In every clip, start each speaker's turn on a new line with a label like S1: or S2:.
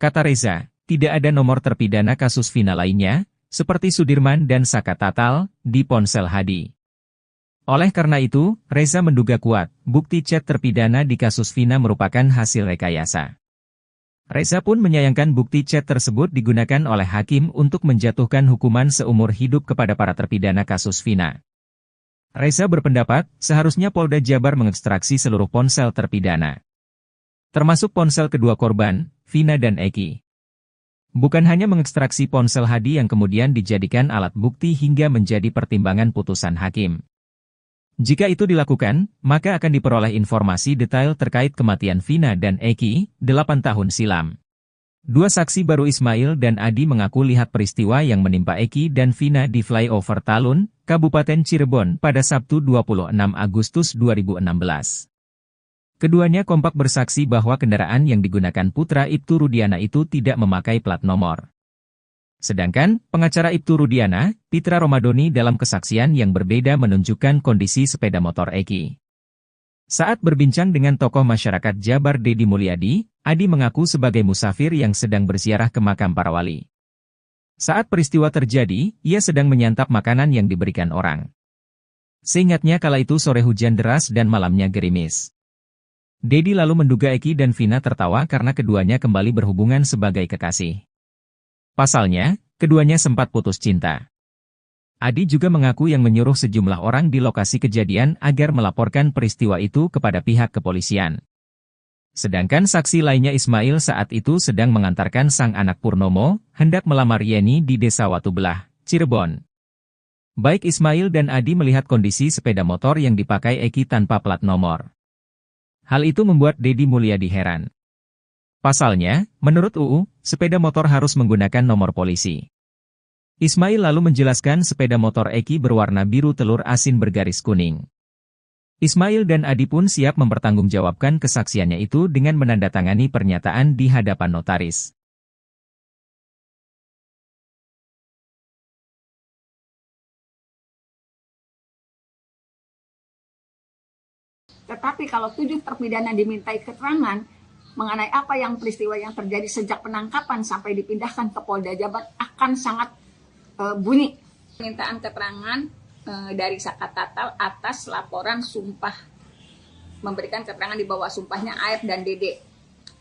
S1: Kata Reza, tidak ada nomor terpidana kasus Vina lainnya, seperti Sudirman dan Saka Tatal, di ponsel Hadi. Oleh karena itu, Reza menduga kuat, bukti chat terpidana di kasus Vina merupakan hasil rekayasa. Reza pun menyayangkan bukti chat tersebut digunakan oleh hakim untuk menjatuhkan hukuman seumur hidup kepada para terpidana kasus Vina. Reza berpendapat, seharusnya Polda Jabar mengekstraksi seluruh ponsel terpidana, termasuk ponsel kedua korban, Vina dan Eki. Bukan hanya mengekstraksi ponsel Hadi yang kemudian dijadikan alat bukti hingga menjadi pertimbangan putusan hakim. Jika itu dilakukan, maka akan diperoleh informasi detail terkait kematian Vina dan Eki, 8 tahun silam. Dua saksi baru Ismail dan Adi mengaku lihat peristiwa yang menimpa Eki dan Vina di flyover Talun, Kabupaten Cirebon pada Sabtu 26 Agustus 2016. Keduanya kompak bersaksi bahwa kendaraan yang digunakan putra Ibtu Rudiana itu tidak memakai plat nomor. Sedangkan, pengacara Ibtu Rudiana, Pitra Romadoni dalam kesaksian yang berbeda menunjukkan kondisi sepeda motor Eki. Saat berbincang dengan tokoh masyarakat Jabar Dedi Mulyadi, Adi mengaku sebagai musafir yang sedang berziarah ke makam para wali. Saat peristiwa terjadi, ia sedang menyantap makanan yang diberikan orang. Seingatnya kala itu sore hujan deras dan malamnya gerimis. Dedi lalu menduga Eki dan Vina tertawa karena keduanya kembali berhubungan sebagai kekasih. Pasalnya, keduanya sempat putus cinta. Adi juga mengaku yang menyuruh sejumlah orang di lokasi kejadian agar melaporkan peristiwa itu kepada pihak kepolisian. Sedangkan saksi lainnya Ismail saat itu sedang mengantarkan sang anak Purnomo, hendak melamar Yeni di Desa Watubelah, Cirebon. Baik Ismail dan Adi melihat kondisi sepeda motor yang dipakai Eki tanpa plat nomor. Hal itu membuat Dedi Mulyadi heran. Pasalnya, menurut UU, sepeda motor harus menggunakan nomor polisi. Ismail lalu menjelaskan sepeda motor Eki berwarna biru telur asin bergaris kuning. Ismail dan Adi pun siap mempertanggungjawabkan kesaksiannya itu dengan menandatangani pernyataan di hadapan notaris.
S2: Tetapi kalau 7 terpidana dimintai keterangan mengenai apa yang peristiwa yang terjadi sejak penangkapan sampai dipindahkan ke Polda Jabar akan sangat bunyi. Permintaan keterangan dari Saka Tatal atas laporan sumpah, memberikan keterangan di bawah sumpahnya Aep dan Dede.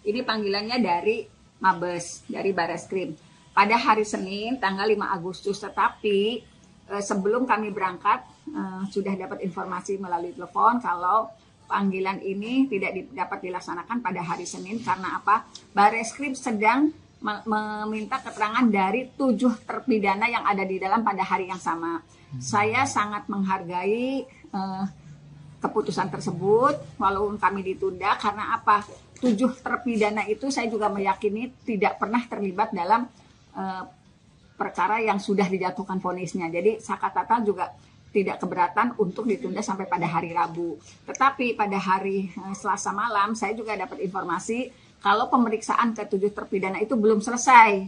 S2: Ini panggilannya dari Mabes, dari Bareskrim. Pada hari Senin tanggal 5 Agustus, tetapi sebelum kami berangkat sudah dapat informasi melalui telepon kalau panggilan ini tidak dapat dilaksanakan pada hari Senin karena apa? Bareskrim sedang meminta keterangan dari 7 terpidana yang ada di dalam pada hari yang sama. Saya sangat menghargai keputusan tersebut, walaupun kami ditunda karena apa? 7 terpidana itu saya juga meyakini tidak pernah terlibat dalam perkara yang sudah dijatuhkan vonisnya. Jadi Saka Tatal juga tidak keberatan untuk ditunda sampai pada hari Rabu. Tetapi pada hari Selasa malam saya juga dapat informasi kalau pemeriksaan ke-7 terpidana itu belum selesai.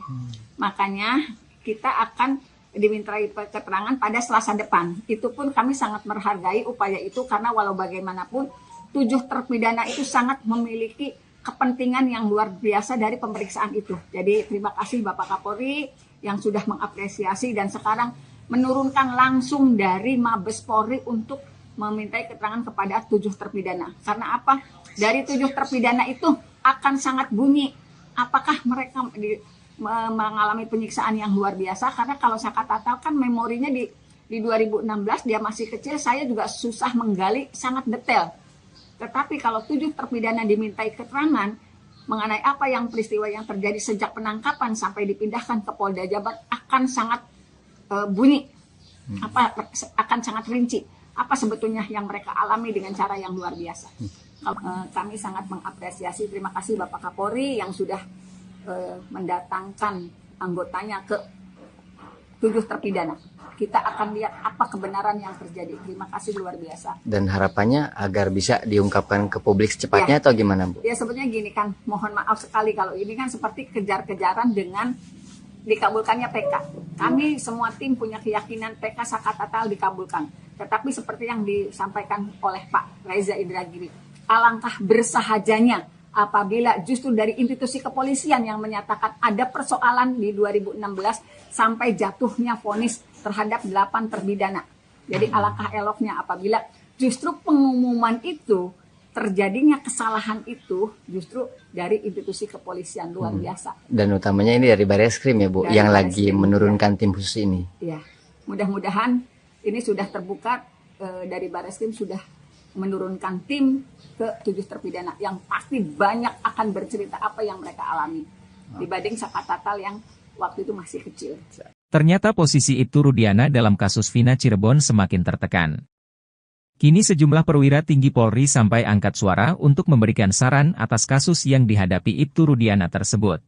S2: Makanya kita akan dimintai keterangan pada Selasa depan. Itu pun kami sangat menghargai upaya itu karena walau bagaimanapun 7 terpidana itu sangat memiliki kepentingan yang luar biasa dari pemeriksaan itu. Jadi terima kasih Bapak Kapolri yang sudah mengapresiasi dan sekarang menurunkan langsung dari Mabes Polri untuk memintai keterangan kepada 7 terpidana. Karena apa? Dari 7 terpidana itu akan sangat bunyi apakah mereka mengalami penyiksaan yang luar biasa. Karena kalau Saka Tatal kan memorinya di 2016 dia masih kecil, saya juga susah menggali sangat detail. Tetapi kalau 7 terpidana dimintai keterangan mengenai apa yang peristiwa yang terjadi sejak penangkapan sampai dipindahkan ke Polda Jabar akan sangat bunyi, akan sangat rinci apa sebetulnya yang mereka alami dengan cara yang luar biasa. Kami sangat mengapresiasi, terima kasih Bapak Kapolri yang sudah mendatangkan anggotanya ke 7 terpidana. Kita akan lihat apa kebenaran yang terjadi. Terima kasih luar biasa.
S3: Dan harapannya agar bisa diungkapkan ke publik secepatnya atau gimana Bu?
S2: Ya sebetulnya gini kan, mohon maaf sekali kalau ini kan seperti kejar-kejaran dengan dikabulkannya PK. Kami semua tim punya keyakinan PK Saka Tatal dikabulkan. Tetapi seperti yang disampaikan oleh Pak Reza Indragiri, alangkah bersahajanya apabila justru dari institusi kepolisian yang menyatakan ada persoalan di 2016 sampai jatuhnya vonis terhadap 8 terpidana. Jadi alangkah eloknya apabila justru pengumuman itu, terjadinya kesalahan itu justru dari institusi kepolisian, luar biasa.
S3: Dan utamanya ini dari Bareskrim ya Bu,
S2: Dari
S3: yang lagi
S2: Bareskrim,
S3: menurunkan tim khusus ini.
S2: Ya, mudah-mudahan ini sudah terbuka, dari Bareskrim sudah menurunkan tim ke 7 terpidana yang pasti banyak akan bercerita apa yang mereka alami dibanding Sakatatal yang waktu itu masih kecil.
S1: Ternyata posisi Ibtu Rudiana dalam kasus Vina Cirebon semakin tertekan. Kini sejumlah perwira tinggi Polri sampai angkat suara untuk memberikan saran atas kasus yang dihadapi Ibtu Rudiana tersebut.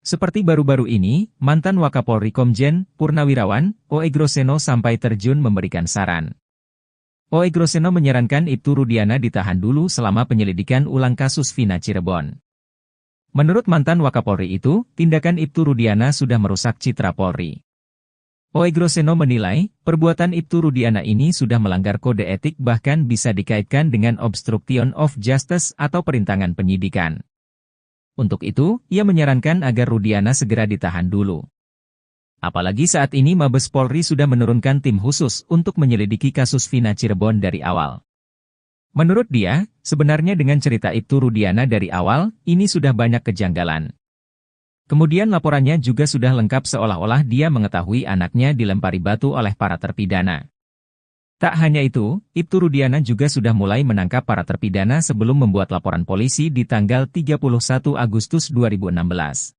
S1: Seperti baru-baru ini, mantan Wakapolri Komjen Purnawirawan O.E. Groseno sampai terjun memberikan saran. O.E. Groseno menyarankan Ibtu Rudiana ditahan dulu selama penyelidikan ulang kasus Vina Cirebon. Menurut mantan Wakapolri itu, tindakan Ibtu Rudiana sudah merusak citra Polri. O.E. Groseno menilai, perbuatan Ibtu Rudiana ini sudah melanggar kode etik bahkan bisa dikaitkan dengan obstruction of justice atau perintangan penyidikan. Untuk itu, ia menyarankan agar Rudiana segera ditahan dulu. Apalagi saat ini Mabes Polri sudah menurunkan tim khusus untuk menyelidiki kasus Vina Cirebon dari awal. Menurut dia, sebenarnya dengan cerita Ibtu Rudiana dari awal, ini sudah banyak kejanggalan. Kemudian laporannya juga sudah lengkap seolah-olah dia mengetahui anaknya dilempari batu oleh para terpidana. Tak hanya itu, Ibtu Rudiana juga sudah mulai menangkap para terpidana sebelum membuat laporan polisi di tanggal 31 Agustus 2016.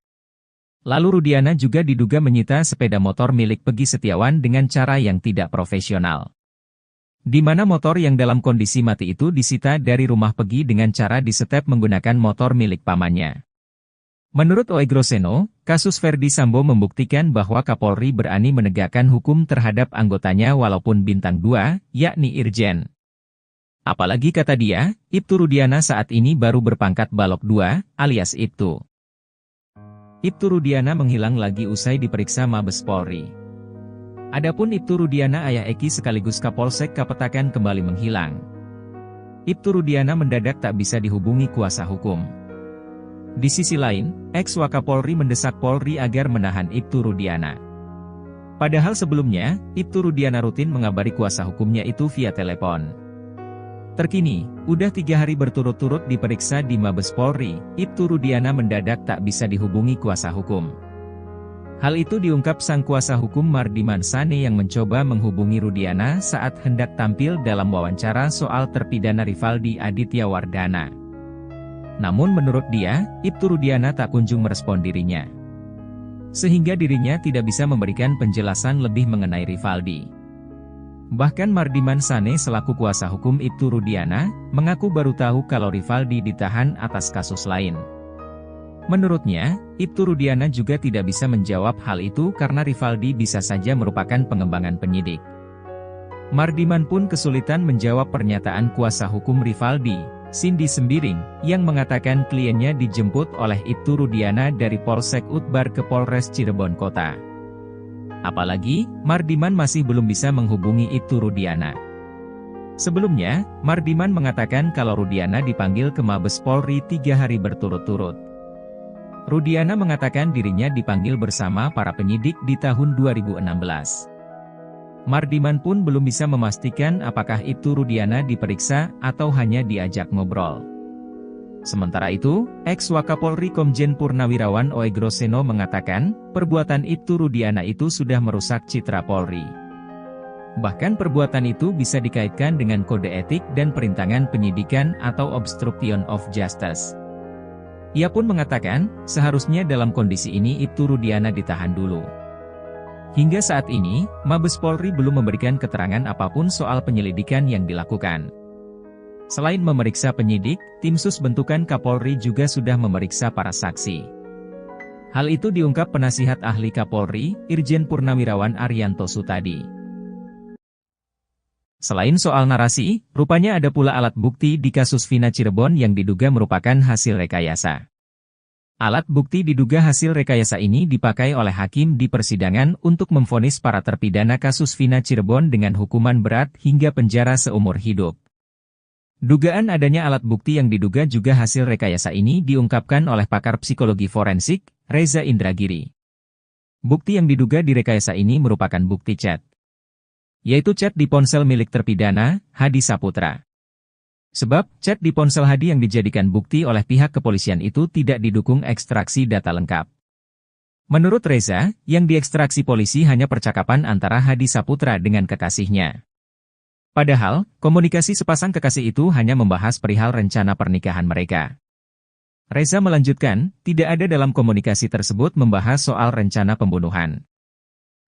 S1: Lalu Rudiana juga diduga menyita sepeda motor milik Peggy Setiawan dengan cara yang tidak profesional. Di mana motor yang dalam kondisi mati itu disita dari rumah Peggy dengan cara disetep menggunakan motor milik pamannya. Menurut O.E. Groseno, kasus Verdi Sambo membuktikan bahwa Kapolri berani menegakkan hukum terhadap anggotanya walaupun bintang 2, yakni Irjen. Apalagi kata dia, Ibtu Rudiana saat ini baru berpangkat Balok 2, alias Ibtu. Ibtu Rudiana menghilang lagi usai diperiksa Mabes Polri. Adapun Ibtu Rudiana ayah Eki sekaligus Kapolsek Kapetakan kembali menghilang. Ibtu Rudiana mendadak tak bisa dihubungi kuasa hukum. Di sisi lain, ex-Wakapolri mendesak Polri agar menahan Ibtu Rudiana. Padahal sebelumnya, Ibtu Rudiana rutin mengabari kuasa hukumnya itu via telepon. Terkini, udah 3 hari berturut-turut diperiksa di Mabes Polri, Ibtu Rudiana mendadak tak bisa dihubungi kuasa hukum. Hal itu diungkap sang kuasa hukum Mardiman Sane yang mencoba menghubungi Rudiana saat hendak tampil dalam wawancara soal terpidana Rivaldi Aditya Wardana. Namun menurut dia, Ibtu Rudiana tak kunjung merespon dirinya. Sehingga dirinya tidak bisa memberikan penjelasan lebih mengenai Rivaldi. Bahkan Mardiman Sane selaku kuasa hukum Ibtu Rudiana, mengaku baru tahu kalau Rivaldi ditahan atas kasus lain. Menurutnya, Ibtu Rudiana juga tidak bisa menjawab hal itu karena Rivaldi bisa saja merupakan pengembangan penyidik. Mardiman pun kesulitan menjawab pernyataan kuasa hukum Rivaldi, Cindy Sembiring, yang mengatakan kliennya dijemput oleh Ibtu Rudiana dari Polsek Utbar ke Polres Cirebon Kota. Apalagi, Mardiman masih belum bisa menghubungi Ibtu Rudiana. Sebelumnya, Mardiman mengatakan kalau Rudiana dipanggil ke Mabes Polri 3 hari berturut-turut. Rudiana mengatakan dirinya dipanggil bersama para penyidik di tahun 2016. Mardiman pun belum bisa memastikan apakah Ibtu Rudiana diperiksa atau hanya diajak ngobrol. Sementara itu, ex-Wakapolri Komjen Purnawirawan O.E. Groseno mengatakan, perbuatan Ibtu Rudiana itu sudah merusak citra Polri. Bahkan perbuatan itu bisa dikaitkan dengan kode etik dan perintangan penyidikan atau obstruction of justice. Ia pun mengatakan, seharusnya dalam kondisi ini Ibtu Rudiana ditahan dulu. Hingga saat ini, Mabes Polri belum memberikan keterangan apapun soal penyelidikan yang dilakukan. Selain memeriksa penyidik, tim sus bentukan Kapolri juga sudah memeriksa para saksi. Hal itu diungkap penasihat ahli Kapolri, Irjen Purnawirawan Arianto Sutadi. Selain soal narasi, rupanya ada pula alat bukti di kasus Vina Cirebon yang diduga merupakan hasil rekayasa. Alat bukti diduga hasil rekayasa ini dipakai oleh hakim di persidangan untuk memvonis para terpidana kasus Vina Cirebon dengan hukuman berat hingga penjara seumur hidup. Dugaan adanya alat bukti yang diduga juga hasil rekayasa ini diungkapkan oleh pakar psikologi forensik, Reza Indragiri. Bukti yang diduga direkayasa ini merupakan bukti chat, yaitu chat di ponsel milik terpidana, Hadi Saputra. Sebab, chat di ponsel Hadi yang dijadikan bukti oleh pihak kepolisian itu tidak didukung ekstraksi data lengkap. Menurut Reza, yang diekstraksi polisi hanya percakapan antara Hadi Saputra dengan kekasihnya. Padahal, komunikasi sepasang kekasih itu hanya membahas perihal rencana pernikahan mereka. Reza melanjutkan, tidak ada dalam komunikasi tersebut membahas soal rencana pembunuhan.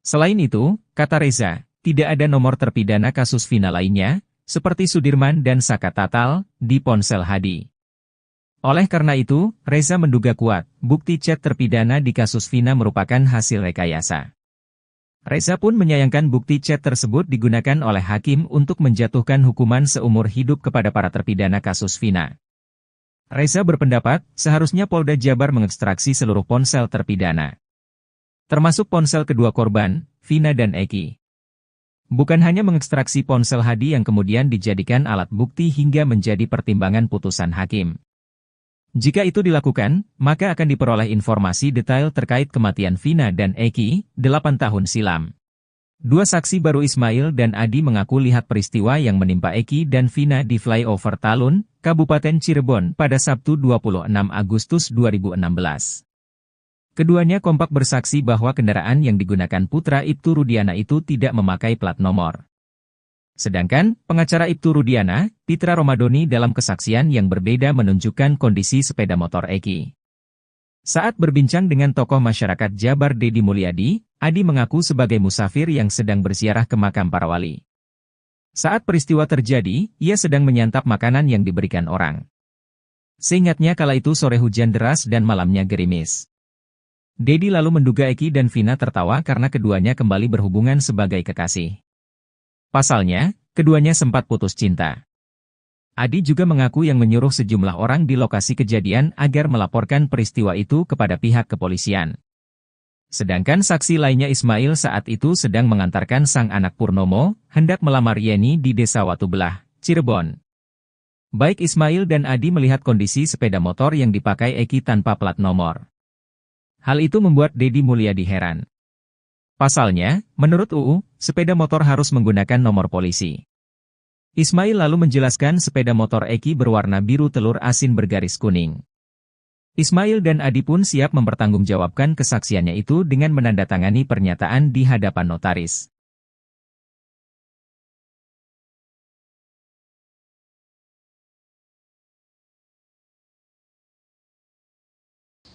S1: Selain itu, kata Reza, tidak ada nomor terpidana kasus Vina lainnya, seperti Sudirman dan Saka Tatal, di ponsel Hadi. Oleh karena itu, Reza menduga kuat, bukti chat terpidana di kasus Vina merupakan hasil rekayasa. Reza pun menyayangkan bukti chat tersebut digunakan oleh hakim untuk menjatuhkan hukuman seumur hidup kepada para terpidana kasus Vina. Reza berpendapat, seharusnya Polda Jabar mengekstraksi seluruh ponsel terpidana, termasuk ponsel kedua korban, Vina dan Eki. Bukan hanya mengekstraksi ponsel Hadi yang kemudian dijadikan alat bukti hingga menjadi pertimbangan putusan hakim. Jika itu dilakukan, maka akan diperoleh informasi detail terkait kematian Vina dan Eki, 8 tahun silam. Dua saksi baru Ismail dan Adi mengaku lihat peristiwa yang menimpa Eki dan Vina di flyover Talun, Kabupaten Cirebon pada Sabtu 26 Agustus 2016. Keduanya kompak bersaksi bahwa kendaraan yang digunakan putra Ibtu Rudiana itu tidak memakai plat nomor. Sedangkan, pengacara Ibtu Rudiana, Pitra Romadoni dalam kesaksian yang berbeda menunjukkan kondisi sepeda motor Eki. Saat berbincang dengan tokoh masyarakat Jabar Dedi Mulyadi, Adi mengaku sebagai musafir yang sedang berziarah ke makam para wali. Saat peristiwa terjadi, ia sedang menyantap makanan yang diberikan orang. Seingatnya kala itu sore hujan deras dan malamnya gerimis. Dedi lalu menduga Eki dan Vina tertawa karena keduanya kembali berhubungan sebagai kekasih. Pasalnya, keduanya sempat putus cinta. Adi juga mengaku yang menyuruh sejumlah orang di lokasi kejadian agar melaporkan peristiwa itu kepada pihak kepolisian. Sedangkan saksi lainnya Ismail saat itu sedang mengantarkan sang anak Purnomo, hendak melamar Yeni di Desa Watubelah, Cirebon. Baik Ismail dan Adi melihat kondisi sepeda motor yang dipakai Eki tanpa plat nomor. Hal itu membuat Dedi Mulyadi heran. Pasalnya, menurut UU, sepeda motor harus menggunakan nomor polisi. Ismail lalu menjelaskan sepeda motor Eki berwarna biru telur asin bergaris kuning. Ismail dan Adi pun siap mempertanggungjawabkan kesaksiannya itu dengan menandatangani pernyataan di hadapan notaris.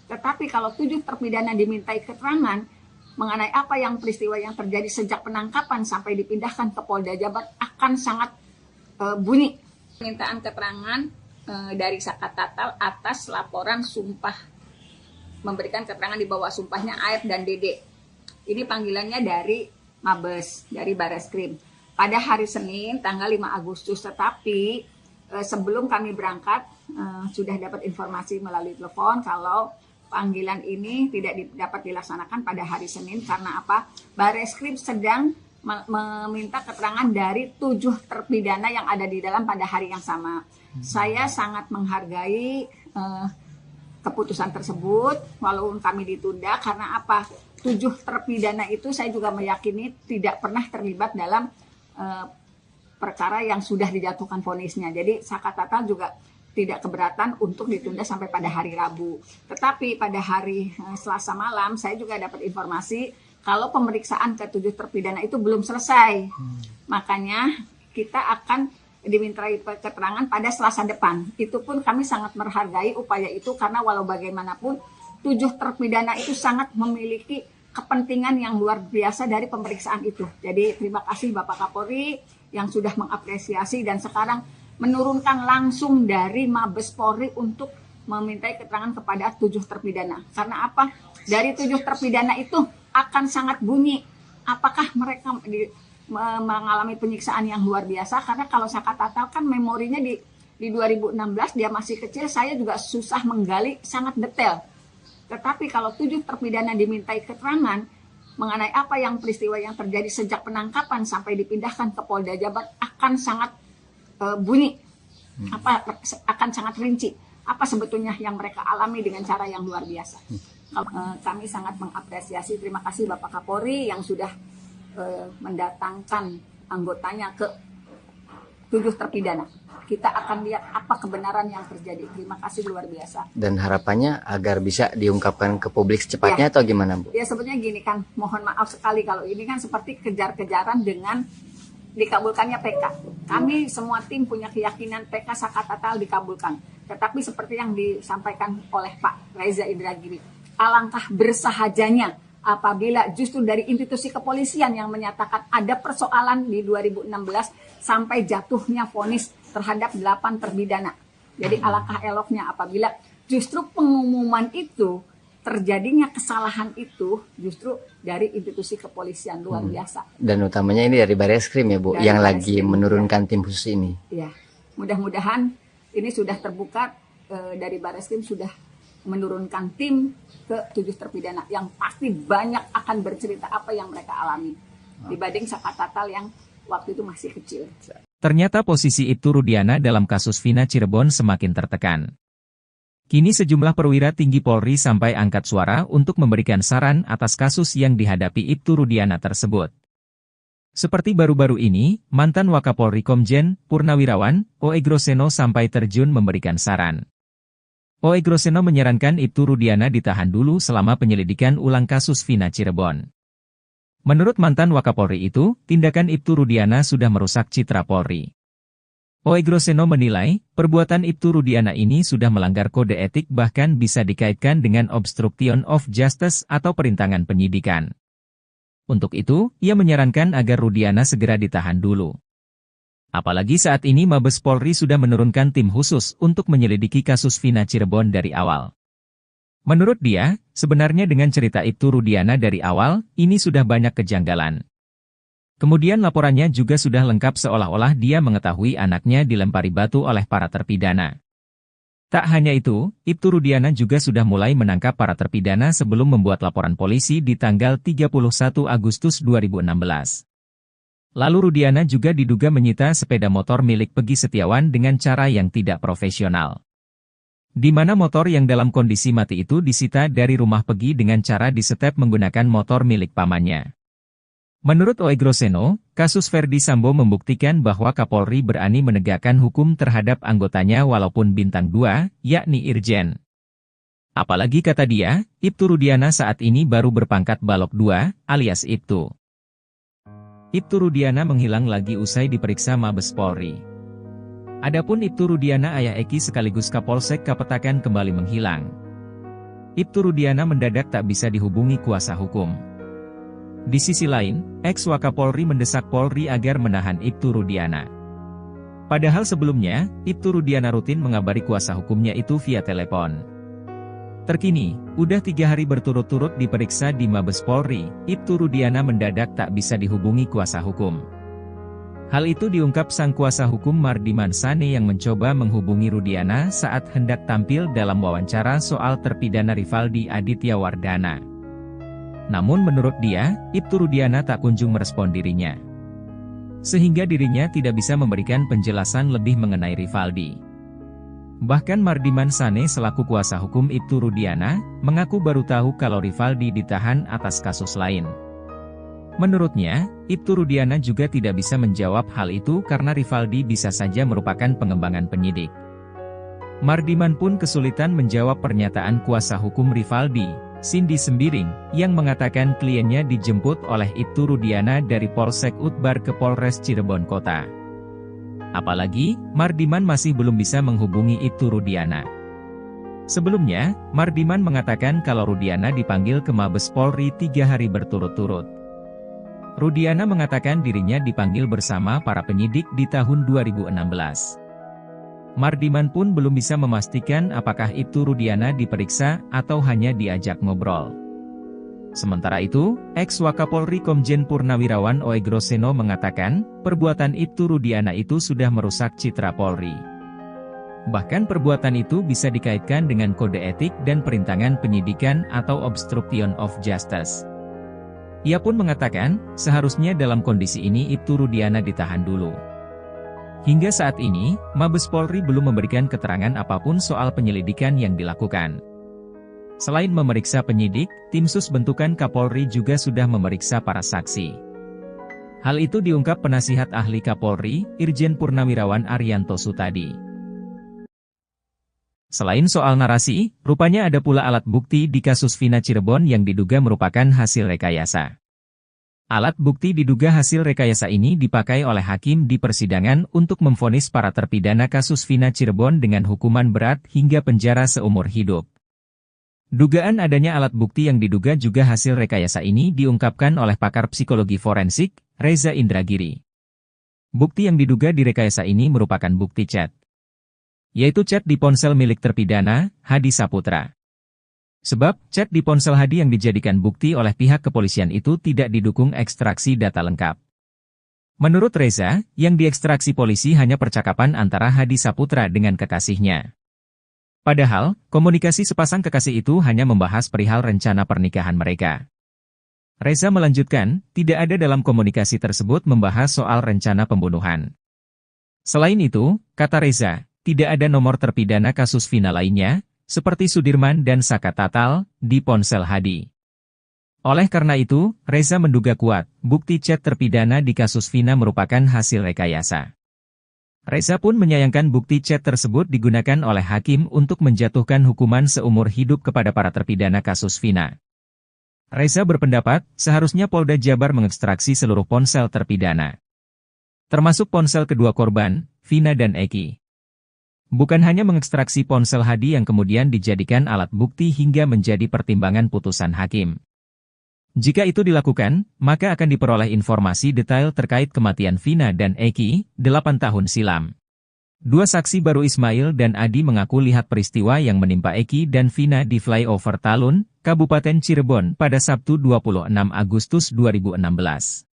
S2: Tetapi kalau 7 terpidana dimintai keterangan mengenai apa yang peristiwa yang terjadi sejak penangkapan sampai dipindahkan ke Polda Jabar akan sangat bunyi. Permintaan keterangan dari Saka Tatal atas laporan sumpah, memberikan keterangan di bawah sumpahnya AF dan Dede. Ini panggilannya dari Mabes, dari Bareskrim. Pada hari Senin, tanggal 5 Agustus, tetapi sebelum kami berangkat, sudah dapat informasi melalui telepon kalau panggilan ini tidak dapat dilaksanakan pada hari Senin karena apa? Bareskrim sedang meminta keterangan dari 7 terpidana yang ada di dalam pada hari yang sama. Saya sangat menghargai keputusan tersebut, walaupun kami ditunda karena apa? 7 terpidana itu saya juga meyakini tidak pernah terlibat dalam perkara yang sudah dijatuhkan vonisnya. Jadi Saka Tatal juga tidak keberatan untuk ditunda sampai pada hari Rabu. Tetapi pada hari Selasa malam saya juga dapat informasi kalau pemeriksaan ke-7 terpidana itu belum selesai. Makanya kita akan dimintai keterangan pada Selasa depan. Itu pun kami sangat menghargai upaya itu karena walau bagaimanapun 7 terpidana itu sangat memiliki kepentingan yang luar biasa dari pemeriksaan itu. Jadi terima kasih Bapak Kapolri yang sudah mengapresiasi dan sekarang menurunkan langsung dari Mabes Polri untuk memintai keterangan kepada 7 terpidana. Karena apa? Dari 7 terpidana itu akan sangat bunyi apakah mereka mengalami penyiksaan yang luar biasa. Karena kalau Saka Tatal kan memorinya di 2016 dia masih kecil, saya juga susah menggali sangat detail. Tetapi kalau 7 terpidana dimintai keterangan mengenai apa yang peristiwa yang terjadi sejak penangkapan sampai dipindahkan ke Polda Jabar akan sangat bunyi. akan sangat rinci apa sebetulnya yang mereka alami dengan cara yang luar biasa. Kami sangat mengapresiasi, terima kasih Bapak Kapolri yang sudah mendatangkan anggotanya ke 7 terpidana. Kita akan lihat apa kebenaran yang terjadi. Terima kasih luar biasa.
S3: Dan harapannya agar bisa diungkapkan ke publik secepatnya atau gimana, Bu?
S2: Ya sebetulnya gini kan, mohon maaf sekali kalau ini kan seperti kejar-kejaran dengan dikabulkannya PK. Kami semua tim punya keyakinan PK Sakatatal dikabulkan. Tetapi seperti yang disampaikan oleh Pak Reza Indragiri, alangkah bersahajanya apabila justru dari institusi kepolisian yang menyatakan ada persoalan di 2016 sampai jatuhnya vonis terhadap 8 terpidana. Jadi alangkah eloknya apabila justru pengumuman itu, terjadinya kesalahan itu justru dari institusi kepolisian luar biasa.
S3: Dan utamanya ini dari Bareskrim ya Bu,
S2: dari
S3: yang
S2: Bareskrim,
S3: lagi menurunkan tim khusus ini.
S2: Ya, mudah-mudahan ini sudah terbuka, dari Bareskrim sudah menurunkan tim ke 7 terpidana yang pasti banyak akan bercerita apa yang mereka alami dibanding Sakatatal yang waktu itu masih kecil.
S1: Ternyata posisi Ibtu Rudiana dalam kasus Vina Cirebon semakin tertekan. Kini sejumlah perwira tinggi Polri sampai angkat suara untuk memberikan saran atas kasus yang dihadapi Ibtu Rudiana tersebut. Seperti baru-baru ini, mantan Wakapolri Komjen Purnawirawan O.E. Groseno sampai terjun memberikan saran. O.E. Groseno menyarankan Ibtu Rudiana ditahan dulu selama penyelidikan ulang kasus Vina Cirebon. Menurut mantan Wakapolri itu, tindakan Ibtu Rudiana sudah merusak citra Polri. O.E. Groseno menilai, perbuatan Ibtu Rudiana ini sudah melanggar kode etik bahkan bisa dikaitkan dengan obstruction of justice atau perintangan penyidikan. Untuk itu, ia menyarankan agar Rudiana segera ditahan dulu. Apalagi saat ini Mabes Polri sudah menurunkan tim khusus untuk menyelidiki kasus Vina Cirebon dari awal. Menurut dia, sebenarnya dengan cerita Ibtu Rudiana dari awal, ini sudah banyak kejanggalan. Kemudian laporannya juga sudah lengkap seolah-olah dia mengetahui anaknya dilempari batu oleh para terpidana. Tak hanya itu, Ibtu Rudiana juga sudah mulai menangkap para terpidana sebelum membuat laporan polisi di tanggal 31 Agustus 2016. Lalu Rudiana juga diduga menyita sepeda motor milik Peggy Setiawan dengan cara yang tidak profesional. Di mana motor yang dalam kondisi mati itu disita dari rumah Peggy dengan cara disetep menggunakan motor milik pamannya. Menurut O.E. Groseno, kasus Verdi Sambo membuktikan bahwa Kapolri berani menegakkan hukum terhadap anggotanya walaupun bintang 2, yakni Irjen. Apalagi kata dia, Ibtu Rudiana saat ini baru berpangkat Balok 2, alias Ibtu. Ibtu Rudiana menghilang lagi usai diperiksa Mabes Polri. Adapun Ibtu Rudiana ayah Eki sekaligus Kapolsek Kapetakan kembali menghilang. Ibtu Rudiana mendadak tak bisa dihubungi kuasa hukum. Di sisi lain, ex-Wakapolri mendesak Polri agar menahan Ibtu Rudiana. Padahal sebelumnya, Ibtu Rudiana rutin mengabari kuasa hukumnya itu via telepon. Terkini, udah 3 hari berturut-turut diperiksa di Mabes Polri, Ibtu Rudiana mendadak tak bisa dihubungi kuasa hukum. Hal itu diungkap sang kuasa hukum Mardiman Sane yang mencoba menghubungi Rudiana saat hendak tampil dalam wawancara soal terpidana Rivaldi Aditya Wardana. Namun menurut dia, Ibtu Rudiana tak kunjung merespon dirinya. Sehingga dirinya tidak bisa memberikan penjelasan lebih mengenai Rivaldi. Bahkan Mardiman Sane selaku kuasa hukum Ibtu Rudiana, mengaku baru tahu kalau Rivaldi ditahan atas kasus lain. Menurutnya, Ibtu Rudiana juga tidak bisa menjawab hal itu karena Rivaldi bisa saja merupakan pengembangan penyidik. Mardiman pun kesulitan menjawab pernyataan kuasa hukum Rivaldi, Cindy Sembiring, yang mengatakan kliennya dijemput oleh Ibtu Rudiana dari Polsek Utbar ke Polres Cirebon Kota. Apalagi, Mardiman masih belum bisa menghubungi Ibtu Rudiana. Sebelumnya, Mardiman mengatakan kalau Rudiana dipanggil ke Mabes Polri 3 hari berturut-turut. Rudiana mengatakan dirinya dipanggil bersama para penyidik di tahun 2016. Mardiman pun belum bisa memastikan apakah Ibtu Rudiana diperiksa atau hanya diajak ngobrol. Sementara itu, ex-Wakapolri Komjen Purnawirawan O.E. Groseno mengatakan, perbuatan Ibtu Rudiana itu sudah merusak citra Polri. Bahkan perbuatan itu bisa dikaitkan dengan kode etik dan perintangan penyidikan atau obstruction of justice. Ia pun mengatakan, seharusnya dalam kondisi ini Ibtu Rudiana ditahan dulu. Hingga saat ini, Mabes Polri belum memberikan keterangan apapun soal penyelidikan yang dilakukan. Selain memeriksa penyidik, tim sus bentukan Kapolri juga sudah memeriksa para saksi. Hal itu diungkap penasihat ahli Kapolri, Irjen Purnawirawan Arianto Sutadi. Selain soal narasi, rupanya ada pula alat bukti di kasus Vina Cirebon yang diduga merupakan hasil rekayasa. Alat bukti diduga hasil rekayasa ini dipakai oleh hakim di persidangan untuk memvonis para terpidana kasus Vina Cirebon dengan hukuman berat hingga penjara seumur hidup. Dugaan adanya alat bukti yang diduga juga hasil rekayasa ini diungkapkan oleh pakar psikologi forensik, Reza Indragiri. Bukti yang diduga direkayasa ini merupakan bukti chat, yaitu chat di ponsel milik terpidana, Hadi Saputra. Sebab, chat di ponsel Hadi yang dijadikan bukti oleh pihak kepolisian itu tidak didukung ekstraksi data lengkap. Menurut Reza, yang diekstraksi polisi hanya percakapan antara Hadi Saputra dengan kekasihnya. Padahal, komunikasi sepasang kekasih itu hanya membahas perihal rencana pernikahan mereka. Reza melanjutkan, tidak ada dalam komunikasi tersebut membahas soal rencana pembunuhan. Selain itu, kata Reza, tidak ada nomor terpidana kasus Vina lainnya, seperti Sudirman dan Saka Tatal, di ponsel Hadi. Oleh karena itu, Reza menduga kuat, bukti chat terpidana di kasus Vina merupakan hasil rekayasa. Reza pun menyayangkan bukti chat tersebut digunakan oleh hakim untuk menjatuhkan hukuman seumur hidup kepada para terpidana kasus Vina. Reza berpendapat, seharusnya Polda Jabar mengekstraksi seluruh ponsel terpidana, termasuk ponsel kedua korban, Vina dan Eki. Bukan hanya mengekstraksi ponsel Hadi yang kemudian dijadikan alat bukti hingga menjadi pertimbangan putusan hakim. Jika itu dilakukan, maka akan diperoleh informasi detail terkait kematian Vina dan Eki, 8 tahun silam. Dua saksi baru Ismail dan Adi mengaku lihat peristiwa yang menimpa Eki dan Vina di flyover Talun, Kabupaten Cirebon pada Sabtu 26 Agustus 2016.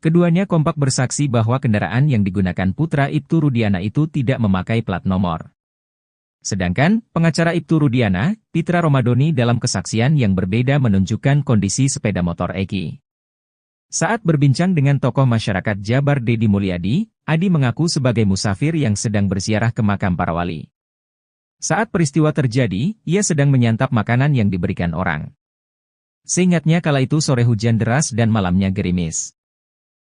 S1: Keduanya kompak bersaksi bahwa kendaraan yang digunakan putra Ibtu Rudiana itu tidak memakai plat nomor. Sedangkan, pengacara Ibtu Rudiana, Pitra Romadoni dalam kesaksian yang berbeda menunjukkan kondisi sepeda motor Eki. Saat berbincang dengan tokoh masyarakat Jabar Dedi Mulyadi, Adi mengaku sebagai musafir yang sedang berziarah ke makam para wali. Saat peristiwa terjadi, ia sedang menyantap makanan yang diberikan orang. Seingatnya kala itu sore hujan deras dan malamnya gerimis.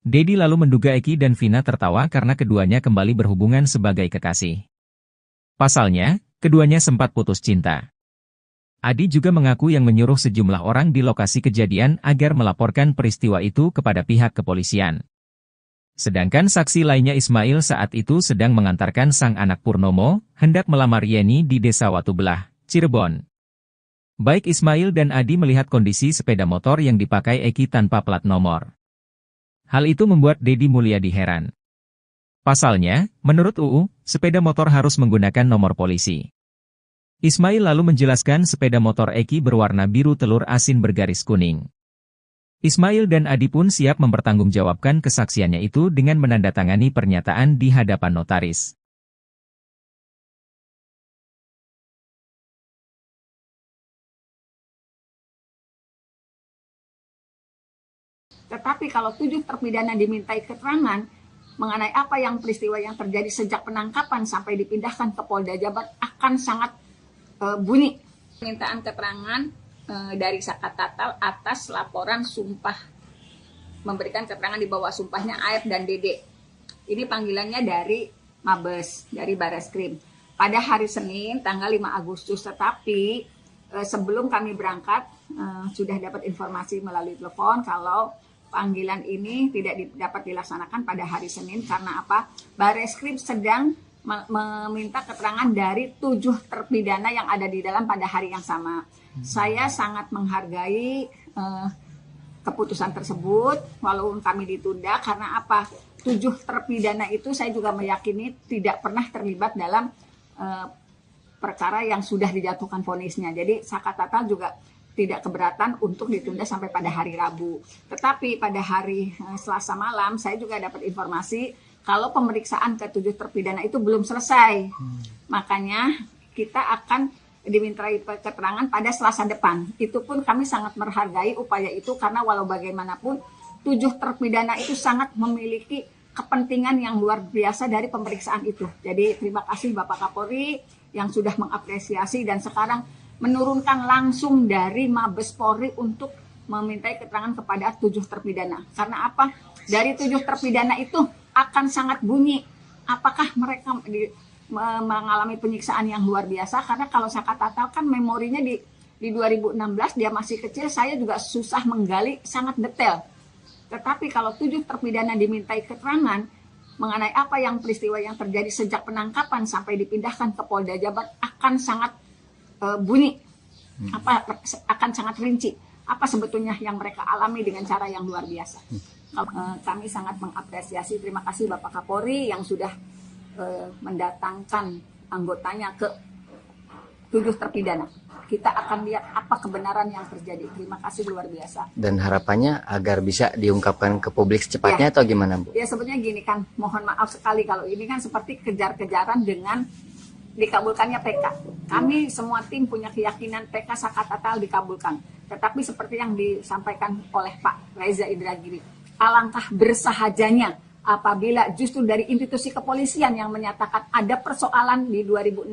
S1: Dedi lalu menduga Eki dan Vina tertawa karena keduanya kembali berhubungan sebagai kekasih. Pasalnya, keduanya sempat putus cinta. Adi juga mengaku yang menyuruh sejumlah orang di lokasi kejadian agar melaporkan peristiwa itu kepada pihak kepolisian. Sedangkan saksi lainnya Ismail saat itu sedang mengantarkan sang anak Purnomo, hendak melamar Yeni di Desa Watubelah, Cirebon. Baik Ismail dan Adi melihat kondisi sepeda motor yang dipakai Eki tanpa plat nomor. Hal itu membuat Dedi Mulyadi heran. Pasalnya, menurut UU, sepeda motor harus menggunakan nomor polisi. Ismail lalu menjelaskan sepeda motor Eki berwarna biru telur asin bergaris kuning. Ismail dan Adi pun siap mempertanggungjawabkan kesaksiannya itu dengan menandatangani pernyataan di hadapan notaris.
S2: Tetapi kalau 7 terpidana dimintai keterangan mengenai apa yang peristiwa yang terjadi sejak penangkapan sampai dipindahkan ke Polda Jabar akan sangat bunyi. Permintaan keterangan dari Saka Tatal atas laporan sumpah, memberikan keterangan di bawah sumpahnya Aep dan Dede. Ini panggilannya dari Mabes, dari Bareskrim. Pada hari Senin tanggal 5 Agustus, tetapi sebelum kami berangkat sudah dapat informasi melalui telepon kalau panggilan ini tidak dapat dilaksanakan pada hari Senin karena apa? Bareskrim sedang meminta keterangan dari 7 terpidana yang ada di dalam pada hari yang sama. Saya sangat menghargai keputusan tersebut walaupun kami ditunda karena apa? 7 terpidana itu saya juga meyakini tidak pernah terlibat dalam perkara yang sudah dijatuhkan vonisnya. Jadi Saka Tatal juga tidak keberatan untuk ditunda sampai pada hari Rabu. Tetapi pada hari Selasa malam saya juga dapat informasi kalau pemeriksaan ke-7 terpidana itu belum selesai. Makanya kita akan dimintai keterangan pada Selasa depan. Itu pun kami sangat menghargai upaya itu karena walau bagaimanapun 7 terpidana itu sangat memiliki kepentingan yang luar biasa dari pemeriksaan itu. Jadi terima kasih Bapak Kapolri yang sudah mengapresiasi dan sekarang menurunkan langsung dari Mabes Polri untuk memintai keterangan kepada 7 terpidana. Karena apa? Dari 7 terpidana itu akan sangat bunyi apakah mereka mengalami penyiksaan yang luar biasa. Karena kalau Saka Tatal kan memorinya di 2016 dia masih kecil, saya juga susah menggali sangat detail. Tetapi kalau 7 terpidana dimintai keterangan mengenai apa yang peristiwa yang terjadi sejak penangkapan sampai dipindahkan ke Polda Jabar akan sangat bunyi, akan sangat rinci apa sebetulnya yang mereka alami dengan cara yang luar biasa. Kami sangat mengapresiasi, terima kasih Bapak Kapolri yang sudah mendatangkan anggotanya ke 7 terpidana. Kita akan lihat apa kebenaran yang terjadi. Terima kasih luar biasa.
S3: Dan harapannya agar bisa diungkapkan ke publik secepatnya atau gimana, Bu?
S2: Ya sebenarnya gini kan, mohon maaf sekali kalau ini kan seperti kejar-kejaran dengan dikabulkannya PK. Kami semua tim punya keyakinan PK Saka Tatal dikabulkan. Tetapi seperti yang disampaikan oleh Pak Reza Indragiri, alangkah bersahajanya apabila justru dari institusi kepolisian yang menyatakan ada persoalan di 2016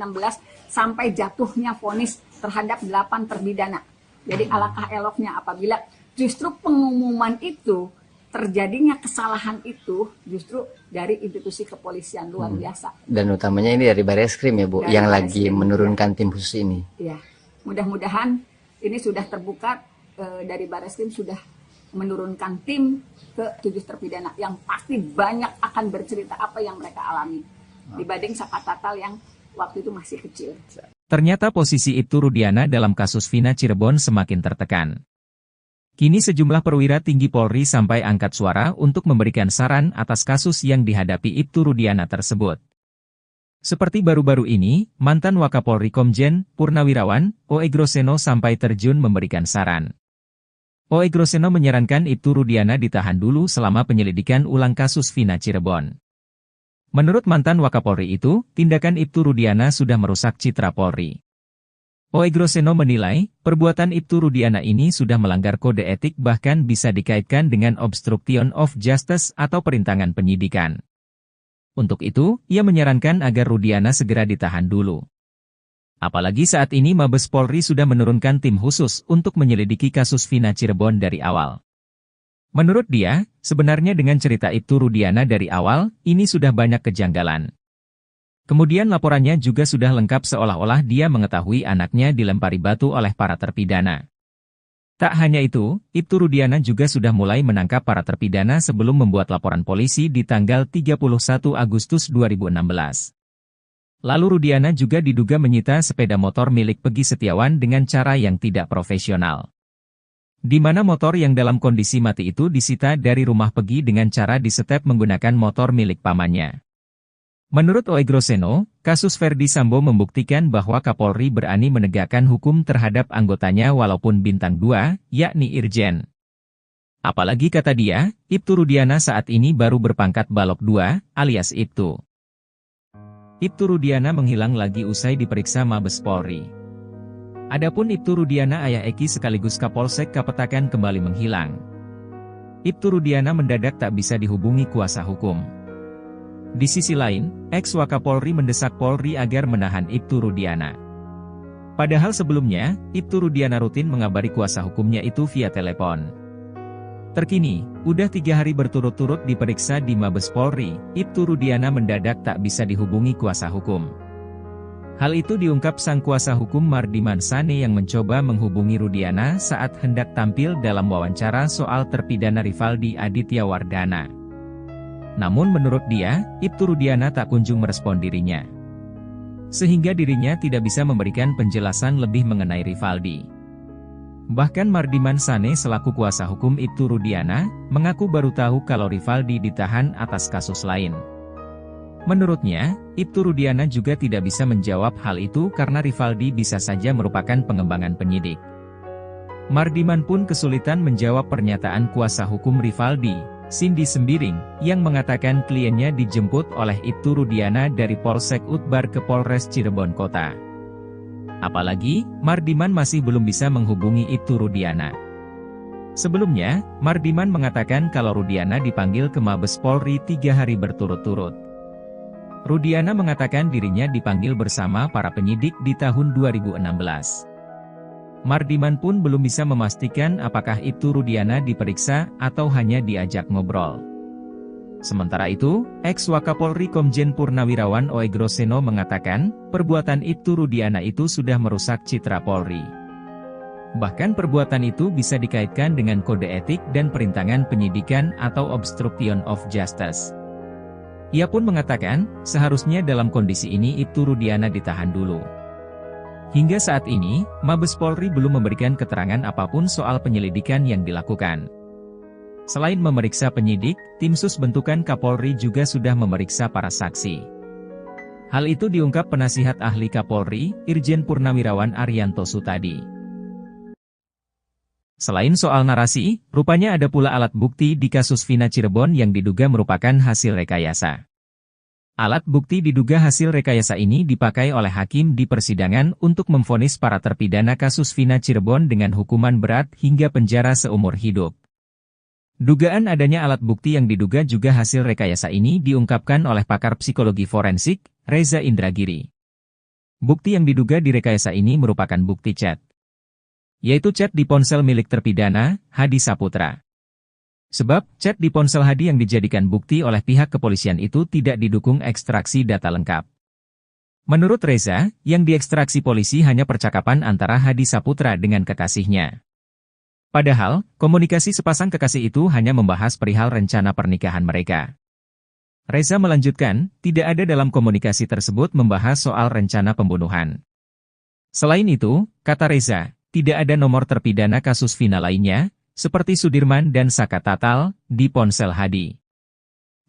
S2: sampai jatuhnya vonis terhadap 8 terpidana. Jadi alangkah eloknya apabila justru pengumuman itu, terjadinya kesalahan itu justru dari institusi kepolisian luar biasa.
S3: Dan utamanya ini dari Bareskrim ya Bu,
S2: dari
S3: yang
S2: Bareskrim,
S3: lagi menurunkan tim khusus ini.
S2: Ya, mudah-mudahan ini sudah terbuka, dari Bareskrim sudah menurunkan tim ke 7 terpidana yang pasti banyak akan bercerita apa yang mereka alami dibanding Saka Tatal yang waktu itu masih kecil.
S1: Ternyata posisi Ibtu Rudiana dalam kasus Vina Cirebon semakin tertekan. Kini sejumlah perwira tinggi Polri sampai angkat suara untuk memberikan saran atas kasus yang dihadapi Ibtu Rudiana tersebut. Seperti baru-baru ini, mantan Wakapolri Komjen Purnawirawan O.E. Groseno sampai terjun memberikan saran. O.E. Groseno menyarankan Ibtu Rudiana ditahan dulu selama penyelidikan ulang kasus Vina Cirebon. Menurut mantan Wakapolri itu, tindakan Ibtu Rudiana sudah merusak citra Polri. O.E. Groseno menilai, perbuatan Ibtu Rudiana ini sudah melanggar kode etik bahkan bisa dikaitkan dengan obstruction of justice atau perintangan penyidikan. Untuk itu, ia menyarankan agar Rudiana segera ditahan dulu. Apalagi saat ini Mabes Polri sudah menurunkan tim khusus untuk menyelidiki kasus Vina Cirebon dari awal. Menurut dia, sebenarnya dengan cerita Ibtu Rudiana dari awal, ini sudah banyak kejanggalan. Kemudian laporannya juga sudah lengkap seolah-olah dia mengetahui anaknya dilempari batu oleh para terpidana. Tak hanya itu, Ibtu Rudiana juga sudah mulai menangkap para terpidana sebelum membuat laporan polisi di tanggal 31 Agustus 2016. Lalu Rudiana juga diduga menyita sepeda motor milik Peggy Setiawan dengan cara yang tidak profesional. Di mana motor yang dalam kondisi mati itu disita dari rumah Peggy dengan cara disetep menggunakan motor milik pamannya. Menurut O.E. Groseno, kasus Verdi Sambo membuktikan bahwa Kapolri berani menegakkan hukum terhadap anggotanya walaupun bintang 2, yakni Irjen. Apalagi kata dia, Ibtu Rudiana saat ini baru berpangkat Balok 2, alias Ibtu. Ibtu Rudiana menghilang lagi usai diperiksa Mabes Polri. Adapun Ibtu Rudiana ayah Eki sekaligus Kapolsek Kapetakan kembali menghilang. Ibtu Rudiana mendadak tak bisa dihubungi kuasa hukum. Di sisi lain, ex-Wakapolri mendesak Polri agar menahan Ibtu Rudiana. Padahal sebelumnya, Ibtu Rudiana rutin mengabari kuasa hukumnya itu via telepon. Terkini, udah 3 hari berturut-turut diperiksa di Mabes Polri, Ibtu Rudiana mendadak tak bisa dihubungi kuasa hukum. Hal itu diungkap sang kuasa hukum Mardiman Sane yang mencoba menghubungi Rudiana saat hendak tampil dalam wawancara soal terpidana Rivaldi Aditya Wardana. Namun menurut dia, Ibtu Rudiana tak kunjung merespon dirinya. Sehingga dirinya tidak bisa memberikan penjelasan lebih mengenai Rivaldi. Bahkan Mardiman Sane selaku kuasa hukum Ibtu Rudiana, mengaku baru tahu kalau Rivaldi ditahan atas kasus lain. Menurutnya, Ibtu Rudiana juga tidak bisa menjawab hal itu karena Rivaldi bisa saja merupakan pengembangan penyidik. Mardiman pun kesulitan menjawab pernyataan kuasa hukum Rivaldi, Cindy Sembiring, yang mengatakan kliennya dijemput oleh Ibtu Rudiana dari Polsek Utbar ke Polres Cirebon Kota. Apalagi, Mardiman masih belum bisa menghubungi Ibtu Rudiana. Sebelumnya, Mardiman mengatakan kalau Rudiana dipanggil ke Mabes Polri 3 hari berturut-turut. Rudiana mengatakan dirinya dipanggil bersama para penyidik di tahun 2016. Mardiman pun belum bisa memastikan apakah itu Rudiana diperiksa atau hanya diajak ngobrol. Sementara itu, ex-Wakapolri Komjen Purnawirawan Oegroseno mengatakan, perbuatan itu Rudiana itu sudah merusak citra Polri. Bahkan perbuatan itu bisa dikaitkan dengan kode etik dan perintangan penyidikan atau obstruction of justice. Ia pun mengatakan, seharusnya dalam kondisi ini Ibtu Rudiana ditahan dulu. Hingga saat ini, Mabes Polri belum memberikan keterangan apapun soal penyelidikan yang dilakukan. Selain memeriksa penyidik, tim sus bentukan Kapolri juga sudah memeriksa para saksi. Hal itu diungkap penasihat ahli Kapolri, Irjen Purnawirawan Arianto Sutadi. Selain soal narasi, rupanya ada pula alat bukti di kasus Vina Cirebon yang diduga merupakan hasil rekayasa. Alat bukti diduga hasil rekayasa ini dipakai oleh hakim di persidangan untuk memvonis para terpidana kasus Vina Cirebon dengan hukuman berat hingga penjara seumur hidup. Dugaan adanya alat bukti yang diduga juga hasil rekayasa ini diungkapkan oleh pakar psikologi forensik, Reza Indragiri. Bukti yang diduga direkayasa ini merupakan bukti chat, yaitu chat di ponsel milik terpidana, Hadi Saputra. Sebab, chat di ponsel Hadi yang dijadikan bukti oleh pihak kepolisian itu tidak didukung ekstraksi data lengkap. Menurut Reza, yang diekstraksi polisi hanya percakapan antara Hadi Saputra dengan kekasihnya. Padahal, komunikasi sepasang kekasih itu hanya membahas perihal rencana pernikahan mereka. Reza melanjutkan, tidak ada dalam komunikasi tersebut membahas soal rencana pembunuhan. Selain itu, kata Reza, tidak ada nomor terpidana kasus Vina lainnya, seperti Sudirman dan Saka Tatal, di ponsel Hadi.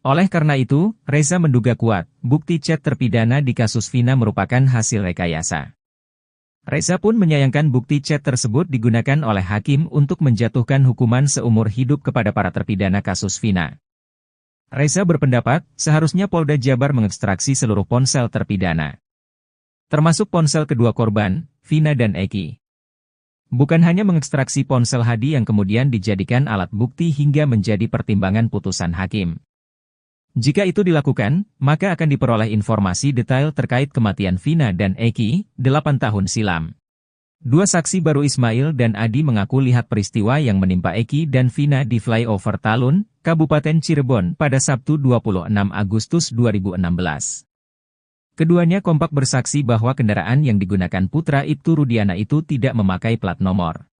S1: Oleh karena itu, Reza menduga kuat, bukti chat terpidana di kasus Vina merupakan hasil rekayasa. Reza pun menyayangkan bukti chat tersebut digunakan oleh hakim untuk menjatuhkan hukuman seumur hidup kepada para terpidana kasus Vina. Reza berpendapat, seharusnya Polda Jabar mengekstraksi seluruh ponsel terpidana, termasuk ponsel kedua korban, Vina dan Eki. Bukan hanya mengekstraksi ponsel Hadi yang kemudian dijadikan alat bukti hingga menjadi pertimbangan putusan hakim. Jika itu dilakukan, maka akan diperoleh informasi detail terkait kematian Vina dan Eki, 8 tahun silam. Dua saksi baru Ismail dan Adi mengaku lihat peristiwa yang menimpa Eki dan Vina di flyover Talun, Kabupaten Cirebon pada Sabtu 26 Agustus 2016. Keduanya kompak bersaksi bahwa kendaraan yang digunakan putra Ibtu Rudiana itu tidak memakai plat nomor.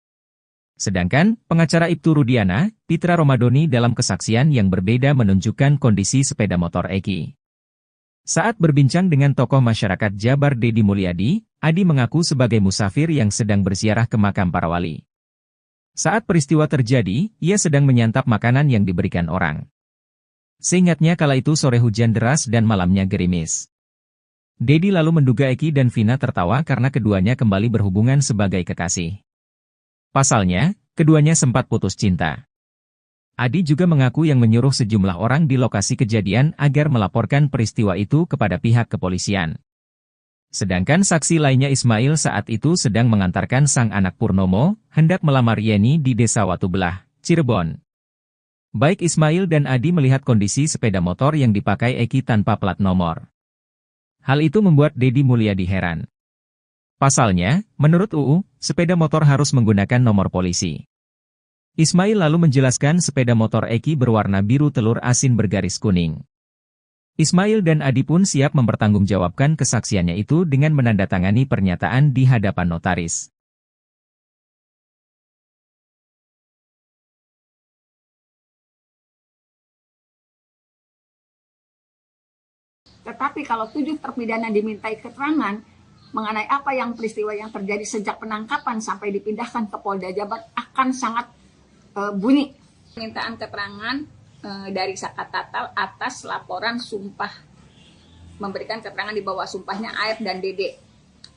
S1: Sedangkan, pengacara Ibtu Rudiana, Pitra Romadoni dalam kesaksian yang berbeda menunjukkan kondisi sepeda motor Eki. Saat berbincang dengan tokoh masyarakat Jabar Dedi Mulyadi, Adi mengaku sebagai musafir yang sedang berziarah ke makam para wali. Saat peristiwa terjadi, ia sedang menyantap makanan yang diberikan orang. Seingatnya kala itu sore hujan deras dan malamnya gerimis. Dedi lalu menduga Eki dan Vina tertawa karena keduanya kembali berhubungan sebagai kekasih. Pasalnya, keduanya sempat putus cinta. Adi juga mengaku yang menyuruh sejumlah orang di lokasi kejadian agar melaporkan peristiwa itu kepada pihak kepolisian. Sedangkan saksi lainnya Ismail saat itu sedang mengantarkan sang anak Purnomo, hendak melamar Yeni di Desa Watubelah, Cirebon. Baik Ismail dan Adi melihat kondisi sepeda motor yang dipakai Eki tanpa plat nomor. Hal itu membuat Dedi Mulyadi heran. Pasalnya, menurut UU, sepeda motor harus menggunakan nomor polisi. Ismail lalu menjelaskan sepeda motor Eki berwarna biru telur asin bergaris kuning. Ismail dan Adi pun siap mempertanggungjawabkan kesaksiannya itu dengan menandatangani pernyataan di hadapan notaris.
S2: Tetapi kalau 7 terpidana dimintai keterangan mengenai apa yang peristiwa yang terjadi sejak penangkapan sampai dipindahkan ke Polda Jabar akan sangat bunyi. Permintaan keterangan dari Saka Tatal atas laporan sumpah, memberikan keterangan di bawah sumpahnya Aep dan Dede.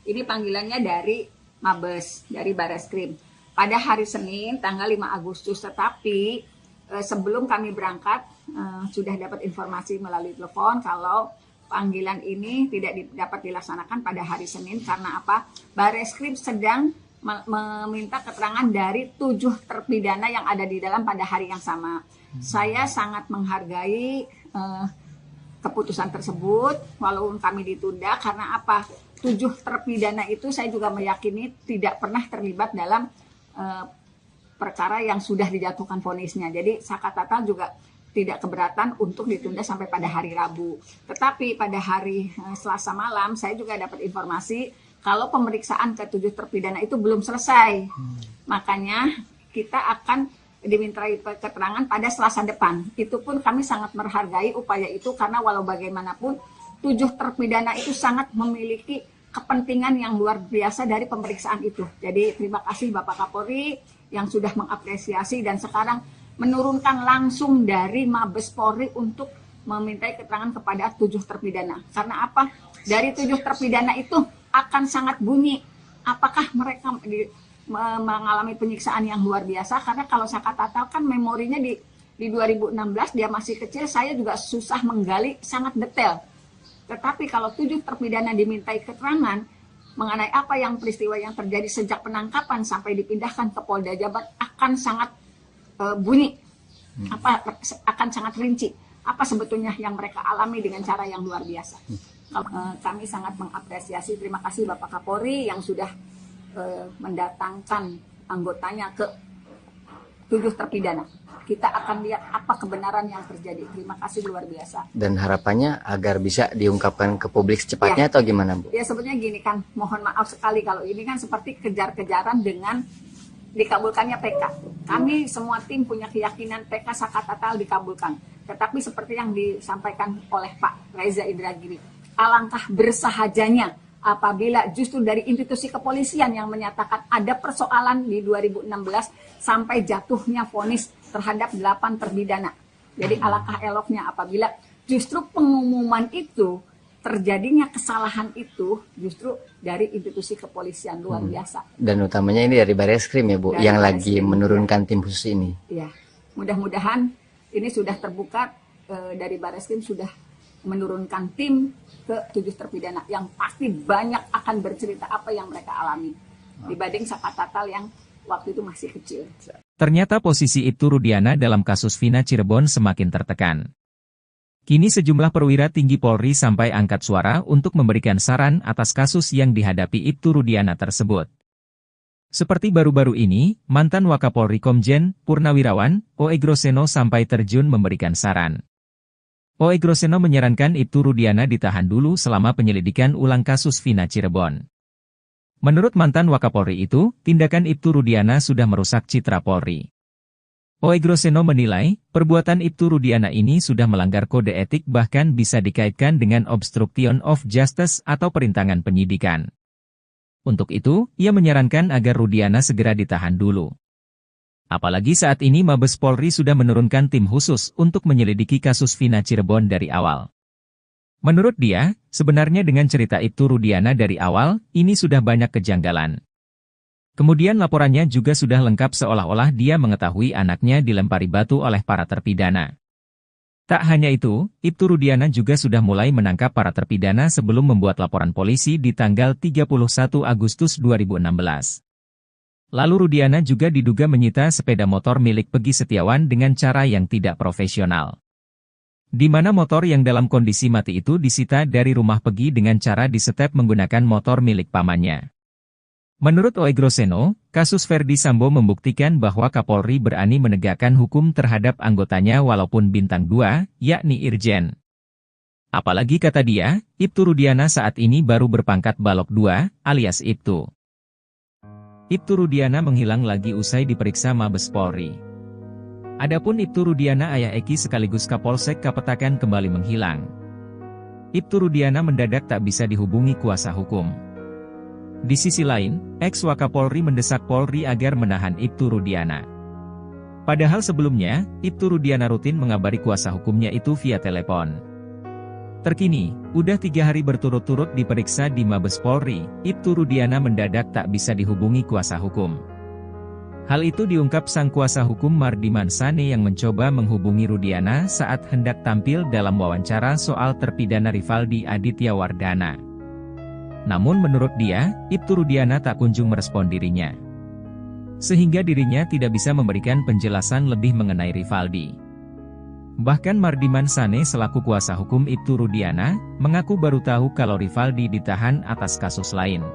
S2: Ini panggilannya dari Mabes, dari Bareskrim. Pada hari Senin tanggal 5 Agustus, tetapi sebelum kami berangkat sudah dapat informasi melalui telepon kalau panggilan ini tidak dapat dilaksanakan pada hari Senin karena apa? Bareskrim sedang meminta keterangan dari 7 terpidana yang ada di dalam pada hari yang sama. Saya sangat menghargai keputusan tersebut, walaupun kami ditunda karena apa? 7 terpidana itu saya juga meyakini tidak pernah terlibat dalam perkara yang sudah dijatuhkan vonisnya. Jadi Sakatatal juga tidak keberatan untuk ditunda sampai pada hari Rabu. Tetapi pada hari Selasa malam saya juga dapat informasi kalau pemeriksaan ke-7 terpidana itu belum selesai. Makanya kita akan dimintai keterangan pada Selasa depan. Itu pun kami sangat menghargai upaya itu karena walau bagaimanapun 7 terpidana itu sangat memiliki kepentingan yang luar biasa dari pemeriksaan itu. Jadi terima kasih Bapak Kapolri yang sudah mengapresiasi dan sekarang menurunkan langsung dari Mabes Polri untuk memintai keterangan kepada 7 terpidana. Karena apa? Dari 7 terpidana itu akan sangat bunyi apakah mereka mengalami penyiksaan yang luar biasa, karena kalau Sakatatal kan memorinya di 2016 dia masih kecil, saya juga susah menggali sangat detail. Tetapi kalau 7 terpidana dimintai keterangan mengenai apa yang peristiwa yang terjadi sejak penangkapan sampai dipindahkan ke Polda Jabar akan sangat bunyi, akan sangat rinci apa sebetulnya yang mereka alami dengan cara yang luar biasa. Kami sangat mengapresiasi, terima kasih Bapak Kapolri yang sudah mendatangkan anggotanya ke 7 terpidana. Kita akan lihat apa kebenaran yang terjadi. Terima kasih luar biasa.
S3: Dan harapannya agar bisa diungkapkan ke publik secepatnya atau gimana, Bu?
S2: Ya sebetulnya gini kan, mohon maaf sekali kalau ini kan seperti kejar-kejaran dengan dikabulkannya PK. Kami semua tim punya keyakinan PK Sakatatal dikabulkan. Tetapi seperti yang disampaikan oleh Pak Reza Indragiri, alangkah bersahajanya apabila justru dari institusi kepolisian yang menyatakan ada persoalan di 2016 sampai jatuhnya vonis terhadap 8 terpidana. Jadi alangkah eloknya apabila justru pengumuman itu, terjadinya kesalahan itu justru dari institusi kepolisian luar biasa.
S3: Dan utamanya ini dari Bareskrim ya Bu, dari yang lagi menurunkan tim khusus ini.
S2: Ya, mudah-mudahan ini sudah terbuka, dari Bareskrim sudah menurunkan tim ke 7 terpidana yang pasti banyak akan bercerita apa yang mereka alami dibanding Sakatatal yang waktu itu masih kecil.
S1: Ternyata posisi Ibtu Rudiana dalam kasus Vina Cirebon semakin tertekan. Kini sejumlah perwira tinggi Polri sampai angkat suara untuk memberikan saran atas kasus yang dihadapi Ibtu Rudiana tersebut. Seperti baru-baru ini, mantan Wakapolri Komjen Purnawirawan O.E. Groseno sampai terjun memberikan saran. O.E. Groseno menyarankan Ibtu Rudiana ditahan dulu selama penyelidikan ulang kasus Vina Cirebon. Menurut mantan Wakapolri itu, tindakan Ibtu Rudiana sudah merusak citra Polri. O.E. Groseno menilai, perbuatan Ibtu Rudiana ini sudah melanggar kode etik bahkan bisa dikaitkan dengan obstruction of justice atau perintangan penyidikan. Untuk itu, ia menyarankan agar Rudiana segera ditahan dulu. Apalagi saat ini Mabes Polri sudah menurunkan tim khusus untuk menyelidiki kasus Vina Cirebon dari awal. Menurut dia, sebenarnya dengan cerita Ibtu Rudiana dari awal, ini sudah banyak kejanggalan. Kemudian laporannya juga sudah lengkap seolah-olah dia mengetahui anaknya dilempari batu oleh para terpidana. Tak hanya itu, Ibtu Rudiana juga sudah mulai menangkap para terpidana sebelum membuat laporan polisi di tanggal 31 Agustus 2016. Lalu Rudiana juga diduga menyita sepeda motor milik Peggy Setiawan dengan cara yang tidak profesional. Di mana motor yang dalam kondisi mati itu disita dari rumah Peggy dengan cara disetep menggunakan motor milik pamannya. Menurut O.E. Groseno, kasus Verdi Sambo membuktikan bahwa Kapolri berani menegakkan hukum terhadap anggotanya walaupun bintang 2, yakni Irjen. Apalagi kata dia, Ibtu Rudiana saat ini baru berpangkat Balok 2, alias Ibtu. Ibtu Rudiana menghilang lagi usai diperiksa Mabes Polri. Adapun Ibtu Rudiana ayah Eki sekaligus Kapolsek Kapetakan kembali menghilang. Ibtu Rudiana mendadak tak bisa dihubungi kuasa hukum. Di sisi lain, ex-Wakapolri mendesak Polri agar menahan Ibtu Rudiana. Padahal sebelumnya, Ibtu Rudiana rutin mengabari kuasa hukumnya itu via telepon. Terkini, udah 3 hari berturut-turut diperiksa di Mabes Polri, Ibtu Rudiana mendadak tak bisa dihubungi kuasa hukum. Hal itu diungkap sang kuasa hukum Mardiman Sane yang mencoba menghubungi Rudiana saat hendak tampil dalam wawancara soal terpidana Rivaldi Aditya Wardana. Namun menurut dia, Ibtu Rudiana tak kunjung merespon dirinya. Sehingga dirinya tidak bisa memberikan penjelasan lebih mengenai Rivaldi. Bahkan Mardiman Sane selaku kuasa hukum Ibtu Rudiana, mengaku baru tahu kalau Rivaldi ditahan atas kasus lain.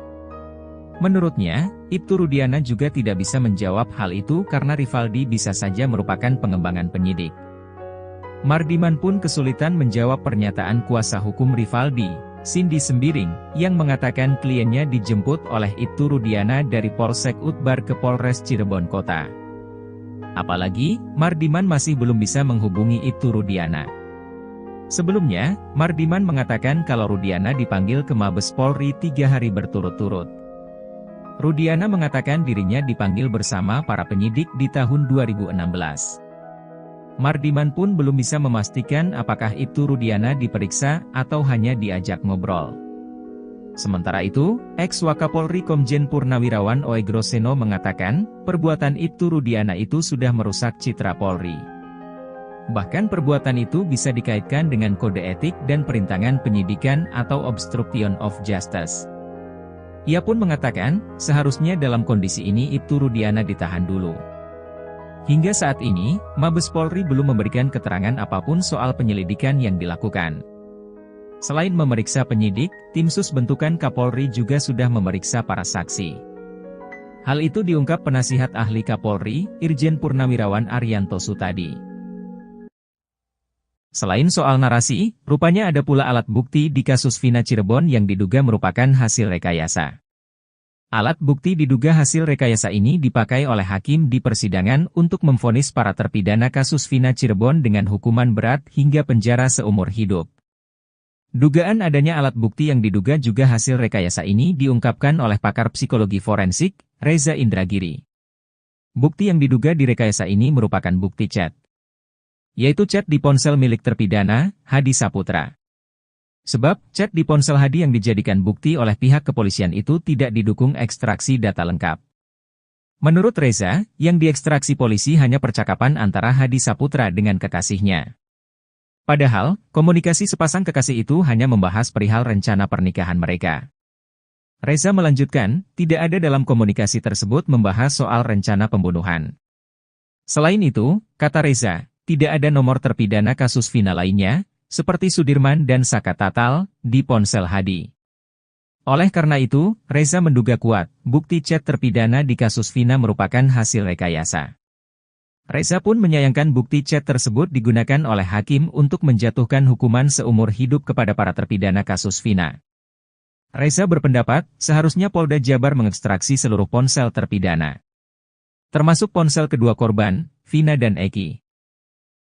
S1: Menurutnya, Ibtu Rudiana juga tidak bisa menjawab hal itu karena Rivaldi bisa saja merupakan pengembangan penyidik. Mardiman pun kesulitan menjawab pernyataan kuasa hukum Rivaldi, Cindy Sembiring, yang mengatakan kliennya dijemput oleh Ibtu Rudiana dari Polsek Utbar ke Polres Cirebon Kota. Apalagi, Mardiman masih belum bisa menghubungi Ibtu Rudiana. Sebelumnya, Mardiman mengatakan kalau Rudiana dipanggil ke Mabes Polri 3 hari berturut-turut. Rudiana mengatakan dirinya dipanggil bersama para penyidik di tahun 2016. Mardiman pun belum bisa memastikan apakah Ibtu Rudiana diperiksa atau hanya diajak ngobrol. Sementara itu, ex-Wakapolri Komjen Purnawirawan Oegroseno mengatakan, perbuatan Ibtu Rudiana itu sudah merusak citra Polri. Bahkan perbuatan itu bisa dikaitkan dengan kode etik dan perintangan penyidikan atau obstruction of justice. Ia pun mengatakan, seharusnya dalam kondisi ini Ibtu Rudiana ditahan dulu. Hingga saat ini, Mabes Polri belum memberikan keterangan apapun soal penyelidikan yang dilakukan. Selain memeriksa penyidik, tim sus bentukan Kapolri juga sudah memeriksa para saksi. Hal itu diungkap penasihat ahli Kapolri, Irjen Purnawirawan Arianto Sutadi. Selain soal narasi, rupanya ada pula alat bukti di kasus Vina Cirebon yang diduga merupakan hasil rekayasa. Alat bukti diduga hasil rekayasa ini dipakai oleh hakim di persidangan untuk memvonis para terpidana kasus Vina Cirebon dengan hukuman berat hingga penjara seumur hidup. Dugaan adanya alat bukti yang diduga juga hasil rekayasa ini diungkapkan oleh pakar psikologi forensik, Reza Indragiri. Bukti yang diduga direkayasa ini merupakan bukti chat, yaitu chat di ponsel milik terpidana, Hadi Saputra. Sebab, chat di ponsel Hadi yang dijadikan bukti oleh pihak kepolisian itu tidak didukung ekstraksi data lengkap. Menurut Reza, yang diekstraksi polisi hanya percakapan antara Hadi Saputra dengan kekasihnya. Padahal, komunikasi sepasang kekasih itu hanya membahas perihal rencana pernikahan mereka. Reza melanjutkan, tidak ada dalam komunikasi tersebut membahas soal rencana pembunuhan. Selain itu, kata Reza, tidak ada nomor terpidana kasus Vina lainnya, seperti Sudirman dan Saka Tatal, di ponsel Hadi. Oleh karena itu, Reza menduga kuat, bukti chat terpidana di kasus Vina merupakan hasil rekayasa. Reza pun menyayangkan bukti chat tersebut digunakan oleh hakim untuk menjatuhkan hukuman seumur hidup kepada para terpidana kasus Vina. Reza berpendapat, seharusnya Polda Jabar mengekstraksi seluruh ponsel terpidana, termasuk ponsel kedua korban, Vina dan Eki.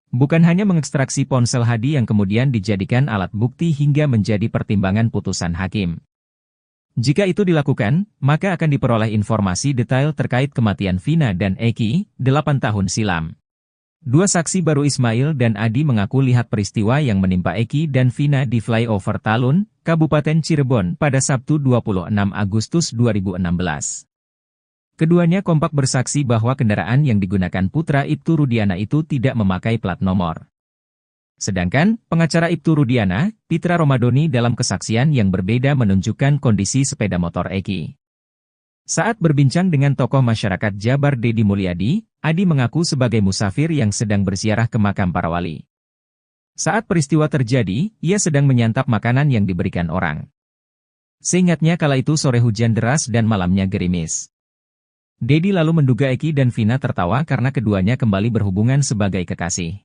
S1: Bukan hanya mengekstraksi ponsel Hadi yang kemudian dijadikan alat bukti hingga menjadi pertimbangan putusan hakim. Jika itu dilakukan, maka akan diperoleh informasi detail terkait kematian Vina dan Eki, 8 tahun silam. Dua saksi baru Ismail dan Adi mengaku lihat peristiwa yang menimpa Eki dan Vina di flyover Talun, Kabupaten Cirebon pada Sabtu 26 Agustus 2016. Keduanya kompak bersaksi bahwa kendaraan yang digunakan putra Ibtu Rudiana itu tidak memakai plat nomor. Sedangkan, pengacara Ibtu Rudiana, Pitra Romadoni dalam kesaksian yang berbeda menunjukkan kondisi sepeda motor Eki. Saat berbincang dengan tokoh masyarakat Jabar Dedi Mulyadi, Adi mengaku sebagai musafir yang sedang berziarah ke makam para wali. Saat peristiwa terjadi, ia sedang menyantap makanan yang diberikan orang. Seingatnya kala itu sore hujan deras dan malamnya gerimis. Dedi lalu menduga Eki dan Vina tertawa karena keduanya kembali berhubungan sebagai kekasih.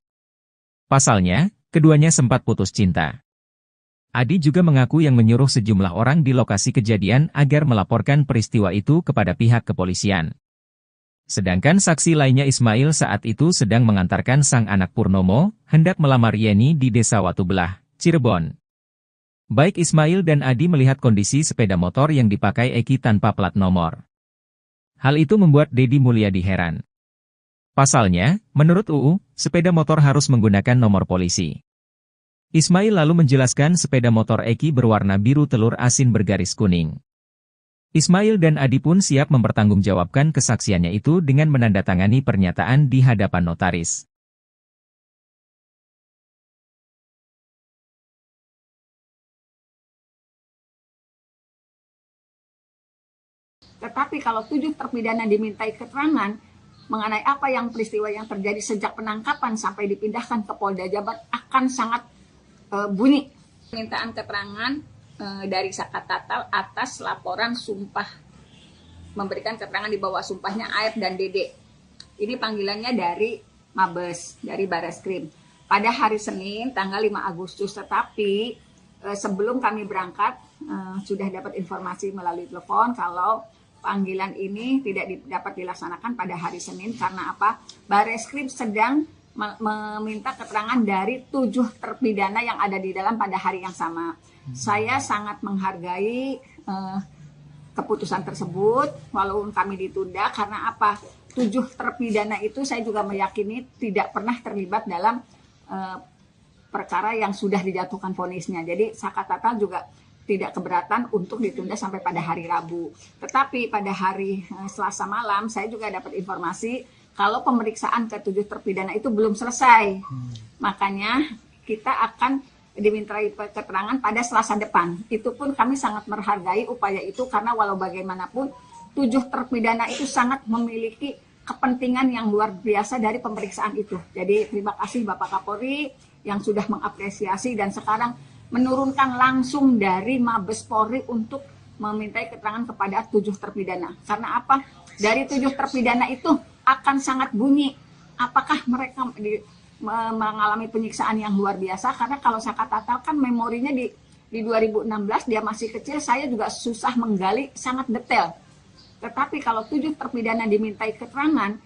S1: Pasalnya, keduanya sempat putus cinta. Adi juga mengaku yang menyuruh sejumlah orang di lokasi kejadian agar melaporkan peristiwa itu kepada pihak kepolisian. Sedangkan saksi lainnya Ismail saat itu sedang mengantarkan sang anak Purnomo, hendak melamar Yeni di Desa Watubelah, Cirebon. Baik Ismail dan Adi melihat kondisi sepeda motor yang dipakai Eki tanpa plat nomor. Hal itu membuat Dedi Mulyadi heran. Pasalnya, menurut UU, sepeda motor harus menggunakan nomor polisi. Ismail lalu menjelaskan sepeda motor Eki berwarna biru telur asin bergaris kuning. Ismail dan Adi pun siap mempertanggungjawabkan kesaksiannya itu dengan menandatangani pernyataan di hadapan notaris.
S2: Tetapi kalau 7 terpidana dimintai keterangan mengenai apa yang peristiwa yang terjadi sejak penangkapan sampai dipindahkan ke Polda Jabar akan sangat bunyi. Permintaan keterangan dari Saka Tatal atas laporan sumpah, memberikan keterangan di bawah sumpahnya AF dan Dede. Ini panggilannya dari Mabes, dari Bareskrim. Pada hari Senin tanggal 5 Agustus, tetapi sebelum kami berangkat sudah dapat informasi melalui telepon kalau panggilan ini tidak dapat dilaksanakan pada hari Senin karena apa? Bareskrim sedang meminta keterangan dari 7 terpidana yang ada di dalam pada hari yang sama. Saya sangat menghargai keputusan tersebut walaupun kami ditunda karena apa? 7 terpidana itu saya juga meyakini tidak pernah terlibat dalam perkara yang sudah dijatuhkan vonisnya. Jadi Saka Tatal juga tidak keberatan untuk ditunda sampai pada hari Rabu. Tetapi pada hari Selasa malam saya juga dapat informasi kalau pemeriksaan ke-7 terpidana itu belum selesai. Makanya kita akan dimintai keterangan pada Selasa depan. Itu pun kami sangat menghargai upaya itu karena walau bagaimanapun 7 terpidana itu sangat memiliki kepentingan yang luar biasa dari pemeriksaan itu. Jadi terima kasih Bapak Kapolri yang sudah mengapresiasi dan sekarang menurunkan langsung dari Mabes Polri untuk memintai keterangan kepada 7 terpidana. Karena apa? Dari 7 terpidana itu akan sangat bunyi apakah mereka mengalami penyiksaan yang luar biasa. Karena kalau Saka Tatal kan memorinya di 2016 dia masih kecil, saya juga susah menggali sangat detail. Tetapi kalau 7 terpidana dimintai keterangan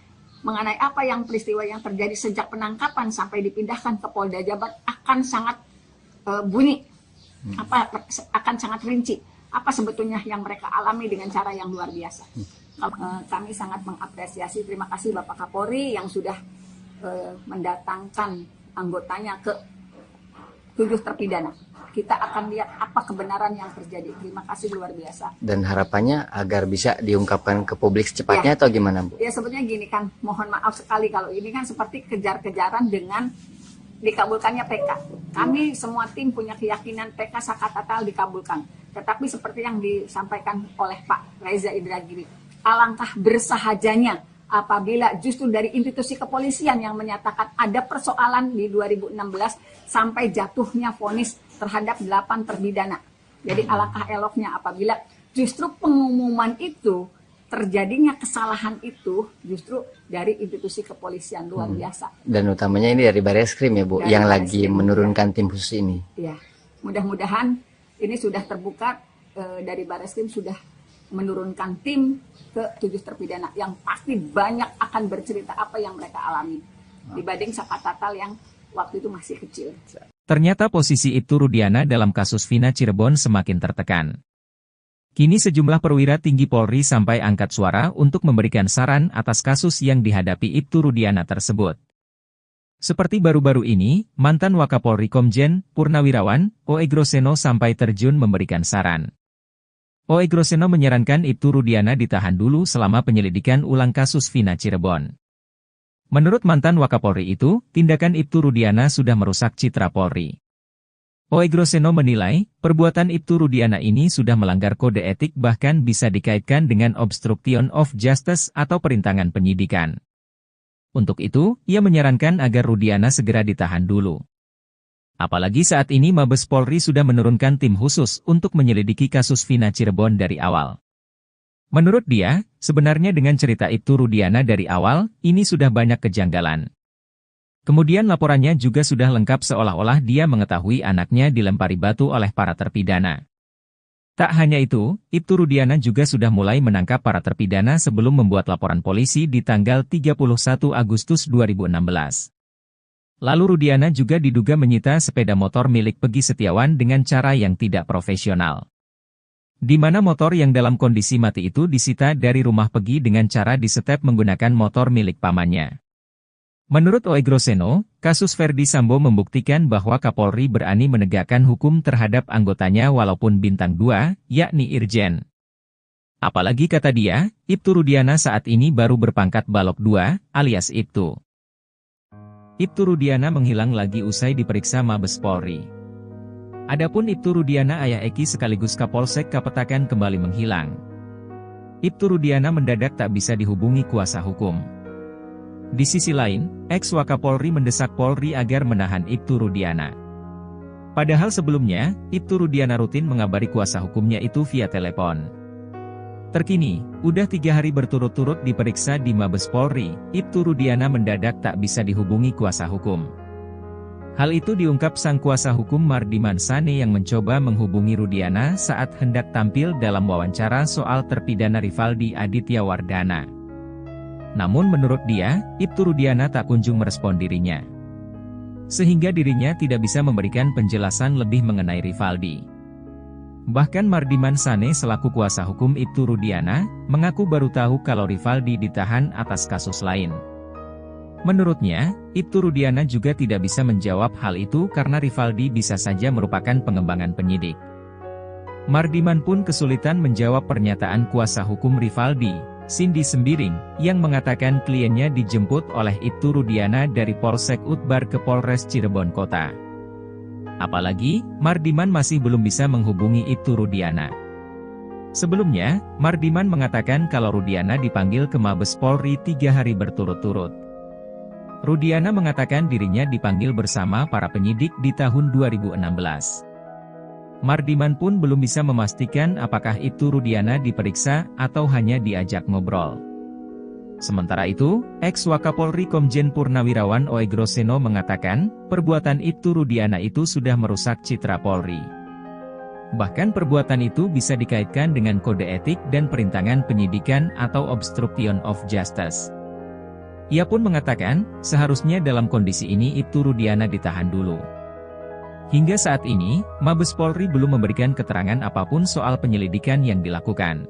S2: mengenai apa yang peristiwa yang terjadi sejak penangkapan sampai dipindahkan ke Polda Jabar akan sangat bunyi, akan sangat rinci apa sebetulnya yang mereka alami dengan cara yang luar biasa. Kami sangat mengapresiasi, terima kasih Bapak Kapolri yang sudah mendatangkan anggotanya ke 7 terpidana. Kita akan lihat apa kebenaran yang terjadi. Terima kasih luar biasa.
S3: Dan harapannya agar bisa diungkapkan ke publik secepatnya atau gimana, Bu?
S2: Ya sebetulnya gini kan, mohon maaf sekali kalau ini kan seperti kejar-kejaran dengan dikabulkannya PK. Kami semua tim punya keyakinan PK Saka Tatal dikabulkan. Tetapi seperti yang disampaikan oleh Pak Reza Indragiri, alangkah bersahajanya apabila justru dari institusi kepolisian yang menyatakan ada persoalan di 2016 sampai jatuhnya vonis terhadap 8 terpidana. Jadi alangkah eloknya apabila justru pengumuman itu, terjadinya kesalahan itu justru dari institusi kepolisian luar biasa.
S3: Dan utamanya ini dari Bareskrim ya Bu, dari yang lagi menurunkan tim khusus ini.
S2: Ya, mudah-mudahan ini sudah terbuka, dari Bareskrim sudah menurunkan tim ke 7 terpidana yang pasti banyak akan bercerita apa yang mereka alami dibanding Saka Tatal yang waktu itu masih kecil.
S1: Ternyata posisi Ibtu Rudiana dalam kasus Vina Cirebon semakin tertekan. Kini sejumlah perwira tinggi Polri sampai angkat suara untuk memberikan saran atas kasus yang dihadapi Ibtu Rudiana tersebut. Seperti baru-baru ini, mantan Wakapolri Komjen Purnawirawan O.E. Groseno sampai terjun memberikan saran. O.E. Groseno menyarankan Ibtu Rudiana ditahan dulu selama penyelidikan ulang kasus Vina Cirebon. Menurut mantan Wakapolri itu, tindakan Ibtu Rudiana sudah merusak citra Polri. O.E. Groseno menilai, perbuatan Ibtu Rudiana ini sudah melanggar kode etik bahkan bisa dikaitkan dengan obstruction of justice atau perintangan penyidikan. Untuk itu, ia menyarankan agar Rudiana segera ditahan dulu. Apalagi saat ini Mabes Polri sudah menurunkan tim khusus untuk menyelidiki kasus Vina Cirebon dari awal. Menurut dia, sebenarnya dengan cerita Ibtu Rudiana dari awal, ini sudah banyak kejanggalan. Kemudian laporannya juga sudah lengkap seolah-olah dia mengetahui anaknya dilempari batu oleh para terpidana. Tak hanya itu, Ibtu Rudiana juga sudah mulai menangkap para terpidana sebelum membuat laporan polisi di tanggal 31 Agustus 2016. Lalu Rudiana juga diduga menyita sepeda motor milik Peggy Setiawan dengan cara yang tidak profesional. Di mana motor yang dalam kondisi mati itu disita dari rumah Peggy dengan cara disetep menggunakan motor milik pamannya. Menurut O.E. Groseno, kasus Verdi Sambo membuktikan bahwa Kapolri berani menegakkan hukum terhadap anggotanya walaupun bintang 2, yakni Irjen. Apalagi kata dia, Ibtu Rudiana saat ini baru berpangkat Balok 2, alias Ibtu. Ibtu Rudiana menghilang lagi usai diperiksa Mabes Polri. Adapun Ibtu Rudiana ayah Eki sekaligus Kapolsek Kapetakan kembali menghilang. Ibtu Rudiana mendadak tak bisa dihubungi kuasa hukum. Di sisi lain, ex-Wakapolri mendesak Polri agar menahan Ibtu Rudiana. Padahal sebelumnya, Ibtu Rudiana rutin mengabari kuasa hukumnya itu via telepon. Terkini, udah 3 hari berturut-turut diperiksa di Mabes Polri, Ibtu Rudiana mendadak tak bisa dihubungi kuasa hukum. Hal itu diungkap sang kuasa hukum Mardiman Sane yang mencoba menghubungi Rudiana saat hendak tampil dalam wawancara soal terpidana Rivaldi Aditya Wardana. Namun menurut dia, Ibtu Rudiana tak kunjung merespon dirinya. Sehingga dirinya tidak bisa memberikan penjelasan lebih mengenai Rivaldi. Bahkan Mardiman Sane selaku kuasa hukum Ibtu Rudiana, mengaku baru tahu kalau Rivaldi ditahan atas kasus lain. Menurutnya, Ibtu Rudiana juga tidak bisa menjawab hal itu karena Rivaldi bisa saja merupakan pengembangan penyidik. Mardiman pun kesulitan menjawab pernyataan kuasa hukum Rivaldi, Cindy Sembiring, yang mengatakan kliennya dijemput oleh Ibtu Rudiana dari Polsek Utbar ke Polres Cirebon Kota. Apalagi, Mardiman masih belum bisa menghubungi Ibtu Rudiana. Sebelumnya, Mardiman mengatakan kalau Rudiana dipanggil ke Mabes Polri 3 hari berturut-turut. Rudiana mengatakan dirinya dipanggil bersama para penyidik di tahun 2016. Mardiman pun belum bisa memastikan apakah Ibtu Rudiana diperiksa atau hanya diajak ngobrol. Sementara itu, ex-Wakapolri Komjen Purnawirawan Oegroseno mengatakan, perbuatan Ibtu Rudiana itu sudah merusak citra Polri. Bahkan perbuatan itu bisa dikaitkan dengan kode etik dan perintangan penyidikan atau obstruction of justice. Ia pun mengatakan, seharusnya dalam kondisi ini Ibtu Rudiana ditahan dulu. Hingga saat ini, Mabes Polri belum memberikan keterangan apapun soal penyelidikan yang dilakukan.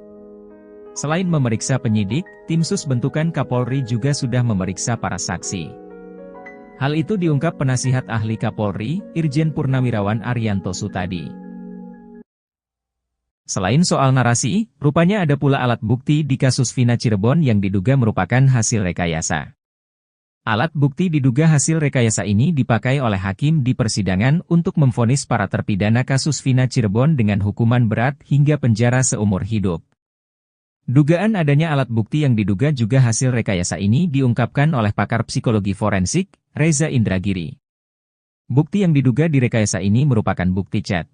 S1: Selain memeriksa penyidik, tim sus bentukan Kapolri juga sudah memeriksa para saksi. Hal itu diungkap penasihat ahli Kapolri, Irjen Purnawirawan Arianto Sutadi. Selain soal narasi, rupanya ada pula alat bukti di kasus Vina Cirebon yang diduga merupakan hasil rekayasa. Alat bukti diduga hasil rekayasa ini dipakai oleh hakim di persidangan untuk memvonis para terpidana kasus Vina Cirebon dengan hukuman berat hingga penjara seumur hidup. Dugaan adanya alat bukti yang diduga juga hasil rekayasa ini diungkapkan oleh pakar psikologi forensik, Reza Indragiri. Bukti yang diduga direkayasa ini merupakan bukti chat.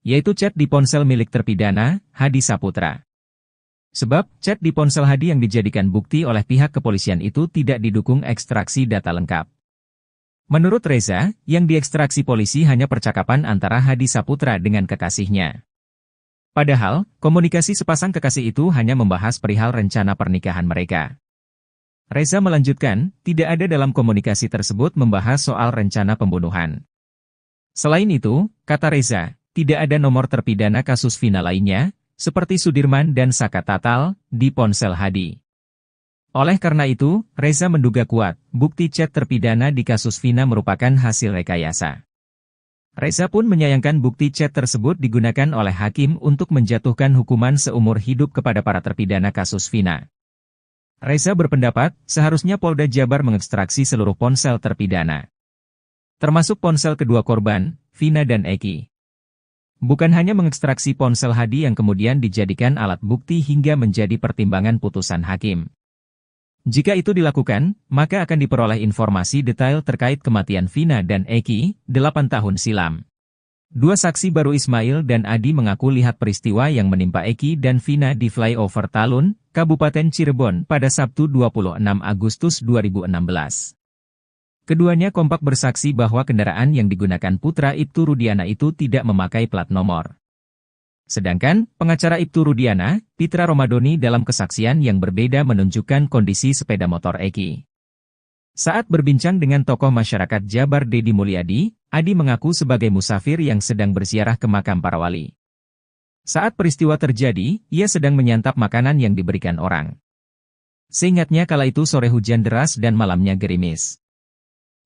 S1: Yaitu chat di ponsel milik terpidana, Hadi Saputra. Sebab, chat di ponsel Hadi yang dijadikan bukti oleh pihak kepolisian itu tidak didukung ekstraksi data lengkap. Menurut Reza, yang diekstraksi polisi hanya percakapan antara Hadi Saputra dengan kekasihnya. Padahal, komunikasi sepasang kekasih itu hanya membahas perihal rencana pernikahan mereka. Reza melanjutkan, tidak ada dalam komunikasi tersebut membahas soal rencana pembunuhan. Selain itu, kata Reza, tidak ada nomor terpidana kasus Vina lainnya, seperti Sudirman dan Saka Tatal, di ponsel Hadi. Oleh karena itu, Reza menduga kuat, bukti chat terpidana di kasus Vina merupakan hasil rekayasa. Reza pun menyayangkan bukti chat tersebut digunakan oleh hakim untuk menjatuhkan hukuman seumur hidup kepada para terpidana kasus Vina. Reza berpendapat, seharusnya Polda Jabar mengekstraksi seluruh ponsel terpidana. Termasuk ponsel kedua korban, Vina dan Eki. Bukan hanya mengekstraksi ponsel Hadi yang kemudian dijadikan alat bukti hingga menjadi pertimbangan putusan hakim. Jika itu dilakukan, maka akan diperoleh informasi detail terkait kematian Vina dan Eki, 8 tahun silam. Dua saksi baru Ismail dan Adi mengaku lihat peristiwa yang menimpa Eki dan Vina di flyover Talun, Kabupaten Cirebon pada Sabtu 26 Agustus 2016. Keduanya kompak bersaksi bahwa kendaraan yang digunakan putra Ibtu Rudiana itu tidak memakai plat nomor. Sedangkan, pengacara Ibtu Rudiana, Pitra Romadoni dalam kesaksian yang berbeda menunjukkan kondisi sepeda motor Eki. Saat berbincang dengan tokoh masyarakat Jabar Dedi Mulyadi, Adi mengaku sebagai musafir yang sedang berziarah ke makam para wali. Saat peristiwa terjadi, ia sedang menyantap makanan yang diberikan orang. Seingatnya kala itu sore hujan deras dan malamnya gerimis.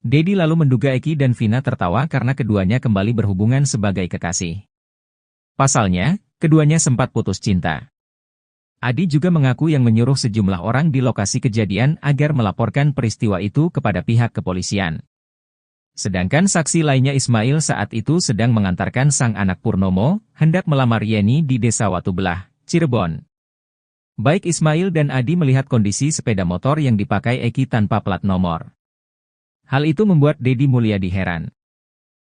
S1: Dedi lalu menduga Eki dan Vina tertawa karena keduanya kembali berhubungan sebagai kekasih. Pasalnya, keduanya sempat putus cinta. Adi juga mengaku yang menyuruh sejumlah orang di lokasi kejadian agar melaporkan peristiwa itu kepada pihak kepolisian. Sedangkan saksi lainnya Ismail saat itu sedang mengantarkan sang anak Purnomo, hendak melamar Yeni di Desa Watubelah, Cirebon. Baik Ismail dan Adi melihat kondisi sepeda motor yang dipakai Eki tanpa plat nomor. Hal itu membuat Dedi Mulyadi heran.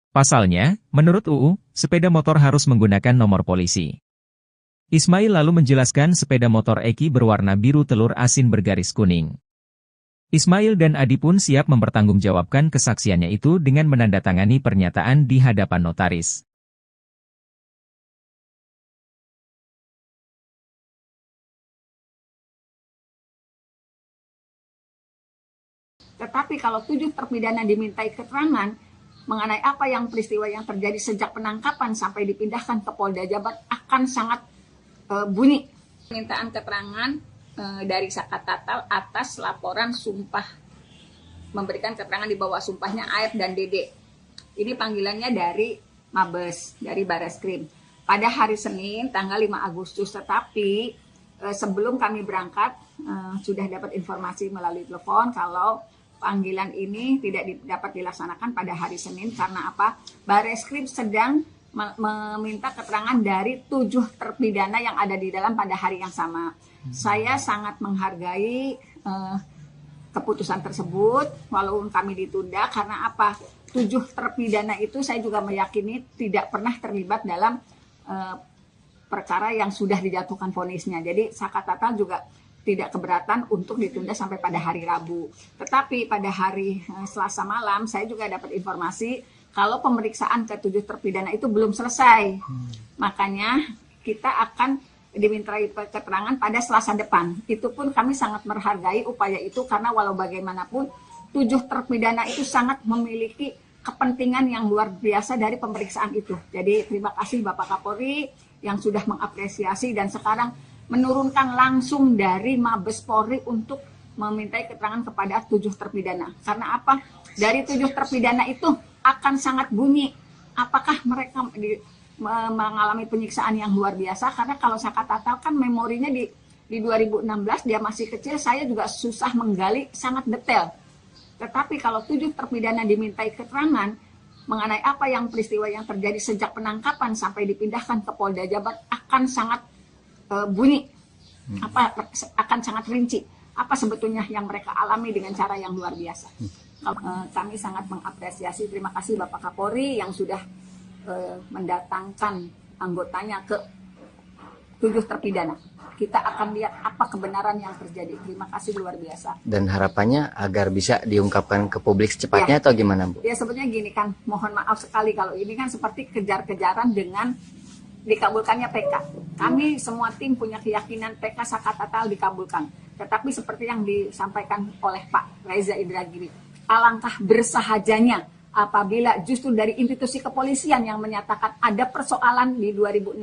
S1: Pasalnya, menurut UU, sepeda motor harus menggunakan nomor polisi. Ismail lalu menjelaskan sepeda motor Eki berwarna biru telur asin bergaris kuning. Ismail dan Adi pun siap mempertanggungjawabkan kesaksiannya itu dengan menandatangani pernyataan di hadapan notaris.
S2: Tetapi kalau 7 terpidana dimintai keterangan mengenai apa yang peristiwa yang terjadi sejak penangkapan sampai dipindahkan ke Polda Jabar akan sangat bunyi. Permintaan keterangan dari Saka Tatal atas laporan sumpah, memberikan keterangan di bawah sumpahnya AF dan Dede. Ini panggilannya dari Mabes, dari Bareskrim. Pada hari Senin tanggal 5 Agustus, tetapi sebelum kami berangkat sudah dapat informasi melalui telepon kalau panggilan ini tidak dapat dilaksanakan pada hari Senin karena apa? Bareskrim sedang meminta keterangan dari 7 terpidana yang ada di dalam pada hari yang sama. Saya sangat menghargai keputusan tersebut walaupun kami ditunda karena apa? 7 terpidana itu saya juga meyakini tidak pernah terlibat dalam perkara yang sudah dijatuhkan vonisnya. Jadi Saka Tatal juga tidak keberatan untuk ditunda sampai pada hari Rabu. Tetapi pada hari Selasa malam saya juga dapat informasi kalau pemeriksaan ke 7 terpidana itu belum selesai. Makanya kita akan dimintai keterangan pada Selasa depan. Itu pun kami sangat menghargai upaya itu karena walau bagaimanapun 7 terpidana itu sangat memiliki kepentingan yang luar biasa dari pemeriksaan itu. Jadi terima kasih Bapak Kapolri yang sudah mengapresiasi dan sekarang menurunkan langsung dari Mabes Polri untuk memintai keterangan kepada 7 terpidana. Karena apa? Dari 7 terpidana itu akan sangat bunyi apakah mereka mengalami penyiksaan yang luar biasa. Karena kalau Saka Tatal kan memorinya di 2016 dia masih kecil, saya juga susah menggali sangat detail. Tetapi kalau 7 terpidana dimintai keterangan mengenai apa yang peristiwa yang terjadi sejak penangkapan sampai dipindahkan ke Polda Jabar akan sangat bunyi, akan sangat rinci apa sebetulnya yang mereka alami dengan cara yang luar biasa. Kami sangat mengapresiasi, terima kasih Bapak Kapolri yang sudah mendatangkan anggotanya ke 7 terpidana. Kita akan lihat apa kebenaran yang terjadi. Terima kasih luar biasa.
S3: Dan harapannya agar bisa diungkapkan ke publik secepatnya atau gimana, Bu?
S2: Ya sebetulnya gini kan, mohon maaf sekali kalau ini kan seperti kejar-kejaran dengan dikabulkannya PK. Kami semua tim punya keyakinan PK Saka Tatal dikabulkan. Tetapi seperti yang disampaikan oleh Pak Reza Indragiri, alangkah bersahajanya apabila justru dari institusi kepolisian yang menyatakan ada persoalan di 2016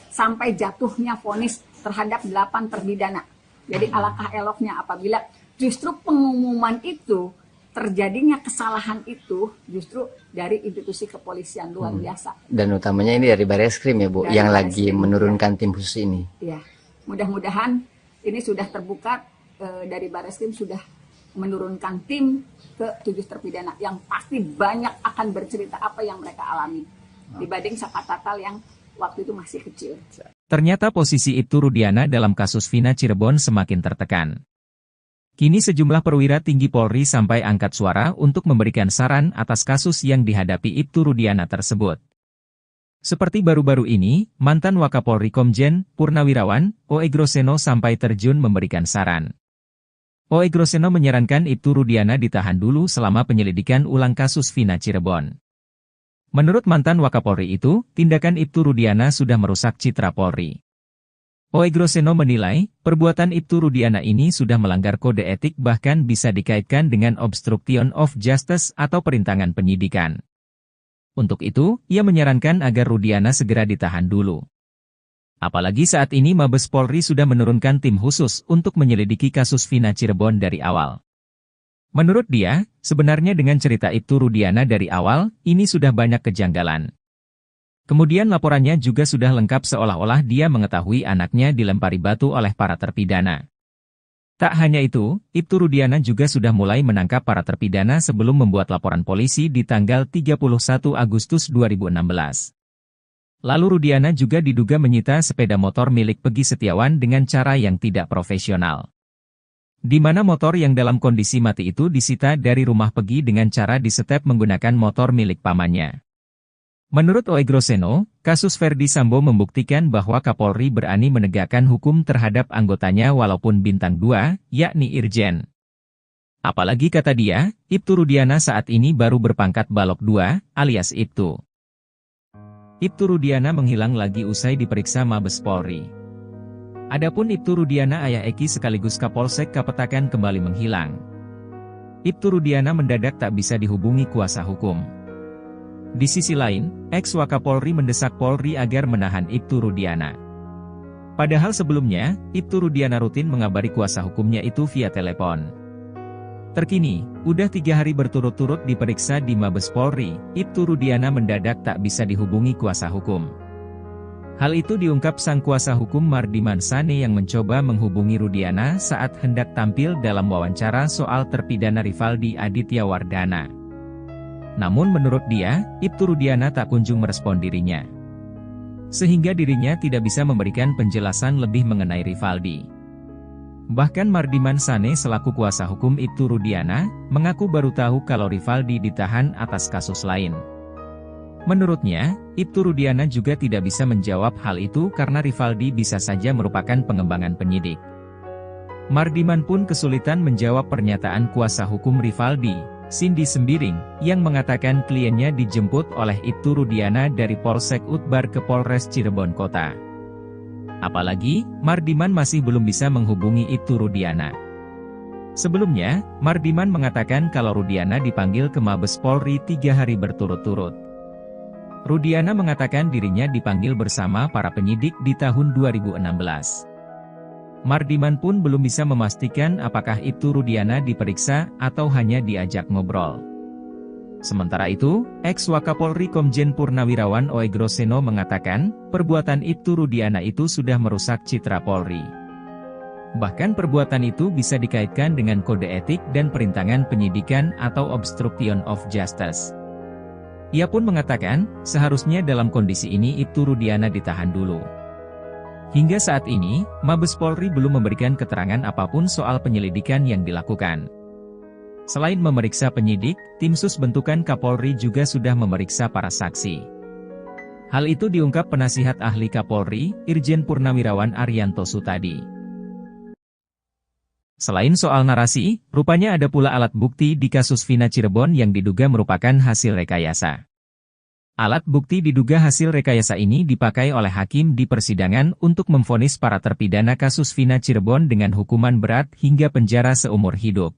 S2: sampai jatuhnya vonis terhadap 8 terpidana. Jadi alangkah eloknya apabila justru pengumuman itu, terjadinya kesalahan itu justru dari institusi kepolisian luar biasa.
S3: Dan utamanya ini dari Bareskrim ya Bu, dari yang lagi menurunkan tim khusus ini.
S2: Ya, mudah-mudahan ini sudah terbuka, dari Bareskrim sudah menurunkan tim ke 7 terpidana yang pasti banyak akan bercerita apa yang mereka alami dibanding Saka Tatal yang waktu itu masih kecil.
S1: Ternyata posisi Ibtu Rudiana dalam kasus Vina Cirebon semakin tertekan. Kini sejumlah perwira tinggi Polri sampai angkat suara untuk memberikan saran atas kasus yang dihadapi Ibtu Rudiana tersebut. Seperti baru-baru ini, mantan Wakapolri Komjen Purnawirawan O.E. Groseno sampai terjun memberikan saran. O.E. Groseno menyarankan Ibtu Rudiana ditahan dulu selama penyelidikan ulang kasus Vina Cirebon. Menurut mantan Wakapolri itu, tindakan Ibtu Rudiana sudah merusak citra Polri. O.E. Groseno menilai, perbuatan Ibtu Rudiana ini sudah melanggar kode etik bahkan bisa dikaitkan dengan obstruction of justice atau perintangan penyidikan. Untuk itu, ia menyarankan agar Rudiana segera ditahan dulu. Apalagi saat ini Mabes Polri sudah menurunkan tim khusus untuk menyelidiki kasus Vina Cirebon dari awal. Menurut dia, sebenarnya dengan cerita Ibtu Rudiana dari awal, ini sudah banyak kejanggalan. Kemudian laporannya juga sudah lengkap seolah-olah dia mengetahui anaknya dilempari batu oleh para terpidana. Tak hanya itu, Ibtu Rudiana juga sudah mulai menangkap para terpidana sebelum membuat laporan polisi di tanggal 31 Agustus 2016. Lalu Rudiana juga diduga menyita sepeda motor milik Peggy Setiawan dengan cara yang tidak profesional. Di mana motor yang dalam kondisi mati itu disita dari rumah Peggy dengan cara disetep menggunakan motor milik pamannya. Menurut Oegroseno, kasus Ferdy Sambo membuktikan bahwa Kapolri berani menegakkan hukum terhadap anggotanya walaupun bintang 2, yakni Irjen. Apalagi kata dia, Ibtu Rudiana saat ini baru berpangkat Balok 2, alias Ibtu. Ibtu Rudiana menghilang lagi usai diperiksa Mabes Polri. Adapun Ibtu Rudiana ayah Eki sekaligus Kapolsek Kapetakan kembali menghilang. Ibtu Rudiana mendadak tak bisa dihubungi kuasa hukum. Di sisi lain, ex-Wakapolri mendesak Polri agar menahan Ibtu Rudiana. Padahal sebelumnya, Ibtu Rudiana rutin mengabari kuasa hukumnya itu via telepon. Terkini, udah 3 hari berturut-turut diperiksa di Mabes Polri, Ibtu Rudiana mendadak tak bisa dihubungi kuasa hukum. Hal itu diungkap sang kuasa hukum Mardiman Sane yang mencoba menghubungi Rudiana saat hendak tampil dalam wawancara soal terpidana Rivaldi Aditya Wardana. Namun menurut dia, Ibtu Rudiana tak kunjung merespon dirinya. Sehingga dirinya tidak bisa memberikan penjelasan lebih mengenai Rivaldi. Bahkan Mardiman Sane selaku kuasa hukum Ibtu Rudiana, mengaku baru tahu kalau Rivaldi ditahan atas kasus lain. Menurutnya, Ibtu Rudiana juga tidak bisa menjawab hal itu karena Rivaldi bisa saja merupakan pengembangan penyidik. Mardiman pun kesulitan menjawab pernyataan kuasa hukum Rivaldi, Cindy Sembiring, yang mengatakan kliennya dijemput oleh Ibtu Rudiana dari Polsek Utbar ke Polres Cirebon Kota. Apalagi, Mardiman masih belum bisa menghubungi Ibtu Rudiana. Sebelumnya, Mardiman mengatakan kalau Rudiana dipanggil ke Mabes Polri 3 hari berturut-turut. Rudiana mengatakan dirinya dipanggil bersama para penyidik di tahun 2016. Mardiman pun belum bisa memastikan apakah Ibtu Rudiana diperiksa atau hanya diajak ngobrol. Sementara itu, ex-Wakapolri Komjen Purnawirawan Oegroseno mengatakan, perbuatan Ibtu Rudiana itu sudah merusak citra Polri. Bahkan perbuatan itu bisa dikaitkan dengan kode etik dan perintangan penyidikan atau obstruction of justice. Ia pun mengatakan, seharusnya dalam kondisi ini Ibtu Rudiana ditahan dulu. Hingga saat ini, Mabes Polri belum memberikan keterangan apapun soal penyelidikan yang dilakukan. Selain memeriksa penyidik, tim sus bentukan Kapolri juga sudah memeriksa para saksi. Hal itu diungkap penasihat ahli Kapolri, Irjen Purnawirawan Arianto Sutadi. Selain soal narasi, rupanya ada pula alat bukti di kasus Vina Cirebon yang diduga merupakan hasil rekayasa. Alat bukti diduga hasil rekayasa ini dipakai oleh hakim di persidangan untuk memvonis para terpidana kasus Vina Cirebon dengan hukuman berat hingga penjara seumur hidup.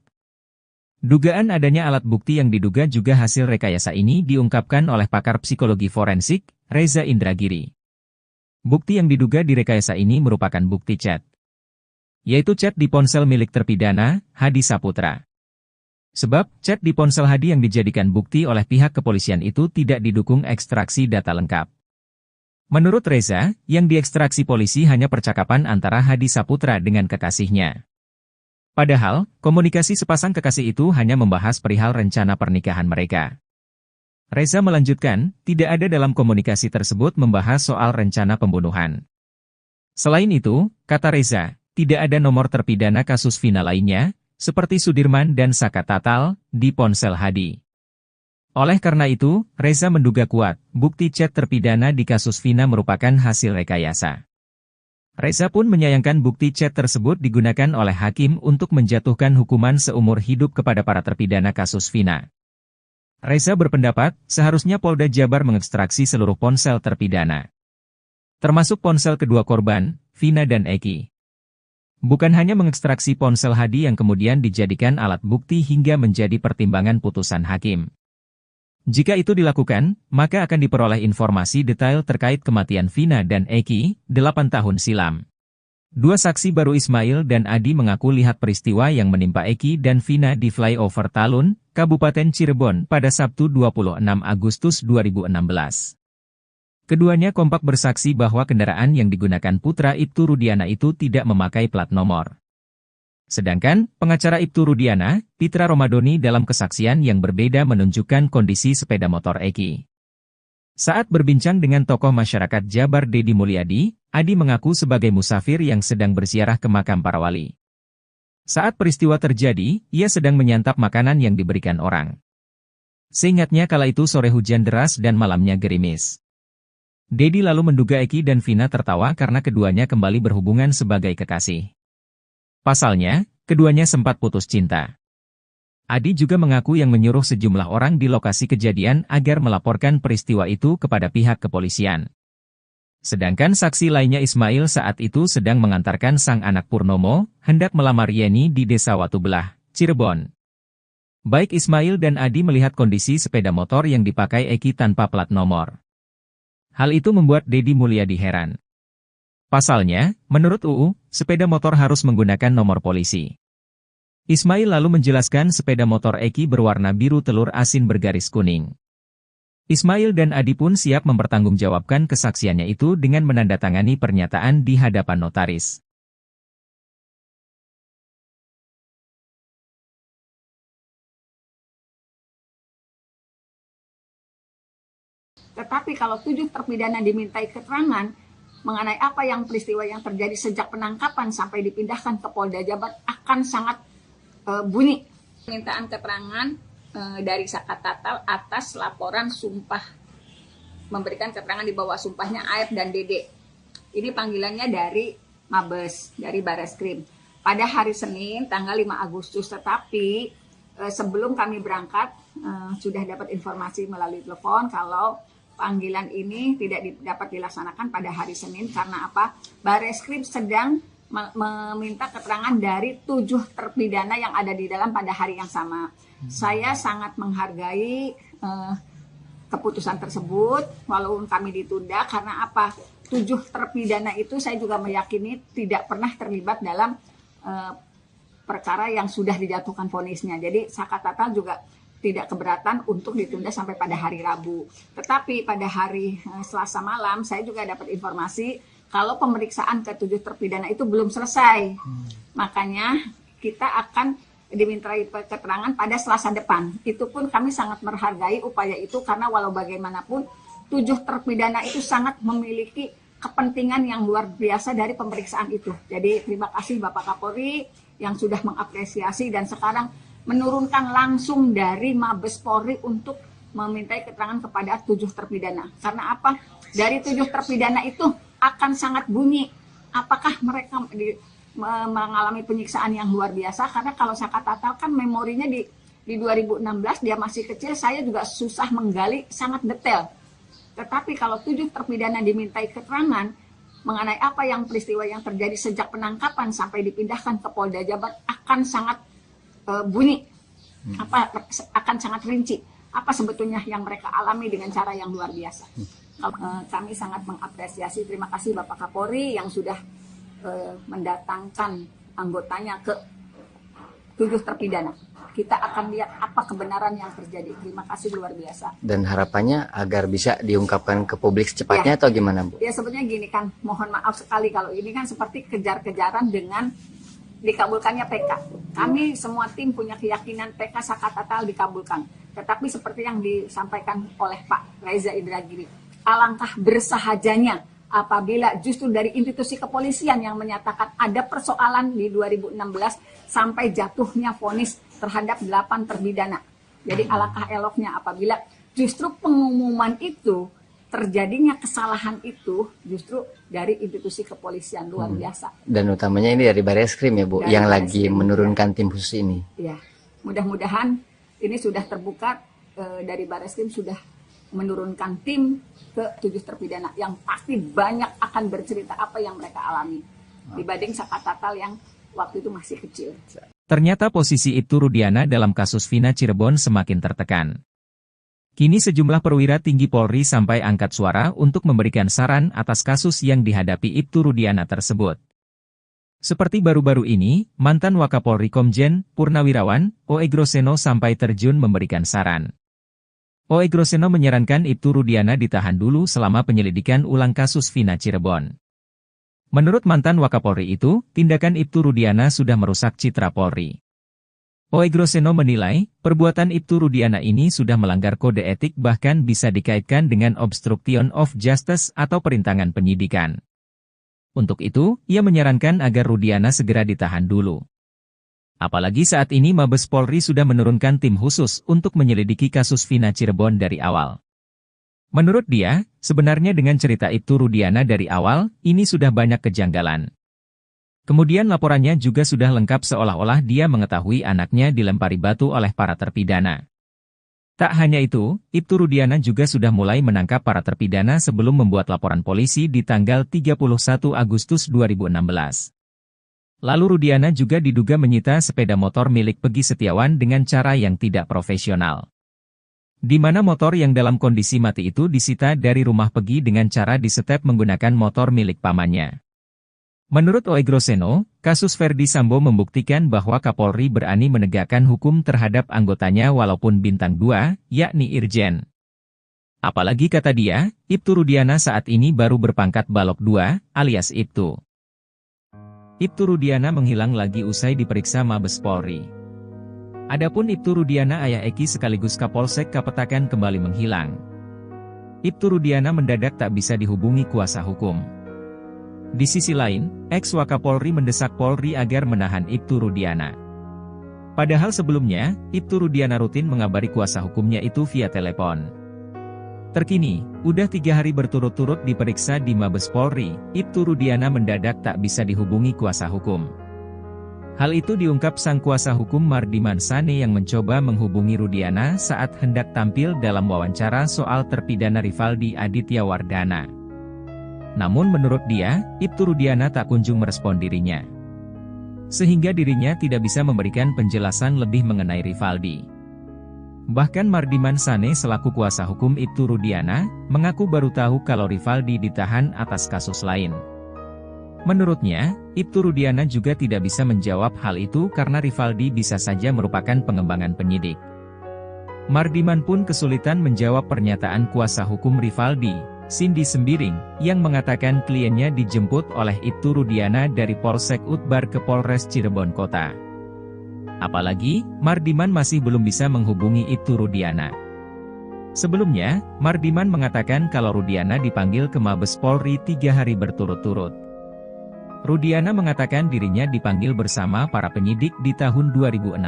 S1: Dugaan adanya alat bukti yang diduga juga hasil rekayasa ini diungkapkan oleh pakar psikologi forensik, Reza Indragiri. Bukti yang diduga direkayasa ini merupakan bukti chat, yaitu chat di ponsel milik terpidana, Hadi Saputra. Sebab, chat di ponsel Hadi yang dijadikan bukti oleh pihak kepolisian itu tidak didukung ekstraksi data lengkap. Menurut Reza, yang diekstraksi polisi hanya percakapan antara Hadi Saputra dengan kekasihnya. Padahal, komunikasi sepasang kekasih itu hanya membahas perihal rencana pernikahan mereka. Reza melanjutkan, tidak ada dalam komunikasi tersebut membahas soal rencana pembunuhan. Selain itu, kata Reza, tidak ada nomor terpidana kasus Vina lainnya, seperti Sudirman dan Saka Tatal, di ponsel Hadi. Oleh karena itu, Reza menduga kuat, bukti chat terpidana di kasus Vina merupakan hasil rekayasa. Reza pun menyayangkan bukti chat tersebut digunakan oleh hakim untuk menjatuhkan hukuman seumur hidup kepada para terpidana kasus Vina. Reza berpendapat, seharusnya Polda Jabar mengekstraksi seluruh ponsel terpidana, termasuk ponsel kedua korban, Vina dan Eki. Bukan hanya mengekstraksi ponsel Hadi yang kemudian dijadikan alat bukti hingga menjadi pertimbangan putusan hakim. Jika itu dilakukan, maka akan diperoleh informasi detail terkait kematian Vina dan Eki, 8 tahun silam. Dua saksi baru Ismail dan Adi mengaku lihat peristiwa yang menimpa Eki dan Vina di flyover Talun, Kabupaten Cirebon pada Sabtu 26 Agustus 2016. Keduanya kompak bersaksi bahwa kendaraan yang digunakan putra Ibtu Rudiana itu tidak memakai plat nomor. Sedangkan, pengacara Ibtu Rudiana, Pitra Romadoni dalam kesaksian yang berbeda menunjukkan kondisi sepeda motor Eki. Saat berbincang dengan tokoh masyarakat Jabar Deddy Mulyadi, Adi mengaku sebagai musafir yang sedang berziarah ke makam para wali. Saat peristiwa terjadi, ia sedang menyantap makanan yang diberikan orang. Seingatnya kala itu sore hujan deras dan malamnya gerimis. Deddy lalu menduga Eki dan Vina tertawa karena keduanya kembali berhubungan sebagai kekasih. Pasalnya, keduanya sempat putus cinta. Adi juga mengaku yang menyuruh sejumlah orang di lokasi kejadian agar melaporkan peristiwa itu kepada pihak kepolisian. Sedangkan saksi lainnya Ismail saat itu sedang mengantarkan sang anak Purnomo, hendak melamar Yeni di Desa Watubelah, Cirebon. Baik Ismail dan Adi melihat kondisi sepeda motor yang dipakai Eki tanpa plat nomor. Hal itu membuat Deddy Mulyadi heran. Pasalnya, menurut UU, sepeda motor harus menggunakan nomor polisi. Ismail lalu menjelaskan sepeda motor Eki berwarna biru telur asin bergaris kuning. Ismail dan Adi pun siap mempertanggungjawabkan kesaksiannya itu dengan menandatangani pernyataan di hadapan notaris.
S2: Tetapi kalau 7 terpidana dimintai keterangan mengenai apa yang peristiwa yang terjadi sejak penangkapan sampai dipindahkan ke Polda Jabar akan sangat bunyi. Permintaan keterangan dari Sakat Tatal atas laporan sumpah, memberikan keterangan di bawah sumpahnya Aep dan Dede. Ini panggilannya dari Mabes, dari Bareskrim. Pada hari Senin tanggal 5 Agustus, tetapi sebelum kami berangkat sudah dapat informasi melalui telepon kalau panggilan ini tidak dapat dilaksanakan pada hari Senin karena apa? Bareskrim sedang meminta keterangan dari 7 terpidana yang ada di dalam pada hari yang sama. Saya sangat menghargai keputusan tersebut, walaupun kami ditunda karena apa? 7 terpidana itu saya juga meyakini tidak pernah terlibat dalam perkara yang sudah dijatuhkan vonisnya. Jadi Sakat Tatal juga tidak keberatan untuk ditunda sampai pada hari Rabu. Tetapi pada hari Selasa malam saya juga dapat informasi kalau pemeriksaan ke-7 terpidana itu belum selesai. Makanya kita akan dimintai keterangan pada Selasa depan. Itu pun kami sangat menghargai upaya itu karena walau bagaimanapun 7 terpidana itu sangat memiliki kepentingan yang luar biasa dari pemeriksaan itu. Jadi terima kasih Bapak Kapolri yang sudah mengapresiasi dan sekarang menurunkan langsung dari Mabes Polri untuk memintai keterangan kepada 7 terpidana. Karena apa? Dari 7 terpidana itu akan sangat bunyi apakah mereka mengalami penyiksaan yang luar biasa, karena kalau Sakat Tatal kan memorinya di 2016 dia masih kecil, saya juga susah menggali sangat detail. Tetapi kalau 7 terpidana dimintai keterangan mengenai apa yang peristiwa yang terjadi sejak penangkapan sampai dipindahkan ke Polda Jabar akan sangat bunyi, akan sangat rinci apa sebetulnya yang mereka alami dengan cara yang luar biasa. Kami sangat mengapresiasi, terima kasih Bapak Kapolri yang sudah mendatangkan anggotanya ke 7 terpidana. Kita akan lihat apa kebenaran yang terjadi. Terima kasih luar biasa.
S3: Dan harapannya agar bisa diungkapkan ke publik secepatnya atau gimana, Bu?
S2: Ya sebenarnya gini kan, mohon maaf sekali kalau ini kan seperti kejar-kejaran dengan dikabulkannya PK. Kami semua tim punya keyakinan PK Sakat Tatal dikabulkan. Tetapi seperti yang disampaikan oleh Pak Reza Indragiri, alangkah bersahajanya apabila justru dari institusi kepolisian yang menyatakan ada persoalan di 2016 sampai jatuhnya vonis terhadap 8 terpidana. Jadi alangkah eloknya apabila justru pengumuman itu, terjadinya kesalahan itu justru dari institusi kepolisian luar biasa.
S3: Dan utamanya ini dari Bareskrim ya Bu, dari yang lagi menurunkan tim khusus ini.
S2: Ya, mudah-mudahan ini sudah terbuka, dari Bareskrim sudah menurunkan tim ke 7 terpidana yang pasti banyak akan bercerita apa yang mereka alami dibanding Sakat Tatal yang waktu itu masih kecil.
S1: Ternyata posisi Ibtu Rudiana dalam kasus Vina Cirebon semakin tertekan. Kini sejumlah perwira tinggi Polri sampai angkat suara untuk memberikan saran atas kasus yang dihadapi Ibtu Rudiana tersebut. Seperti baru-baru ini, mantan Wakapolri Komjen Purnawirawan O.E. Groseno sampai terjun memberikan saran. O.E. Groseno menyarankan Ibtu Rudiana ditahan dulu selama penyelidikan ulang kasus Vina Cirebon. Menurut mantan Wakapolri itu, tindakan Ibtu Rudiana sudah merusak citra Polri. Oegroseno menilai, perbuatan Ibtu Rudiana ini sudah melanggar kode etik bahkan bisa dikaitkan dengan obstruction of justice atau perintangan penyidikan. Untuk itu, ia menyarankan agar Rudiana segera ditahan dulu. Apalagi saat ini Mabes Polri sudah menurunkan tim khusus untuk menyelidiki kasus Vina Cirebon dari awal. Menurut dia, sebenarnya dengan cerita Ibtu Rudiana dari awal, ini sudah banyak kejanggalan. Kemudian laporannya juga sudah lengkap seolah-olah dia mengetahui anaknya dilempari batu oleh para terpidana. Tak hanya itu, Ibtu Rudiana juga sudah mulai menangkap para terpidana sebelum membuat laporan polisi di tanggal 31 Agustus 2016. Lalu Rudiana juga diduga menyita sepeda motor milik Peggy Setiawan dengan cara yang tidak profesional. Di mana motor yang dalam kondisi mati itu disita dari rumah Peggy dengan cara disetep menggunakan motor milik pamannya. Menurut Oegroseno, kasus Ferdy Sambo membuktikan bahwa Kapolri berani menegakkan hukum terhadap anggotanya walaupun bintang 2, yakni Irjen. Apalagi kata dia, Ibtu Rudiana saat ini baru berpangkat Balok 2, alias Ibtu. Ibtu Rudiana menghilang lagi usai diperiksa Mabes Polri. Adapun Ibtu Rudiana ayah Eki sekaligus Kapolsek Kapetakan kembali menghilang. Ibtu Rudiana mendadak tak bisa dihubungi kuasa hukum. Di sisi lain, ex-Wakapolri mendesak Polri agar menahan Ibtu Rudiana. Padahal sebelumnya, Ibtu Rudiana rutin mengabari kuasa hukumnya itu via telepon. Terkini, udah 3 hari berturut-turut diperiksa di Mabes Polri, Ibtu Rudiana mendadak tak bisa dihubungi kuasa hukum. Hal itu diungkap sang kuasa hukum Mardiman Sane yang mencoba menghubungi Rudiana saat hendak tampil dalam wawancara soal terpidana Rivaldi Aditya Wardana. Namun menurut dia, Ibtu Rudiana tak kunjung merespon dirinya. Sehingga dirinya tidak bisa memberikan penjelasan lebih mengenai Rivaldi. Bahkan Mardiman Sane selaku kuasa hukum Ibtu Rudiana, mengaku baru tahu kalau Rivaldi ditahan atas kasus lain. Menurutnya, Ibtu Rudiana juga tidak bisa menjawab hal itu karena Rivaldi bisa saja merupakan pengembangan penyidik. Mardiman pun kesulitan menjawab pernyataan kuasa hukum Rivaldi, Cindy Sembiring, yang mengatakan kliennya dijemput oleh Ibtu Rudiana dari Polsek Utbar ke Polres Cirebon Kota. Apalagi, Mardiman masih belum bisa menghubungi Ibtu Rudiana. Sebelumnya, Mardiman mengatakan kalau Rudiana dipanggil ke Mabes Polri 3 hari berturut-turut. Rudiana mengatakan dirinya dipanggil bersama para penyidik di tahun 2016.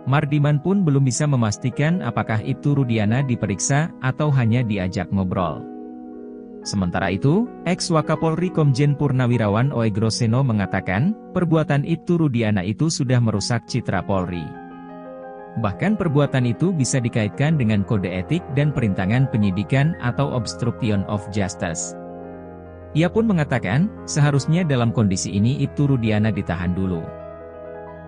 S1: Mardiman pun belum bisa memastikan apakah Ibtu Rudiana diperiksa atau hanya diajak ngobrol. Sementara itu, ex-Wakapolri Komjen Purnawirawan Oegroseno mengatakan, perbuatan Ibtu Rudiana itu sudah merusak citra Polri. Bahkan perbuatan itu bisa dikaitkan dengan kode etik dan perintangan penyidikan atau obstruction of justice. Ia pun mengatakan, seharusnya dalam kondisi ini Ibtu Rudiana ditahan dulu.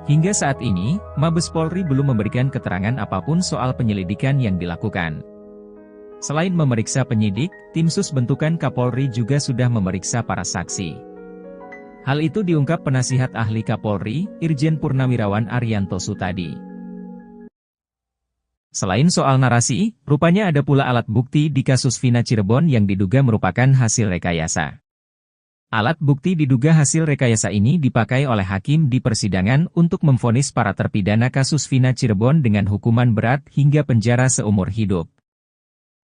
S1: Hingga saat ini, Mabes Polri belum memberikan keterangan apapun soal penyelidikan yang dilakukan. Selain memeriksa penyidik, tim sus bentukan Kapolri juga sudah memeriksa para saksi. Hal itu diungkap penasihat ahli Kapolri, Irjen Purnawirawan Arianto Sutadi. Selain soal narasi, rupanya ada pula alat bukti di kasus Vina Cirebon yang diduga merupakan hasil rekayasa. Alat bukti diduga hasil rekayasa ini dipakai oleh hakim di persidangan untuk memvonis para terpidana kasus Vina Cirebon dengan hukuman berat hingga penjara seumur hidup.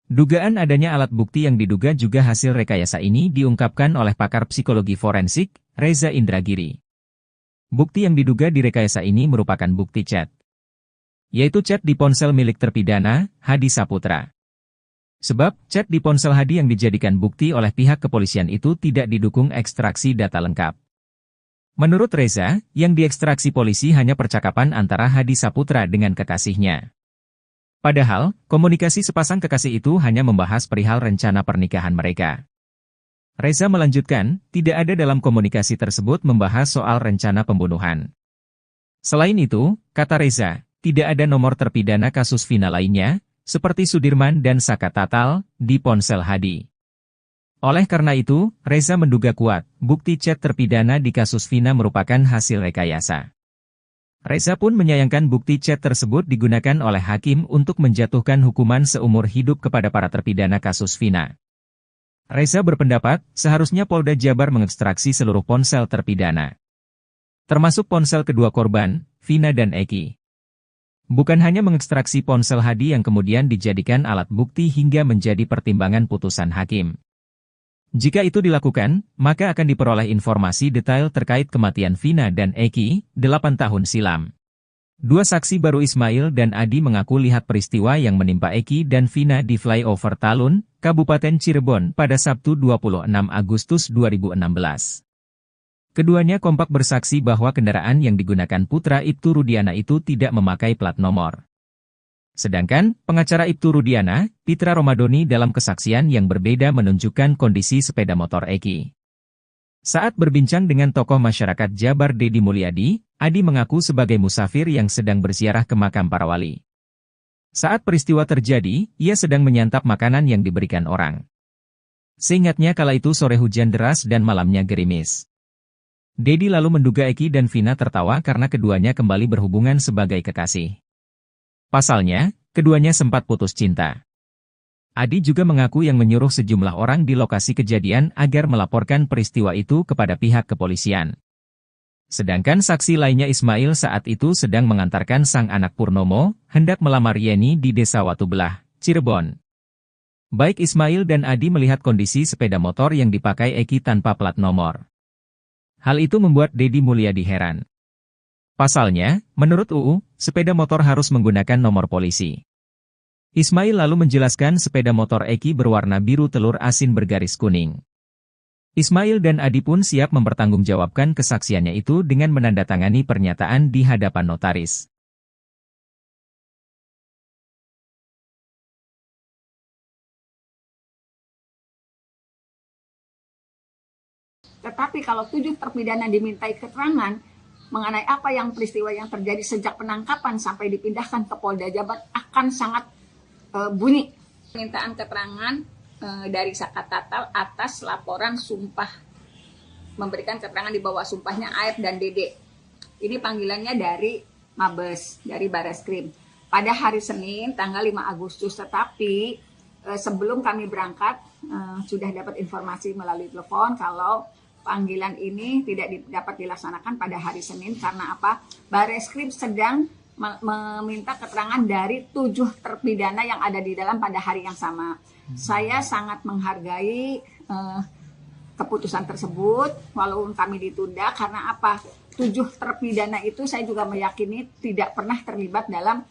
S1: Dugaan adanya alat bukti yang diduga juga hasil rekayasa ini diungkapkan oleh pakar psikologi forensik, Reza Indragiri. Bukti yang diduga direkayasa ini merupakan bukti chat. Yaitu chat di ponsel milik terpidana, Hadi Saputra. Sebab, chat di ponsel Hadi yang dijadikan bukti oleh pihak kepolisian itu tidak didukung ekstraksi data lengkap. Menurut Reza, yang diekstraksi polisi hanya percakapan antara Hadi Saputra dengan kekasihnya. Padahal, komunikasi sepasang kekasih itu hanya membahas perihal rencana pernikahan mereka. Reza melanjutkan, tidak ada dalam komunikasi tersebut membahas soal rencana pembunuhan. Selain itu, kata Reza, tidak ada nomor terpidana kasus Vina lainnya, seperti Sudirman dan Saka Tatal, di ponsel Hadi. Oleh karena itu, Reza menduga kuat, bukti chat terpidana di kasus Vina merupakan hasil rekayasa. Reza pun menyayangkan bukti chat tersebut digunakan oleh hakim untuk menjatuhkan hukuman seumur hidup kepada para terpidana kasus Vina. Reza berpendapat, seharusnya Polda Jabar mengekstraksi seluruh ponsel terpidana. Termasuk ponsel kedua korban, Vina dan Eki. Bukan hanya mengekstraksi ponsel Hadi yang kemudian dijadikan alat bukti hingga menjadi pertimbangan putusan hakim. Jika itu dilakukan, maka akan diperoleh informasi detail terkait kematian Vina dan Eki, 8 tahun silam. Dua saksi baru Ismail dan Adi mengaku lihat peristiwa yang menimpa Eki dan Vina di flyover Talun, Kabupaten Cirebon pada Sabtu 26 Agustus 2016. Keduanya kompak bersaksi bahwa kendaraan yang digunakan putra Ibtu Rudiana itu tidak memakai plat nomor. Sedangkan, pengacara Ibtu Rudiana, Pitra Romadoni dalam kesaksian yang berbeda menunjukkan kondisi sepeda motor Eki. Saat berbincang dengan tokoh masyarakat Jabar Dedi Mulyadi, Adi mengaku sebagai musafir yang sedang berziarah ke makam para wali. Saat peristiwa terjadi, ia sedang menyantap makanan yang diberikan orang. Seingatnya kala itu sore hujan deras dan malamnya gerimis. Dedi lalu menduga Eki dan Vina tertawa karena keduanya kembali berhubungan sebagai kekasih. Pasalnya, keduanya sempat putus cinta. Adi juga mengaku yang menyuruh sejumlah orang di lokasi kejadian agar melaporkan peristiwa itu kepada pihak kepolisian. Sedangkan saksi lainnya Ismail saat itu sedang mengantarkan sang anak Purnomo, hendak melamar Yeni di Desa Watubelah, Cirebon. Baik Ismail dan Adi melihat kondisi sepeda motor yang dipakai Eki tanpa plat nomor. Hal itu membuat Dedi Mulyadi heran. Pasalnya, menurut UU, sepeda motor harus menggunakan nomor polisi. Ismail lalu menjelaskan sepeda motor Eki berwarna biru telur asin bergaris kuning. Ismail dan Adi pun siap mempertanggungjawabkan kesaksiannya itu dengan menandatangani pernyataan di hadapan notaris.
S2: Tetapi kalau 7 terpidana dimintai keterangan mengenai apa yang peristiwa yang terjadi sejak penangkapan sampai dipindahkan ke Polda Jabar akan sangat bunyi. Permintaan keterangan dari Saka Tatal atas laporan sumpah, memberikan keterangan di bawah sumpahnya AF dan Dede. Ini panggilannya dari Mabes, dari Bareskrim. Pada hari Senin tanggal 5 Agustus, tetapi sebelum kami berangkat sudah dapat informasi melalui telepon kalau panggilan ini tidak dapat dilaksanakan pada hari Senin karena apa? Bareskrim sedang meminta keterangan dari 7 terpidana yang ada di dalam pada hari yang sama. Saya sangat menghargai keputusan tersebut, walaupun kami ditunda karena apa? 7 terpidana itu saya juga meyakini tidak pernah terlibat dalam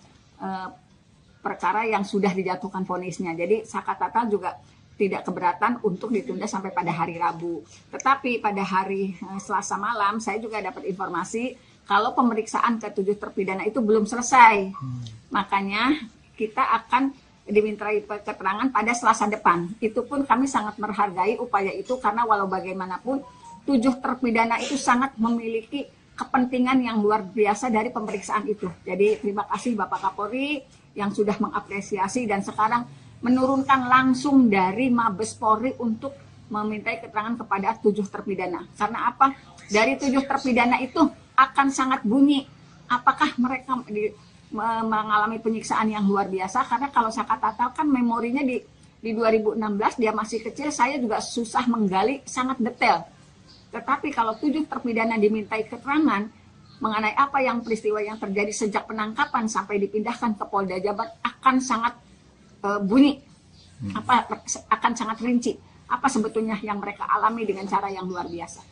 S2: perkara yang sudah dijatuhkan vonisnya. Jadi Saka Tatal juga tidak keberatan untuk ditunda sampai pada hari Rabu. Tetapi pada hari Selasa malam saya juga dapat informasi kalau pemeriksaan ke 7 terpidana itu belum selesai. Makanya kita akan dimintai keterangan pada Selasa depan. Itu pun kami sangat menghargai upaya itu karena walau bagaimanapun 7 terpidana itu sangat memiliki kepentingan yang luar biasa dari pemeriksaan itu. Jadi terima kasih Bapak Kapolri yang sudah mengapresiasi dan sekarang menurunkan langsung dari Mabes Polri untuk memintai keterangan kepada 7 terpidana. Karena apa? Dari 7 terpidana itu akan sangat bunyi apakah mereka mengalami penyiksaan yang luar biasa. Karena kalau Saka Tatal kan memorinya di 2016 dia masih kecil, saya juga susah menggali sangat detail. Tetapi kalau 7 terpidana dimintai keterangan mengenai apa yang peristiwa yang terjadi sejak penangkapan sampai dipindahkan ke Polda Jabar akan sangat bunyi, akan sangat rinci apa sebetulnya yang mereka alami dengan cara yang luar biasa.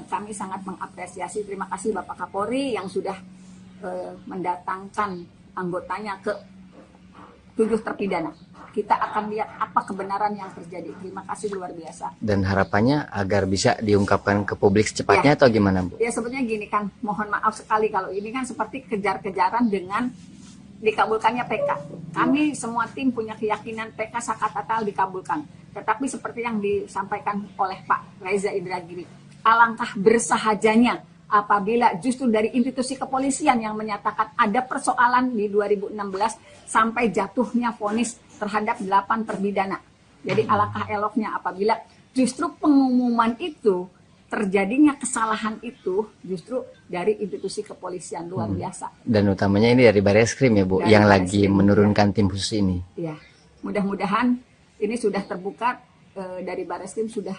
S2: Kami sangat mengapresiasi, terima kasih Bapak Kapolri yang sudah mendatangkan anggotanya ke 7 terpidana. Kita akan lihat apa kebenaran yang terjadi. Terima kasih luar biasa.
S3: Dan harapannya agar bisa diungkapkan ke publik secepatnya atau gimana, Bu?
S2: Ya sebetulnya gini kan, mohon maaf sekali kalau ini kan seperti kejar-kejaran dengan dikabulkannya PK. Kami semua tim punya keyakinan PK Saka Tatal dikabulkan. Tetapi seperti yang disampaikan oleh Pak Reza Indragiri, alangkah bersahajanya apabila justru dari institusi kepolisian yang menyatakan ada persoalan di 2016 sampai jatuhnya vonis terhadap 8 terpidana. Jadi alangkah eloknya apabila justru pengumuman itu, terjadinya kesalahan itu justru dari institusi kepolisian luar biasa.
S3: Dan utamanya ini dari Bareskrim ya Bu, dari yang lagi menurunkan tim khusus ini.
S2: Ya, mudah-mudahan ini sudah terbuka dari Bareskrim sudah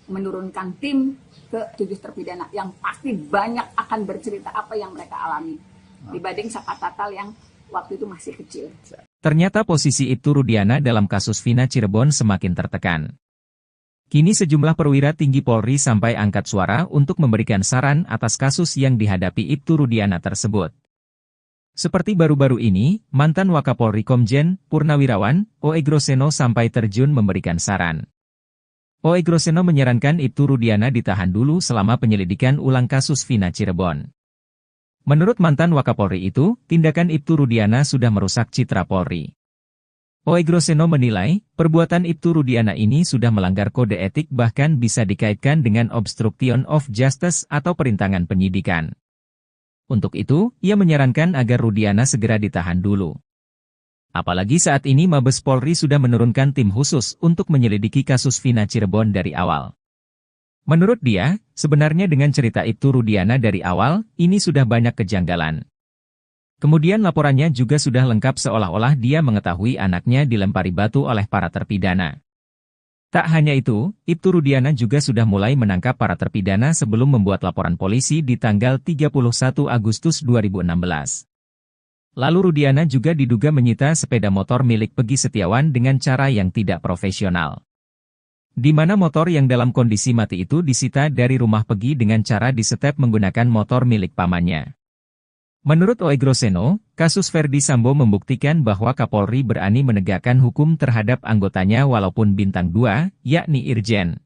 S2: menurunkan tim ke 7 terpidana yang pasti banyak akan bercerita apa yang mereka alami dibanding Sakatatal yang waktu itu masih kecil.
S1: Ternyata posisi Ibtu Rudiana dalam kasus Vina Cirebon semakin tertekan. Kini sejumlah perwira tinggi Polri sampai angkat suara untuk memberikan saran atas kasus yang dihadapi Ibtu Rudiana tersebut. Seperti baru-baru ini, mantan Wakapolri Komjen Purnawirawan O.E. Groseno sampai terjun memberikan saran. O.E. Groseno menyarankan Ibtu Rudiana ditahan dulu selama penyelidikan ulang kasus Vina Cirebon. Menurut mantan Wakapolri itu, tindakan Ibtu Rudiana sudah merusak citra Polri. O.E. Groseno menilai, perbuatan Ibtu Rudiana ini sudah melanggar kode etik bahkan bisa dikaitkan dengan obstruction of justice atau perintangan penyidikan. Untuk itu, ia menyarankan agar Rudiana segera ditahan dulu. Apalagi saat ini Mabes Polri sudah menurunkan tim khusus untuk menyelidiki kasus Vina Cirebon dari awal. Menurut dia, sebenarnya dengan cerita Ibtu Rudiana dari awal, ini sudah banyak kejanggalan. Kemudian laporannya juga sudah lengkap seolah-olah dia mengetahui anaknya dilempari batu oleh para terpidana. Tak hanya itu, Ibtu Rudiana juga sudah mulai menangkap para terpidana sebelum membuat laporan polisi di tanggal 31 Agustus 2016. Lalu Rudiana juga diduga menyita sepeda motor milik Peggy Setiawan dengan cara yang tidak profesional. Di mana motor yang dalam kondisi mati itu disita dari rumah Peggy dengan cara disetep menggunakan motor milik pamannya. Menurut O.E. Groseno, kasus Ferdy Sambo membuktikan bahwa Kapolri berani menegakkan hukum terhadap anggotanya walaupun bintang 2, yakni Irjen.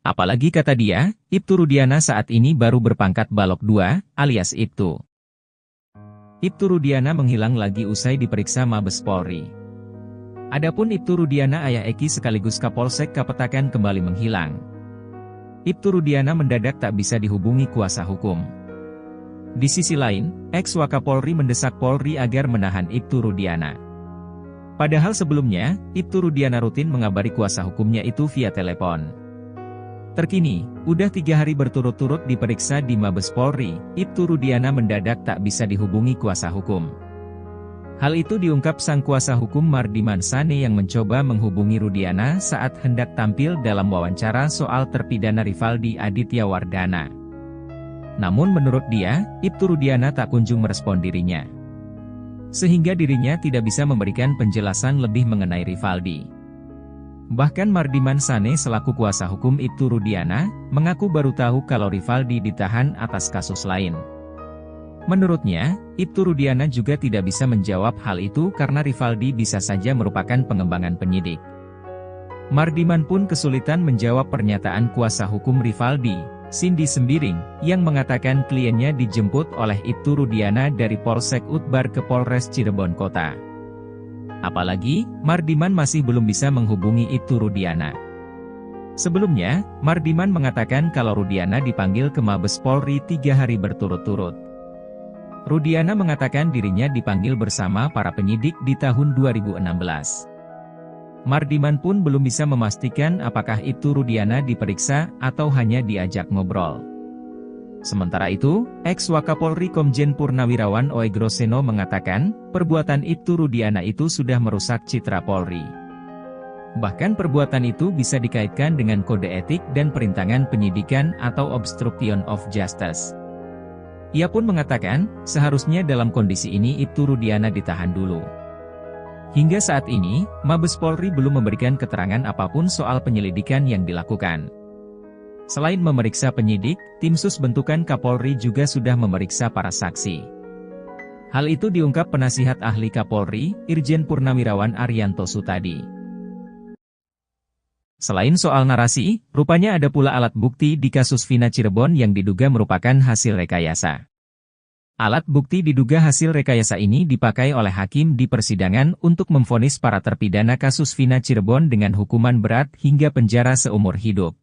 S1: Apalagi kata dia, Ibtu Rudiana saat ini baru berpangkat Balok 2, alias Ibtu. Ibtu Rudiana menghilang lagi usai diperiksa Mabes Polri. Adapun Ibtu Rudiana ayah Eki sekaligus Kapolsek Kapetakan kembali menghilang. Ibtu Rudiana mendadak tak bisa dihubungi kuasa hukum. Di sisi lain, ex-Wakapolri mendesak Polri agar menahan Ibtu Rudiana. Padahal sebelumnya, Ibtu Rudiana rutin mengabari kuasa hukumnya itu via telepon. Terkini, udah 3 hari berturut-turut diperiksa di Mabes Polri, Ibtu Rudiana mendadak tak bisa dihubungi kuasa hukum. Hal itu diungkap sang kuasa hukum Mardiman Sane yang mencoba menghubungi Rudiana saat hendak tampil dalam wawancara soal terpidana Rivaldi Aditya Wardana. Namun menurut dia, Ibtu Rudiana tak kunjung merespon dirinya. Sehingga dirinya tidak bisa memberikan penjelasan lebih mengenai Rivaldi. Bahkan Mardiman Sane selaku kuasa hukum Ibtu Rudiana, mengaku baru tahu kalau Rivaldi ditahan atas kasus lain. Menurutnya, Ibtu Rudiana juga tidak bisa menjawab hal itu karena Rivaldi bisa saja merupakan pengembangan penyidik. Mardiman pun kesulitan menjawab pernyataan kuasa hukum Rivaldi, Cindy Sembiring, yang mengatakan kliennya dijemput oleh Ibtu Rudiana dari Polsek Utbar ke Polres Cirebon Kota. Apalagi, Mardiman masih belum bisa menghubungi Ibtu Rudiana. Sebelumnya, Mardiman mengatakan kalau Rudiana dipanggil ke Mabes Polri 3 hari berturut-turut. Rudiana mengatakan dirinya dipanggil bersama para penyidik di tahun 2016. Mardiman pun belum bisa memastikan apakah Ibtu Rudiana diperiksa atau hanya diajak ngobrol. Sementara itu, ex-Wakapolri Komjen Purnawirawan O.E. Groseno mengatakan, perbuatan Ibtu Rudiana itu sudah merusak citra Polri. Bahkan perbuatan itu bisa dikaitkan dengan kode etik dan perintangan penyidikan atau obstruction of justice. Ia pun mengatakan, seharusnya dalam kondisi ini Ibtu Rudiana ditahan dulu. Hingga saat ini, Mabes Polri belum memberikan keterangan apapun soal penyelidikan yang dilakukan. Selain memeriksa penyidik, tim sus bentukan Kapolri juga sudah memeriksa para saksi. Hal itu diungkap penasihat ahli Kapolri, Irjen Purnawirawan Arianto Sutadi. Selain soal narasi, rupanya ada pula alat bukti di kasus Vina Cirebon yang diduga merupakan hasil rekayasa. Alat bukti diduga hasil rekayasa ini dipakai oleh hakim di persidangan untuk memvonis para terpidana kasus Vina Cirebon dengan hukuman berat hingga penjara seumur hidup.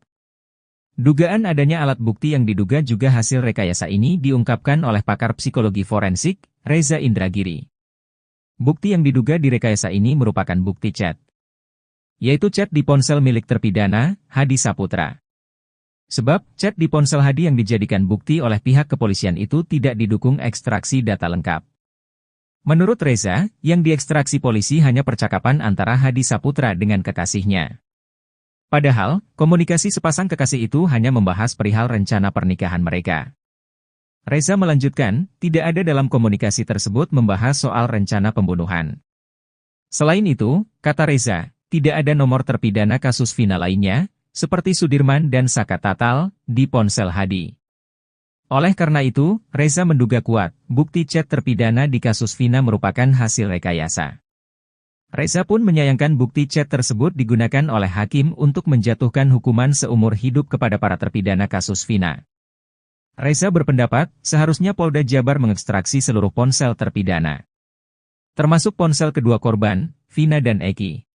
S1: Dugaan adanya alat bukti yang diduga juga hasil rekayasa ini diungkapkan oleh pakar psikologi forensik, Reza Indragiri. Bukti yang diduga direkayasa ini merupakan bukti chat. Yaitu chat di ponsel milik terpidana, Hadi Saputra. Sebab, chat di ponsel Hadi yang dijadikan bukti oleh pihak kepolisian itu tidak didukung ekstraksi data lengkap. Menurut Reza, yang diekstraksi polisi hanya percakapan antara Hadi Saputra dengan kekasihnya. Padahal, komunikasi sepasang kekasih itu hanya membahas perihal rencana pernikahan mereka. Reza melanjutkan, tidak ada dalam komunikasi tersebut membahas soal rencana pembunuhan. Selain itu, kata Reza, tidak ada nomor terpidana kasus Vina lainnya, seperti Sudirman dan Saka Tatal, di ponsel Hadi. Oleh karena itu, Reza menduga kuat, bukti chat terpidana di kasus Vina merupakan hasil rekayasa. Reza pun menyayangkan bukti chat tersebut digunakan oleh hakim untuk menjatuhkan hukuman seumur hidup kepada para terpidana kasus Vina. Reza berpendapat, seharusnya Polda Jabar mengekstraksi seluruh ponsel terpidana, termasuk ponsel kedua korban, Vina dan Eki.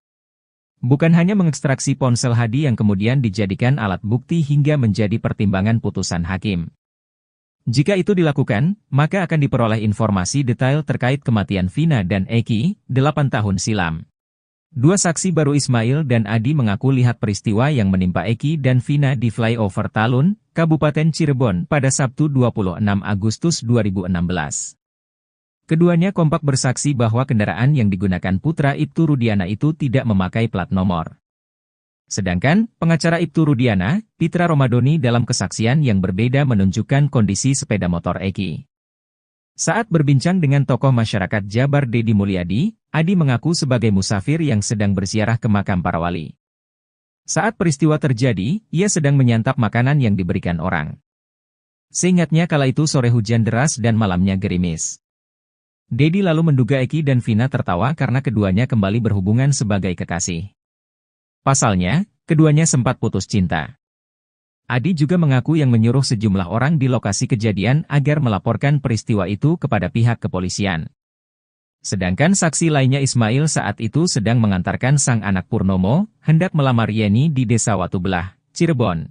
S1: Bukan hanya mengekstraksi ponsel Hadi yang kemudian dijadikan alat bukti hingga menjadi pertimbangan putusan hakim. Jika itu dilakukan, maka akan diperoleh informasi detail terkait kematian Vina dan Eki, 8 tahun silam. Dua saksi baru Ismail dan Adi mengaku lihat peristiwa yang menimpa Eki dan Vina di flyover Talun, Kabupaten Cirebon pada Sabtu 26 Agustus 2016. Keduanya kompak bersaksi bahwa kendaraan yang digunakan putra Ibtu Rudiana itu tidak memakai plat nomor. Sedangkan, pengacara Ibtu Rudiana, Pitra Romadoni dalam kesaksian yang berbeda menunjukkan kondisi sepeda motor Eki. Saat berbincang dengan tokoh masyarakat Jabar Dedi Mulyadi, Adi mengaku sebagai musafir yang sedang berziarah ke makam para wali. Saat peristiwa terjadi, ia sedang menyantap makanan yang diberikan orang. Seingatnya kala itu sore hujan deras dan malamnya gerimis. Dedi lalu menduga Eki dan Vina tertawa karena keduanya kembali berhubungan sebagai kekasih. Pasalnya, keduanya sempat putus cinta. Adi juga mengaku yang menyuruh sejumlah orang di lokasi kejadian agar melaporkan peristiwa itu kepada pihak kepolisian. Sedangkan saksi lainnya Ismail saat itu sedang mengantarkan sang anak Purnomo, hendak melamar Yeni di Desa Watubelah, Cirebon.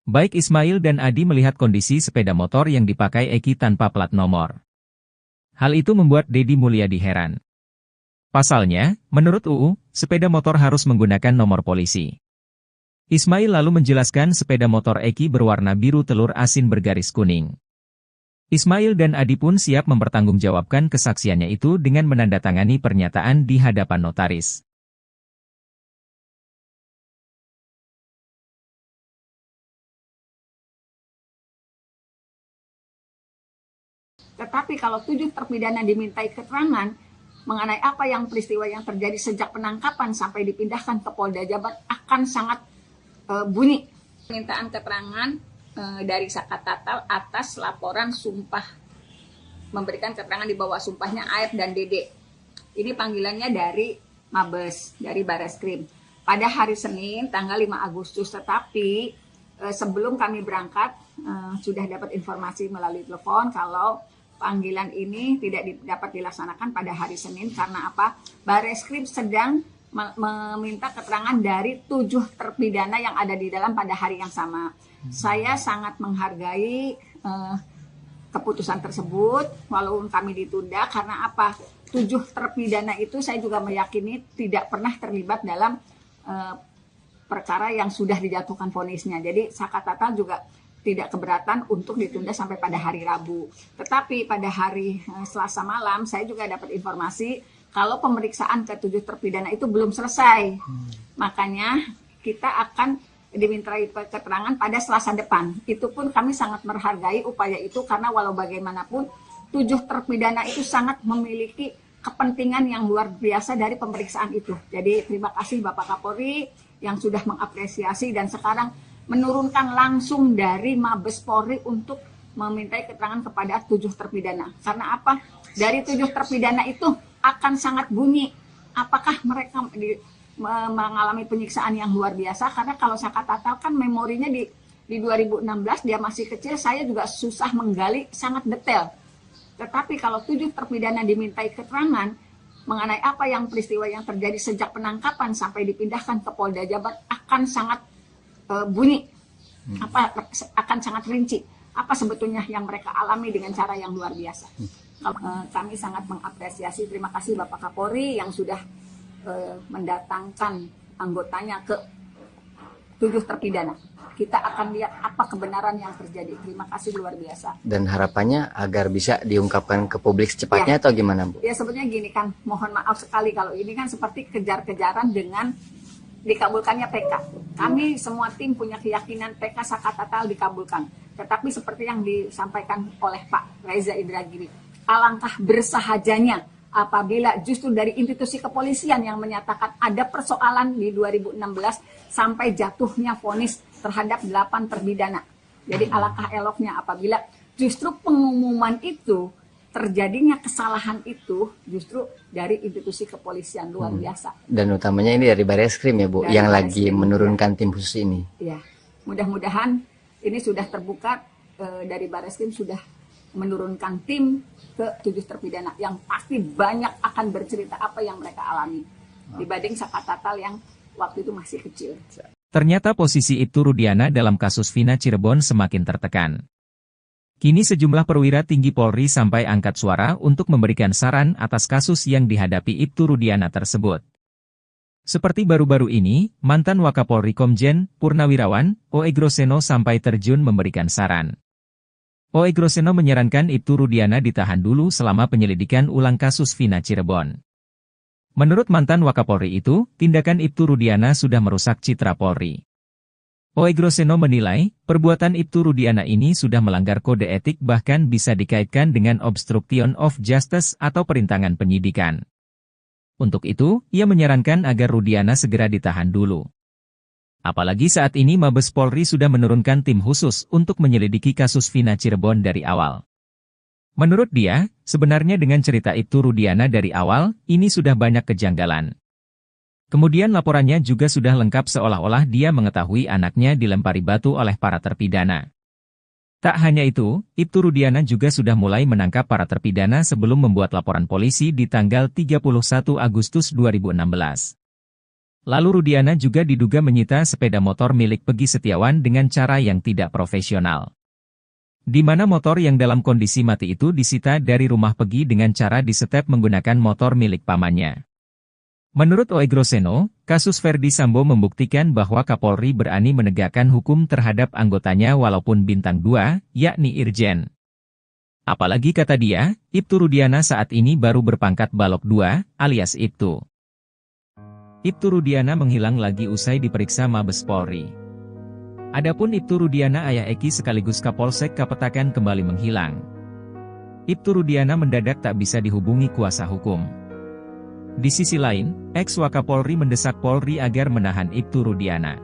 S1: Baik Ismail dan Adi melihat kondisi sepeda motor yang dipakai Eki tanpa plat nomor. Hal itu membuat Dedi Mulyadi heran. Pasalnya, menurut UU, sepeda motor harus menggunakan nomor polisi. Ismail lalu menjelaskan sepeda motor Eki berwarna biru telur asin bergaris kuning. Ismail dan Adi pun siap mempertanggungjawabkan kesaksiannya itu dengan menandatangani pernyataan di hadapan notaris.
S2: Tetapi kalau 7 terpidana dimintai keterangan mengenai apa yang peristiwa yang terjadi sejak penangkapan sampai dipindahkan ke Polda Jabar akan sangat bunyi. Permintaan keterangan dari Saka Tatal atas laporan sumpah, memberikan keterangan di bawah sumpahnya Aep dan Dede. Ini panggilannya dari Mabes, dari Bareskrim. Pada hari Senin tanggal 5 Agustus, tetapi sebelum kami berangkat sudah dapat informasi melalui telepon kalau panggilan ini tidak dapat dilaksanakan pada hari Senin karena apa? Bareskrim sedang meminta keterangan dari 7 terpidana yang ada di dalam pada hari yang sama. Saya sangat menghargai keputusan tersebut, walaupun kami ditunda karena apa? 7 terpidana itu saya juga meyakini tidak pernah terlibat dalam perkara yang sudah dijatuhkan vonisnya. Jadi Saka Tatal juga tidak keberatan untuk ditunda sampai pada hari Rabu. Tetapi pada hari Selasa malam saya juga dapat informasi kalau pemeriksaan ke-7 terpidana itu belum selesai. Makanya kita akan dimintai keterangan pada Selasa depan. Itu pun kami sangat menghargai upaya itu karena walau bagaimanapun 7 terpidana itu sangat memiliki kepentingan yang luar biasa dari pemeriksaan itu. Jadi terima kasih Bapak Kapolri yang sudah mengapresiasi dan sekarang menurunkan langsung dari Mabes Polri untuk memintai keterangan kepada 7 terpidana. Karena apa? Dari 7 terpidana itu akan sangat bunyi. Apakah mereka mengalami penyiksaan yang luar biasa? Karena kalau Saka Tatal kan memorinya di 2016 dia masih kecil, saya juga susah menggali sangat detail. Tetapi kalau 7 terpidana dimintai keterangan mengenai apa yang peristiwa yang terjadi sejak penangkapan sampai dipindahkan ke Polda Jabar akan sangat bunyi, akan sangat rinci apa sebetulnya yang mereka alami dengan cara yang luar biasa. Kami sangat mengapresiasi, terima kasih Bapak Kapolri yang sudah mendatangkan anggotanya ke 7 terpidana. Kita akan lihat apa kebenaran yang terjadi. Terima kasih luar biasa.
S3: Dan harapannya agar bisa diungkapkan ke publik secepatnya atau gimana Bu?
S2: Ya sebetulnya gini kan, mohon maaf sekali kalau ini kan seperti kejar-kejaran dengan dikabulkannya PK. Kami semua tim punya keyakinan PK Sakatatal dikabulkan. Tetapi seperti yang disampaikan oleh Pak Reza Indragiri, alangkah bersahajanya apabila justru dari institusi kepolisian yang menyatakan ada persoalan di 2016 sampai jatuhnya vonis terhadap 8 terpidana. Jadi alangkah eloknya apabila justru pengumuman itu, terjadinya kesalahan itu justru dari institusi kepolisian luar biasa.
S3: Dan utamanya ini dari Bareskrim ya Bu,
S2: Dari
S3: yang
S2: Bareskrim,
S3: lagi menurunkan tim khusus ini.
S2: Ya, mudah-mudahan ini sudah terbuka, dari Bareskrim sudah menurunkan tim ke 7 terpidana yang pasti banyak akan bercerita apa yang mereka alami dibanding Sakatatal yang waktu itu masih kecil.
S1: Ternyata posisi Ibtu Rudiana dalam kasus Vina Cirebon semakin tertekan. Kini sejumlah perwira tinggi Polri sampai angkat suara untuk memberikan saran atas kasus yang dihadapi Ibtu Rudiana tersebut. Seperti baru-baru ini, mantan Wakapolri Komjen Purnawirawan O.E. Groseno sampai terjun memberikan saran. O.E. Groseno menyarankan Ibtu Rudiana ditahan dulu selama penyelidikan ulang kasus Vina Cirebon. Menurut mantan Wakapolri itu, tindakan Ibtu Rudiana sudah merusak citra Polri. O.E. Groseno menilai, perbuatan Ibtu Rudiana ini sudah melanggar kode etik bahkan bisa dikaitkan dengan obstruction of justice atau perintangan penyidikan. Untuk itu, ia menyarankan agar Rudiana segera ditahan dulu. Apalagi saat ini Mabes Polri sudah menurunkan tim khusus untuk menyelidiki kasus Vina Cirebon dari awal. Menurut dia, sebenarnya dengan cerita Ibtu Rudiana dari awal, ini sudah banyak kejanggalan. Kemudian laporannya juga sudah lengkap seolah-olah dia mengetahui anaknya dilempari batu oleh para terpidana. Tak hanya itu, Ibtu Rudiana juga sudah mulai menangkap para terpidana sebelum membuat laporan polisi di tanggal 31 Agustus 2016. Lalu Rudiana juga diduga menyita sepeda motor milik Peggy Setiawan dengan cara yang tidak profesional. Di mana motor yang dalam kondisi mati itu disita dari rumah Peggy dengan cara disetep menggunakan motor milik pamannya. Menurut O.E. Groseno, kasus Verdi Sambo membuktikan bahwa Kapolri berani menegakkan hukum terhadap anggotanya walaupun bintang 2, yakni Irjen. Apalagi kata dia, Ibtu Rudiana saat ini baru berpangkat Balok 2, alias Ibtu. Ibtu Rudiana menghilang lagi usai diperiksa Mabes Polri. Adapun Ibtu Rudiana ayah Eki sekaligus Kapolsek Kapetakan kembali menghilang. Ibtu Rudiana mendadak tak bisa dihubungi kuasa hukum. Di sisi lain, ex-Wakapolri mendesak Polri agar menahan Ibtu Rudiana.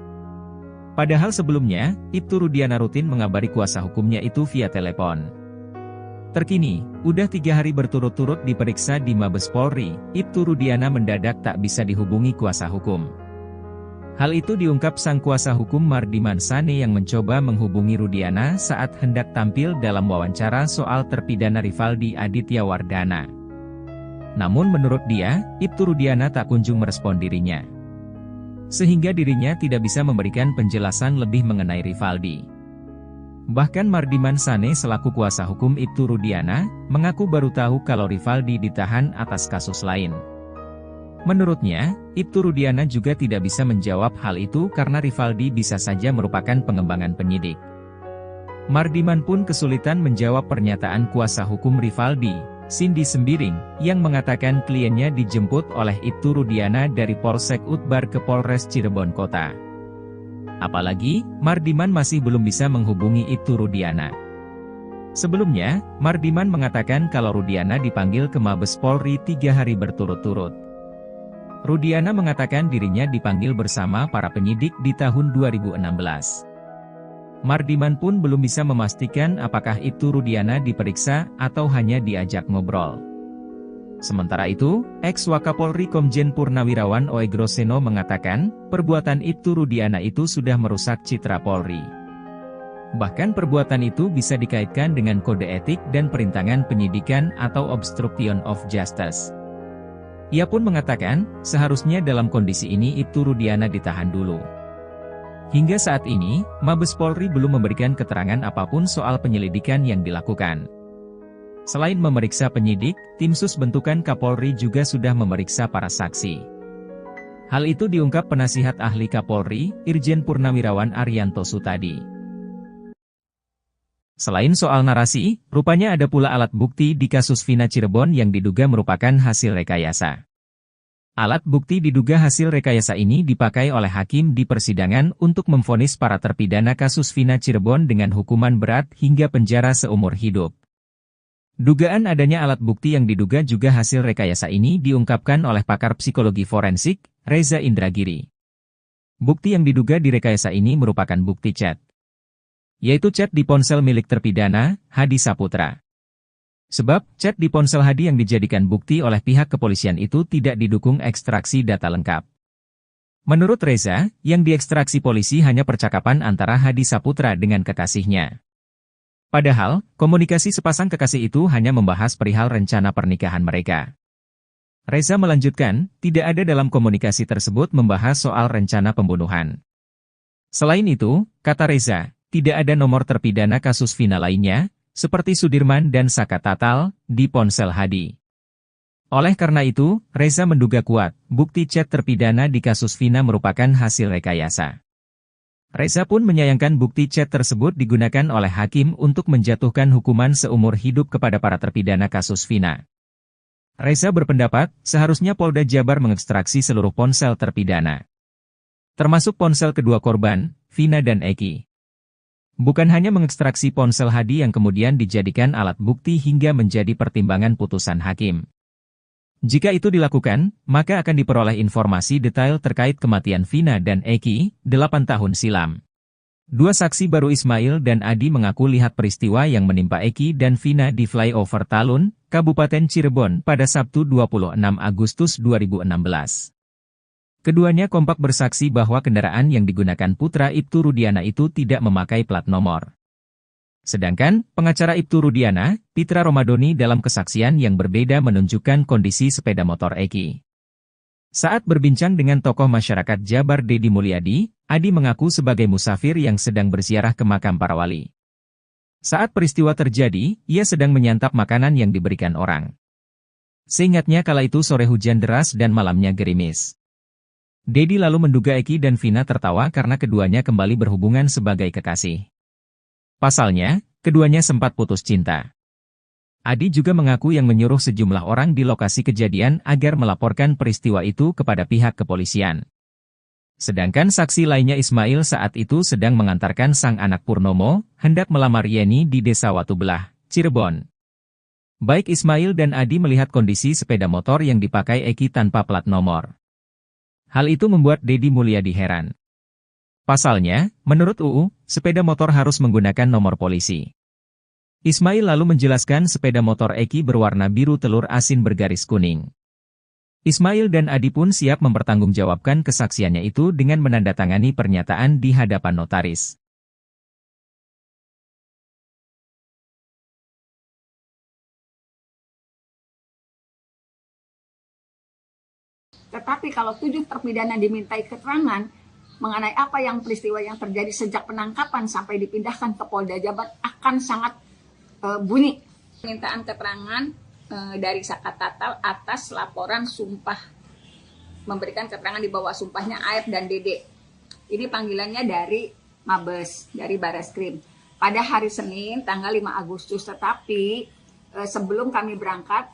S1: Padahal sebelumnya, Ibtu Rudiana rutin mengabari kuasa hukumnya itu via telepon. Terkini, udah 3 hari berturut-turut diperiksa di Mabes Polri, Ibtu Rudiana mendadak tak bisa dihubungi kuasa hukum. Hal itu diungkap sang kuasa hukum Mardiman Sane yang mencoba menghubungi Rudiana saat hendak tampil dalam wawancara soal terpidana Rivaldi Aditya Wardana. Namun menurut dia, Ibtu Rudiana tak kunjung merespon dirinya. Sehingga dirinya tidak bisa memberikan penjelasan lebih mengenai Rivaldi. Bahkan Mardiman Sane selaku kuasa hukum Ibtu Rudiana, mengaku baru tahu kalau Rivaldi ditahan atas kasus lain. Menurutnya, Ibtu Rudiana juga tidak bisa menjawab hal itu karena Rivaldi bisa saja merupakan pengembangan penyidik. Mardiman pun kesulitan menjawab pernyataan kuasa hukum Rivaldi, Cindy Sembiring, yang mengatakan kliennya dijemput oleh Ibtu Rudiana dari Polsek Utbar ke Polres Cirebon Kota. Apalagi, Mardiman masih belum bisa menghubungi Ibtu Rudiana. Sebelumnya, Mardiman mengatakan kalau Rudiana dipanggil ke Mabes Polri 3 hari berturut-turut. Rudiana mengatakan dirinya dipanggil bersama para penyidik di tahun 2016. Mardiman pun belum bisa memastikan apakah Ibtu Rudiana diperiksa atau hanya diajak ngobrol. Sementara itu, ex-Wakapolri Komjen Purnawirawan O.E. Groseno mengatakan, perbuatan Ibtu Rudiana itu sudah merusak citra Polri. Bahkan perbuatan itu bisa dikaitkan dengan kode etik dan perintangan penyidikan atau obstruction of justice. Ia pun mengatakan, seharusnya dalam kondisi ini Ibtu Rudiana ditahan dulu. Hingga saat ini, Mabes Polri belum memberikan keterangan apapun soal penyelidikan yang dilakukan. Selain memeriksa penyidik, tim sus bentukan Kapolri juga sudah memeriksa para saksi. Hal itu diungkap penasihat ahli Kapolri, Irjen Purnawirawan Arianto Sutadi. Selain soal narasi, rupanya ada pula alat bukti di kasus Vina Cirebon yang diduga merupakan hasil rekayasa. Alat bukti diduga hasil rekayasa ini dipakai oleh hakim di persidangan untuk memvonis para terpidana kasus Vina Cirebon dengan hukuman berat hingga penjara seumur hidup. Dugaan adanya alat bukti yang diduga juga hasil rekayasa ini diungkapkan oleh pakar psikologi forensik, Reza Indragiri. Bukti yang diduga direkayasa ini merupakan bukti chat, yaitu chat di ponsel milik terpidana, Hadi Saputra. Sebab, chat di ponsel Hadi yang dijadikan bukti oleh pihak kepolisian itu tidak didukung ekstraksi data lengkap. Menurut Reza, yang diekstraksi polisi hanya percakapan antara Hadi Saputra dengan kekasihnya. Padahal, komunikasi sepasang kekasih itu hanya membahas perihal rencana pernikahan mereka. Reza melanjutkan, tidak ada dalam komunikasi tersebut membahas soal rencana pembunuhan. Selain itu, kata Reza, tidak ada nomor terpidana kasus Vina lainnya, seperti Sudirman dan Saka Tatal, di ponsel Hadi. Oleh karena itu, Reza menduga kuat, bukti chat terpidana di kasus Vina merupakan hasil rekayasa. Reza pun menyayangkan bukti chat tersebut digunakan oleh hakim untuk menjatuhkan hukuman seumur hidup kepada para terpidana kasus Vina. Reza berpendapat, seharusnya Polda Jabar mengekstraksi seluruh ponsel terpidana, termasuk ponsel kedua korban, Vina dan Eki. Bukan hanya mengekstraksi ponsel Hadi yang kemudian dijadikan alat bukti hingga menjadi pertimbangan putusan hakim. Jika itu dilakukan, maka akan diperoleh informasi detail terkait kematian Vina dan Eki, 8 tahun silam. Dua saksi baru Ismail dan Adi mengaku lihat peristiwa yang menimpa Eki dan Vina di flyover Talun, Kabupaten Cirebon pada Sabtu 26 Agustus 2016. Keduanya kompak bersaksi bahwa kendaraan yang digunakan putra Ibtu Rudiana itu tidak memakai plat nomor. Sedangkan, pengacara Ibtu Rudiana, Pitra Romadoni dalam kesaksian yang berbeda menunjukkan kondisi sepeda motor Eki. Saat berbincang dengan tokoh masyarakat Jabar Dedi Mulyadi, Adi mengaku sebagai musafir yang sedang berziarah ke makam para wali. Saat peristiwa terjadi, ia sedang menyantap makanan yang diberikan orang. Seingatnya kala itu sore hujan deras dan malamnya gerimis. Dedi lalu menduga Eki dan Vina tertawa karena keduanya kembali berhubungan sebagai kekasih. Pasalnya, keduanya sempat putus cinta. Adi juga mengaku yang menyuruh sejumlah orang di lokasi kejadian agar melaporkan peristiwa itu kepada pihak kepolisian. Sedangkan saksi lainnya Ismail saat itu sedang mengantarkan sang anak Purnomo, hendak melamar Yeni di Desa Watubelah, Cirebon. Baik Ismail dan Adi melihat kondisi sepeda motor yang dipakai Eki tanpa plat nomor. Hal itu membuat Dedi Mulyadi heran. Pasalnya, menurut UU, sepeda motor harus menggunakan nomor polisi. Ismail lalu menjelaskan sepeda motor Eki berwarna biru telur asin bergaris kuning. Ismail dan Adi pun siap mempertanggungjawabkan kesaksiannya itu dengan menandatangani pernyataan di hadapan notaris.
S2: Tetapi kalau 7 terpidana dimintai keterangan mengenai apa yang peristiwa yang terjadi sejak penangkapan sampai dipindahkan ke Polda Jabar akan sangat bunyi. Permintaan keterangan dari Saka Tatal atas laporan sumpah, memberikan keterangan di bawah sumpahnya Aep dan Dede. Ini panggilannya dari Mabes, dari Bareskrim. Pada hari Senin tanggal 5 Agustus, tetapi sebelum kami berangkat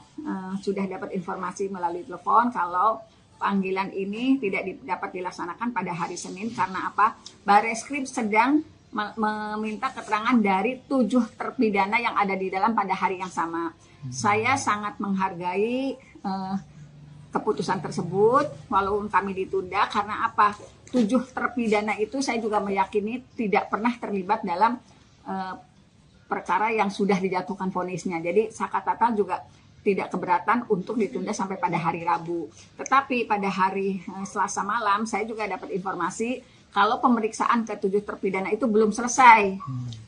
S2: sudah dapat informasi melalui telepon kalau panggilan ini tidak dapat dilaksanakan pada hari Senin karena apa? Bareskrim sedang meminta keterangan dari 7 terpidana yang ada di dalam pada hari yang sama. Saya sangat menghargai keputusan tersebut walaupun kami ditunda karena apa? 7 terpidana itu saya juga meyakini tidak pernah terlibat dalam perkara yang sudah dijatuhkan vonisnya. Jadi Saka Tatal juga tidak keberatan untuk ditunda sampai pada hari Rabu. Tetapi pada hari Selasa malam saya juga dapat informasi kalau pemeriksaan ke-7 terpidana itu belum selesai.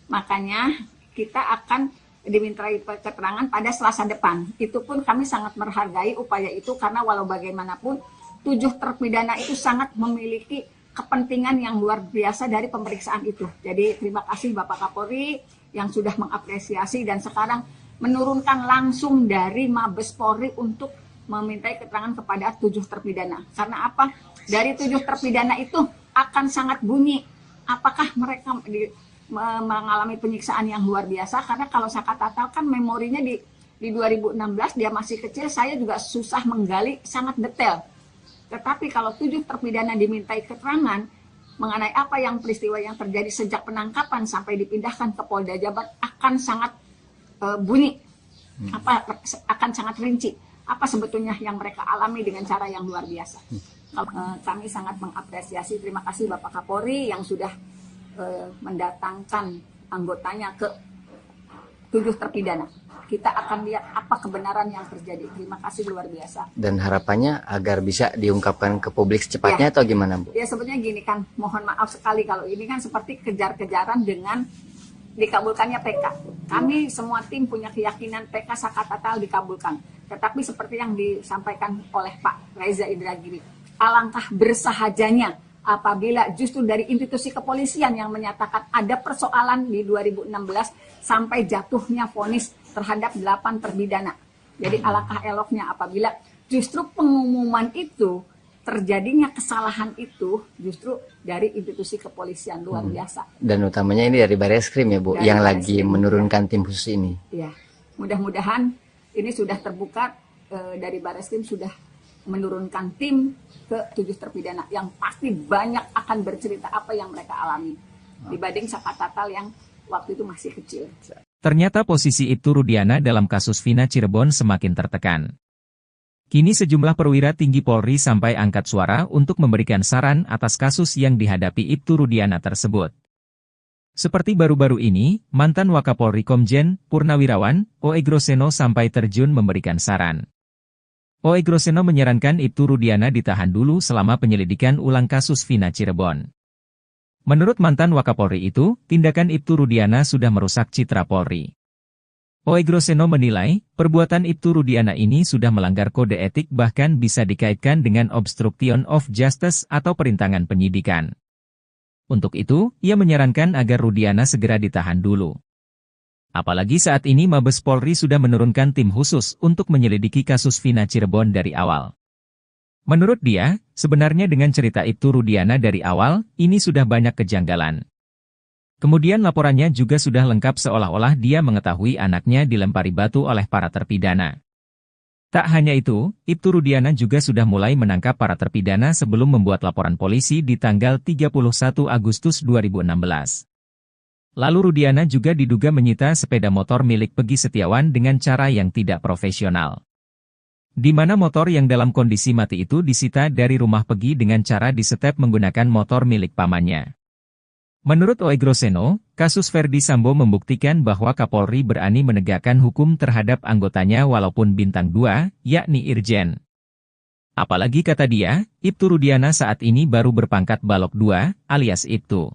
S2: Makanya kita akan dimintai keterangan pada Selasa depan. Itu pun kami sangat menghargai upaya itu karena walau bagaimanapun 7 terpidana itu sangat memiliki kepentingan yang luar biasa dari pemeriksaan itu. Jadi terima kasih Bapak Kapolri yang sudah mengapresiasi dan sekarang menurunkan langsung dari Mabes Polri untuk memintai keterangan kepada 7 terpidana. Karena apa? Dari 7 terpidana itu akan sangat bunyi. Apakah mereka mengalami penyiksaan yang luar biasa? Karena kalau Saka Tatal kan memorinya di 2016 dia masih kecil, saya juga susah menggali sangat detail. Tetapi kalau 7 terpidana dimintai keterangan mengenai apa yang peristiwa yang terjadi sejak penangkapan sampai dipindahkan ke Polda Jabar akan sangat bunyi, akan sangat rinci apa sebetulnya yang mereka alami dengan cara yang luar biasa. Kami sangat mengapresiasi, terima kasih Bapak Kapolri yang sudah mendatangkan anggotanya ke 7 terpidana. Kita akan lihat apa kebenaran yang terjadi. Terima kasih luar biasa.
S3: Dan harapannya agar bisa diungkapkan ke publik secepatnya atau gimana, Bu?
S2: Ya sebetulnya gini kan, mohon maaf sekali kalau ini kan seperti kejar-kejaran dengan dikabulkannya PK. Kami semua tim punya keyakinan PK Sakatatal dikabulkan. Tetapi seperti yang disampaikan oleh Pak Reza Indragiri, alangkah bersahajanya apabila justru dari institusi kepolisian yang menyatakan ada persoalan di 2016 sampai jatuhnya vonis terhadap 8 terpidana. Jadi alangkah eloknya apabila justru pengumuman itu, terjadinya kesalahan itu justru dari institusi kepolisian luar biasa.
S3: Dan utamanya ini dari Bareskrim ya Bu,
S2: dari
S3: yang
S2: Bareskrim,
S3: lagi menurunkan tim khusus ini.
S2: Ya, mudah-mudahan ini sudah terbuka, dari Bareskrim sudah menurunkan tim ke 7 terpidana yang pasti banyak akan bercerita apa yang mereka alami dibanding Sakatatal yang waktu itu masih kecil.
S1: Ternyata posisi Ibtu Rudiana dalam kasus Vina Cirebon semakin tertekan. Kini sejumlah perwira tinggi Polri sampai angkat suara untuk memberikan saran atas kasus yang dihadapi Ibtu Rudiana tersebut. Seperti baru-baru ini, mantan Wakapolri Komjen Purnawirawan O.E. Groseno sampai terjun memberikan saran. O.E. Groseno menyarankan Ibtu Rudiana ditahan dulu selama penyelidikan ulang kasus Vina Cirebon. Menurut mantan Wakapolri itu, tindakan Ibtu Rudiana sudah merusak citra Polri. O.E. Groseno menilai, perbuatan Ibtu Rudiana ini sudah melanggar kode etik bahkan bisa dikaitkan dengan obstruction of justice atau perintangan penyidikan. Untuk itu, ia menyarankan agar Rudiana segera ditahan dulu. Apalagi saat ini Mabes Polri sudah menurunkan tim khusus untuk menyelidiki kasus Vina Cirebon dari awal. Menurut dia, sebenarnya dengan cerita Ibtu Rudiana dari awal, ini sudah banyak kejanggalan. Kemudian laporannya juga sudah lengkap seolah-olah dia mengetahui anaknya dilempari batu oleh para terpidana. Tak hanya itu, Ibtu Rudiana juga sudah mulai menangkap para terpidana sebelum membuat laporan polisi di tanggal 31 Agustus 2016. Lalu Rudiana juga diduga menyita sepeda motor milik Peggy Setiawan dengan cara yang tidak profesional. Di mana motor yang dalam kondisi mati itu disita dari rumah Peggy dengan cara disetep menggunakan motor milik pamannya. Menurut O.E. Groseno, kasus Verdi Sambo membuktikan bahwa Kapolri berani menegakkan hukum terhadap anggotanya walaupun bintang 2, yakni Irjen. Apalagi kata dia, Ibtu Rudiana saat ini baru berpangkat Balok 2, alias Ibtu.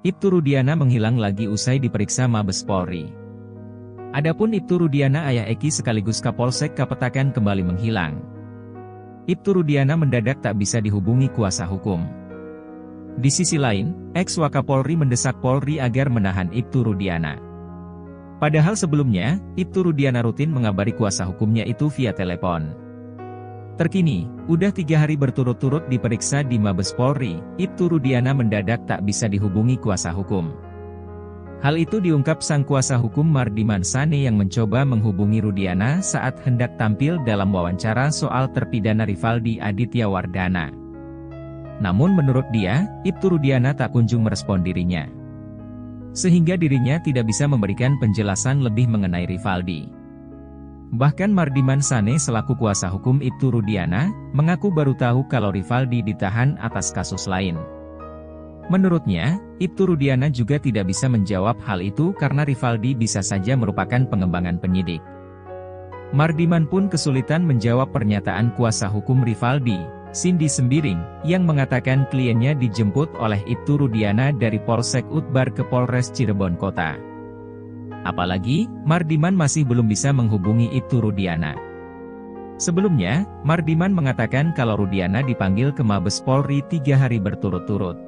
S1: Ibtu Rudiana menghilang lagi usai diperiksa Mabes Polri. Adapun Ibtu Rudiana ayah Eki sekaligus Kapolsek Kapetakan kembali menghilang. Ibtu Rudiana mendadak tak bisa dihubungi kuasa hukum. Di sisi lain, ex-Wakapolri mendesak Polri agar menahan Ibtu Rudiana. Padahal sebelumnya, Ibtu Rudiana rutin mengabari kuasa hukumnya itu via telepon. Terkini, udah 3 hari berturut-turut diperiksa di Mabes Polri, Ibtu Rudiana mendadak tak bisa dihubungi kuasa hukum. Hal itu diungkap sang kuasa hukum Mardiman Sane yang mencoba menghubungi Rudiana saat hendak tampil dalam wawancara soal terpidana Rivaldi Aditya Wardana. Namun menurut dia, Ibtu Rudiana tak kunjung merespon dirinya. Sehingga dirinya tidak bisa memberikan penjelasan lebih mengenai Rivaldi. Bahkan Mardiman Sane selaku kuasa hukum Ibtu Rudiana, mengaku baru tahu kalau Rivaldi ditahan atas kasus lain. Menurutnya, Ibtu Rudiana juga tidak bisa menjawab hal itu karena Rivaldi bisa saja merupakan pengembangan penyidik. Mardiman pun kesulitan menjawab pernyataan kuasa hukum Rivaldi, Cindy Sembiring, yang mengatakan kliennya dijemput oleh Ibtu Rudiana dari Polsek Utbar ke Polres Cirebon Kota. Apalagi, Mardiman masih belum bisa menghubungi Ibtu Rudiana. Sebelumnya, Mardiman mengatakan kalau Rudiana dipanggil ke Mabes Polri 3 hari berturut-turut.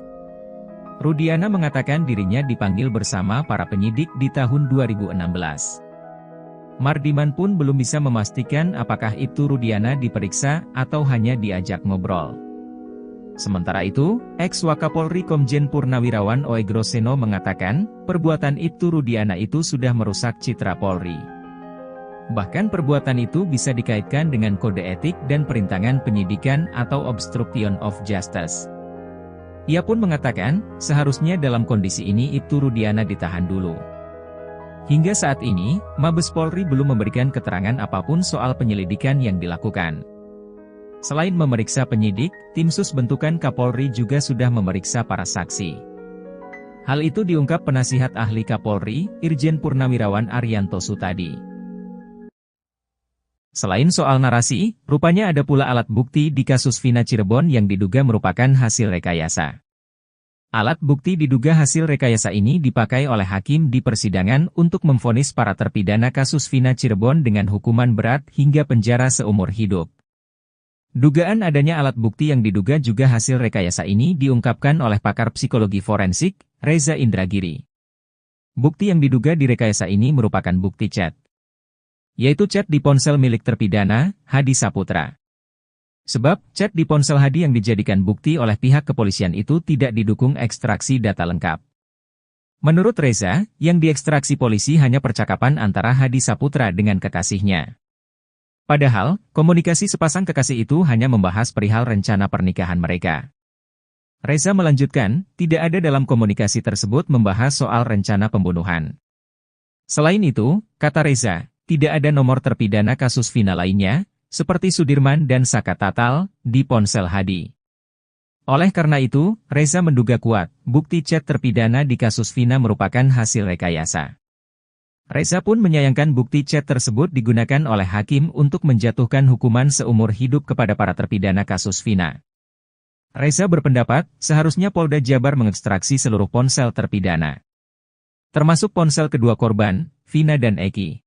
S1: Rudiana mengatakan dirinya dipanggil bersama para penyidik di tahun 2016. Mardiman pun belum bisa memastikan apakah Ibtu Rudiana diperiksa atau hanya diajak ngobrol. Sementara itu, ex-Wakapolri Komjen Purnawirawan O.E. Groseno mengatakan, perbuatan Ibtu Rudiana itu sudah merusak citra Polri. Bahkan perbuatan itu bisa dikaitkan dengan kode etik dan perintangan penyidikan atau obstruction of justice. Ia pun mengatakan, seharusnya dalam kondisi ini Ibtu Rudiana ditahan dulu. Hingga saat ini, Mabes Polri belum memberikan keterangan apapun soal penyelidikan yang dilakukan. Selain memeriksa penyidik, tim sus bentukan Kapolri juga sudah memeriksa para saksi. Hal itu diungkap penasihat ahli Kapolri, Irjen Purnawirawan Arianto Sutadi. Selain soal narasi, rupanya ada pula alat bukti di kasus Vina Cirebon yang diduga merupakan hasil rekayasa. Alat bukti diduga hasil rekayasa ini dipakai oleh hakim di persidangan untuk memvonis para terpidana kasus Vina Cirebon dengan hukuman berat hingga penjara seumur hidup. Dugaan adanya alat bukti yang diduga juga hasil rekayasa ini diungkapkan oleh pakar psikologi forensik, Reza Indragiri. Bukti yang diduga direkayasa ini merupakan bukti chat, yaitu chat di ponsel milik terpidana, Hadi Saputra. Sebab, chat di ponsel Hadi yang dijadikan bukti oleh pihak kepolisian itu tidak didukung ekstraksi data lengkap. Menurut Reza, yang diekstraksi polisi hanya percakapan antara Hadi Saputra dengan kekasihnya. Padahal, komunikasi sepasang kekasih itu hanya membahas perihal rencana pernikahan mereka. Reza melanjutkan, tidak ada dalam komunikasi tersebut membahas soal rencana pembunuhan. Selain itu, kata Reza, tidak ada nomor terpidana kasus Vina lainnya, seperti Sudirman dan Saka Tatal, di ponsel Hadi. Oleh karena itu, Reza menduga kuat, bukti chat terpidana di kasus Vina merupakan hasil rekayasa. Reza pun menyayangkan bukti chat tersebut digunakan oleh hakim untuk menjatuhkan hukuman seumur hidup kepada para terpidana kasus Vina. Reza berpendapat, seharusnya Polda Jabar mengekstraksi seluruh ponsel terpidana, termasuk ponsel kedua korban, Vina dan Eki.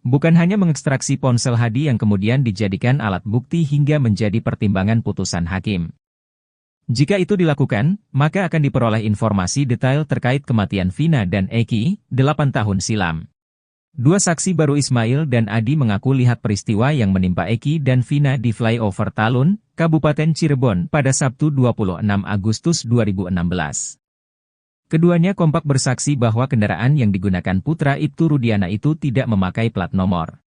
S1: Bukan hanya mengekstraksi ponsel Hadi yang kemudian dijadikan alat bukti hingga menjadi pertimbangan putusan hakim. Jika itu dilakukan, maka akan diperoleh informasi detail terkait kematian Vina dan Eki, 8 tahun silam. Dua saksi baru Ismail dan Adi mengaku lihat peristiwa yang menimpa Eki dan Vina di flyover Talun, Kabupaten Cirebon pada Sabtu 26 Agustus 2016. Keduanya kompak bersaksi bahwa kendaraan yang digunakan putra Ibtu Rudiana itu tidak memakai plat nomor.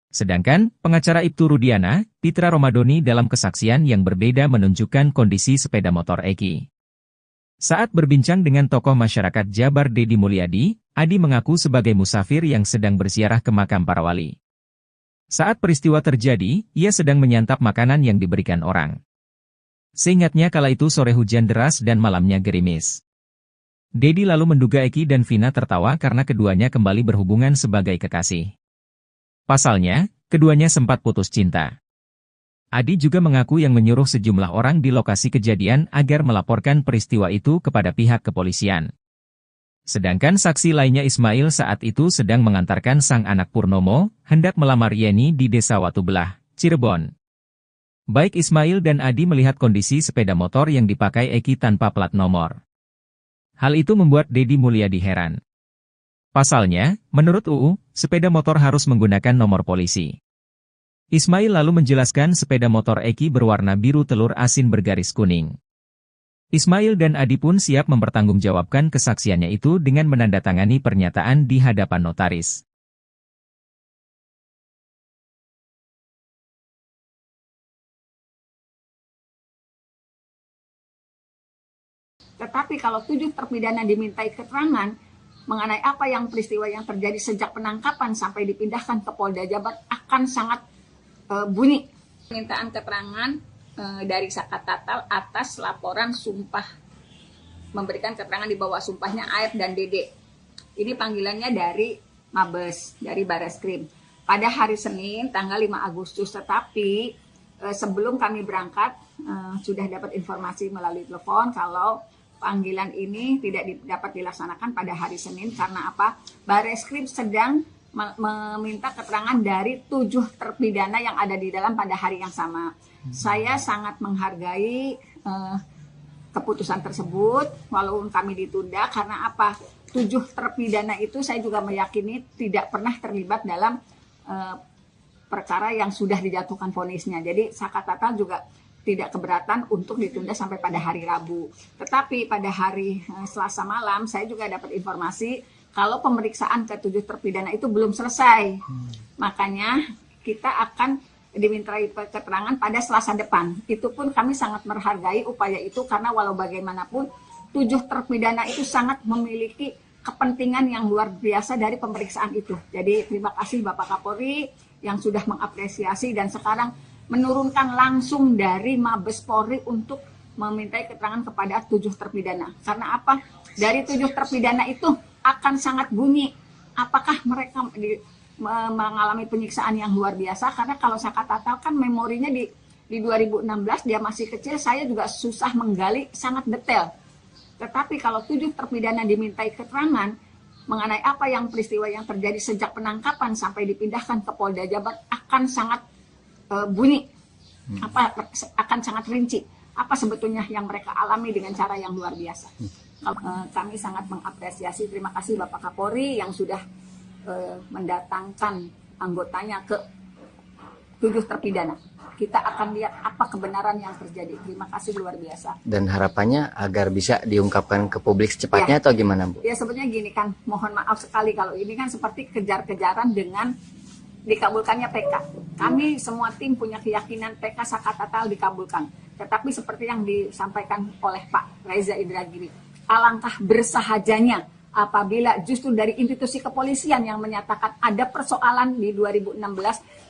S1: Sedangkan, pengacara Ibtu Rudiana, Pitra Romadoni dalam kesaksian yang berbeda menunjukkan kondisi sepeda motor Eki. Saat berbincang dengan tokoh masyarakat Jabar Dedi Mulyadi, Adi mengaku sebagai musafir yang sedang berziarah ke makam para wali. Saat peristiwa terjadi, ia sedang menyantap makanan yang diberikan orang. Seingatnya kala itu sore hujan deras dan malamnya gerimis. Dedi lalu menduga Eki dan Vina tertawa karena keduanya kembali berhubungan sebagai kekasih. Pasalnya, keduanya sempat putus cinta. Adi juga mengaku yang menyuruh sejumlah orang di lokasi kejadian agar melaporkan peristiwa itu kepada pihak kepolisian. Sedangkan saksi lainnya Ismail saat itu sedang mengantarkan sang anak Purnomo, hendak melamar Yeni di Desa Watubelah, Cirebon. Baik Ismail dan Adi melihat kondisi sepeda motor yang dipakai Eki tanpa plat nomor. Hal itu membuat Dedi Mulyadi heran. Pasalnya, menurut UU, sepeda motor harus menggunakan nomor polisi. Ismail lalu menjelaskan sepeda motor Eki berwarna biru telur asin bergaris kuning. Ismail dan Adi pun siap mempertanggungjawabkan kesaksiannya itu dengan menandatangani pernyataan di hadapan notaris.
S2: Tetapi kalau 7 terpidana dimintai keterangan mengenai apa yang peristiwa yang terjadi sejak penangkapan sampai dipindahkan ke Polda Jabar akan sangat bunyi. Permintaan keterangan dari Saka Tatal atas laporan sumpah, memberikan keterangan di bawah sumpahnya AF dan Dede. Ini panggilannya dari Mabes, dari Bareskrim. Pada hari Senin, tanggal 5 Agustus, tetapi sebelum kami berangkat, sudah dapat informasi melalui telepon kalau panggilan ini tidak dapat dilaksanakan pada hari Senin karena apa? Bareskrim sedang meminta keterangan dari 7 terpidana yang ada di dalam pada hari yang sama. Saya sangat menghargai keputusan tersebut, walaupun kami ditunda karena apa? 7 terpidana itu saya juga meyakini tidak pernah terlibat dalam perkara yang sudah dijatuhkan vonisnya. Jadi Saka Tatal juga tidak keberatan untuk ditunda sampai pada hari Rabu. Tetapi pada hari Selasa malam saya juga dapat informasi kalau pemeriksaan ke-7 terpidana itu belum selesai. Makanya kita akan dimintai keterangan pada Selasa depan. Itu pun kami sangat menghargai upaya itu karena walau bagaimanapun 7 terpidana itu sangat memiliki kepentingan yang luar biasa dari pemeriksaan itu. Jadi terima kasih Bapak Kapolri yang sudah mengapresiasi dan sekarang menurunkan langsung dari Mabes Polri untuk memintai keterangan kepada 7 terpidana. Karena apa? Dari 7 terpidana itu akan sangat bunyi apakah mereka mengalami penyiksaan yang luar biasa, karena kalau saya katakan kan memorinya di 2016 dia masih kecil, saya juga susah menggali sangat detail. Tetapi kalau 7 terpidana dimintai keterangan mengenai apa yang peristiwa yang terjadi sejak penangkapan sampai dipindahkan ke Polda Jabar akan sangat bunyi, akan sangat rinci apa sebetulnya yang mereka alami dengan cara yang luar biasa. Kami sangat mengapresiasi, terima kasih Bapak Kapolri yang sudah mendatangkan anggotanya ke 7 terpidana. Kita akan lihat apa kebenaran yang terjadi. Terima kasih luar biasa.
S3: Dan harapannya agar bisa diungkapkan ke publik secepatnya atau gimana, Bu?
S2: Ya sebenarnya gini kan, mohon maaf sekali kalau ini kan seperti kejar-kejaran dengan dikabulkannya PK. Kami semua tim punya keyakinan PK Sakatatal dikabulkan. Tetapi seperti yang disampaikan oleh Pak Reza Indragiri, alangkah bersahajanya apabila justru dari institusi kepolisian yang menyatakan ada persoalan di 2016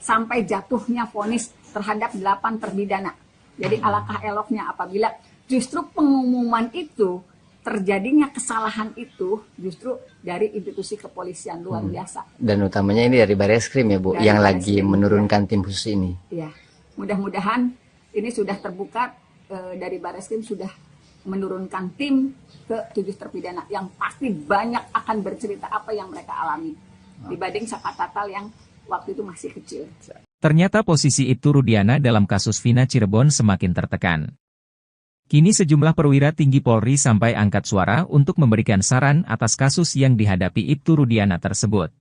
S2: sampai jatuhnya vonis terhadap 8 terpidana. Jadi alangkah eloknya apabila justru pengumuman itu, terjadinya kesalahan itu justru dari institusi kepolisian luar biasa.
S3: Dan utamanya ini dari Bareskrim ya Bu, dari yang lagi menurunkan tim khusus ini.
S2: Ya, mudah-mudahan ini sudah terbuka, dari Bareskrim sudah menurunkan tim ke 7 terpidana yang pasti banyak akan bercerita apa yang mereka alami dibanding Sakatatal yang waktu itu masih kecil.
S1: Ternyata posisi Ibtu Rudiana dalam kasus Vina Cirebon semakin tertekan. Kini sejumlah perwira tinggi Polri sampai angkat suara untuk memberikan saran atas kasus yang dihadapi Ibtu Rudiana tersebut.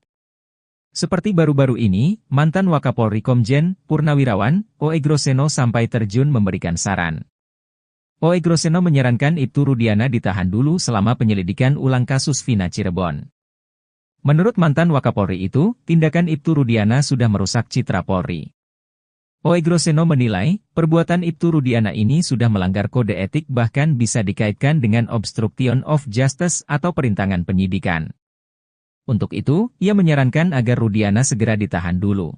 S1: Seperti baru-baru ini, mantan Wakapolri Komjen Purnawirawan O.E. Groseno sampai terjun memberikan saran. O.E. Groseno menyarankan Ibtu Rudiana ditahan dulu selama penyelidikan ulang kasus Vina Cirebon. Menurut mantan Wakapolri itu, tindakan Ibtu Rudiana sudah merusak citra Polri. O.E. Groseno menilai, perbuatan Ibtu Rudiana ini sudah melanggar kode etik bahkan bisa dikaitkan dengan obstruction of justice atau perintangan penyidikan. Untuk itu, ia menyarankan agar Rudiana segera ditahan dulu.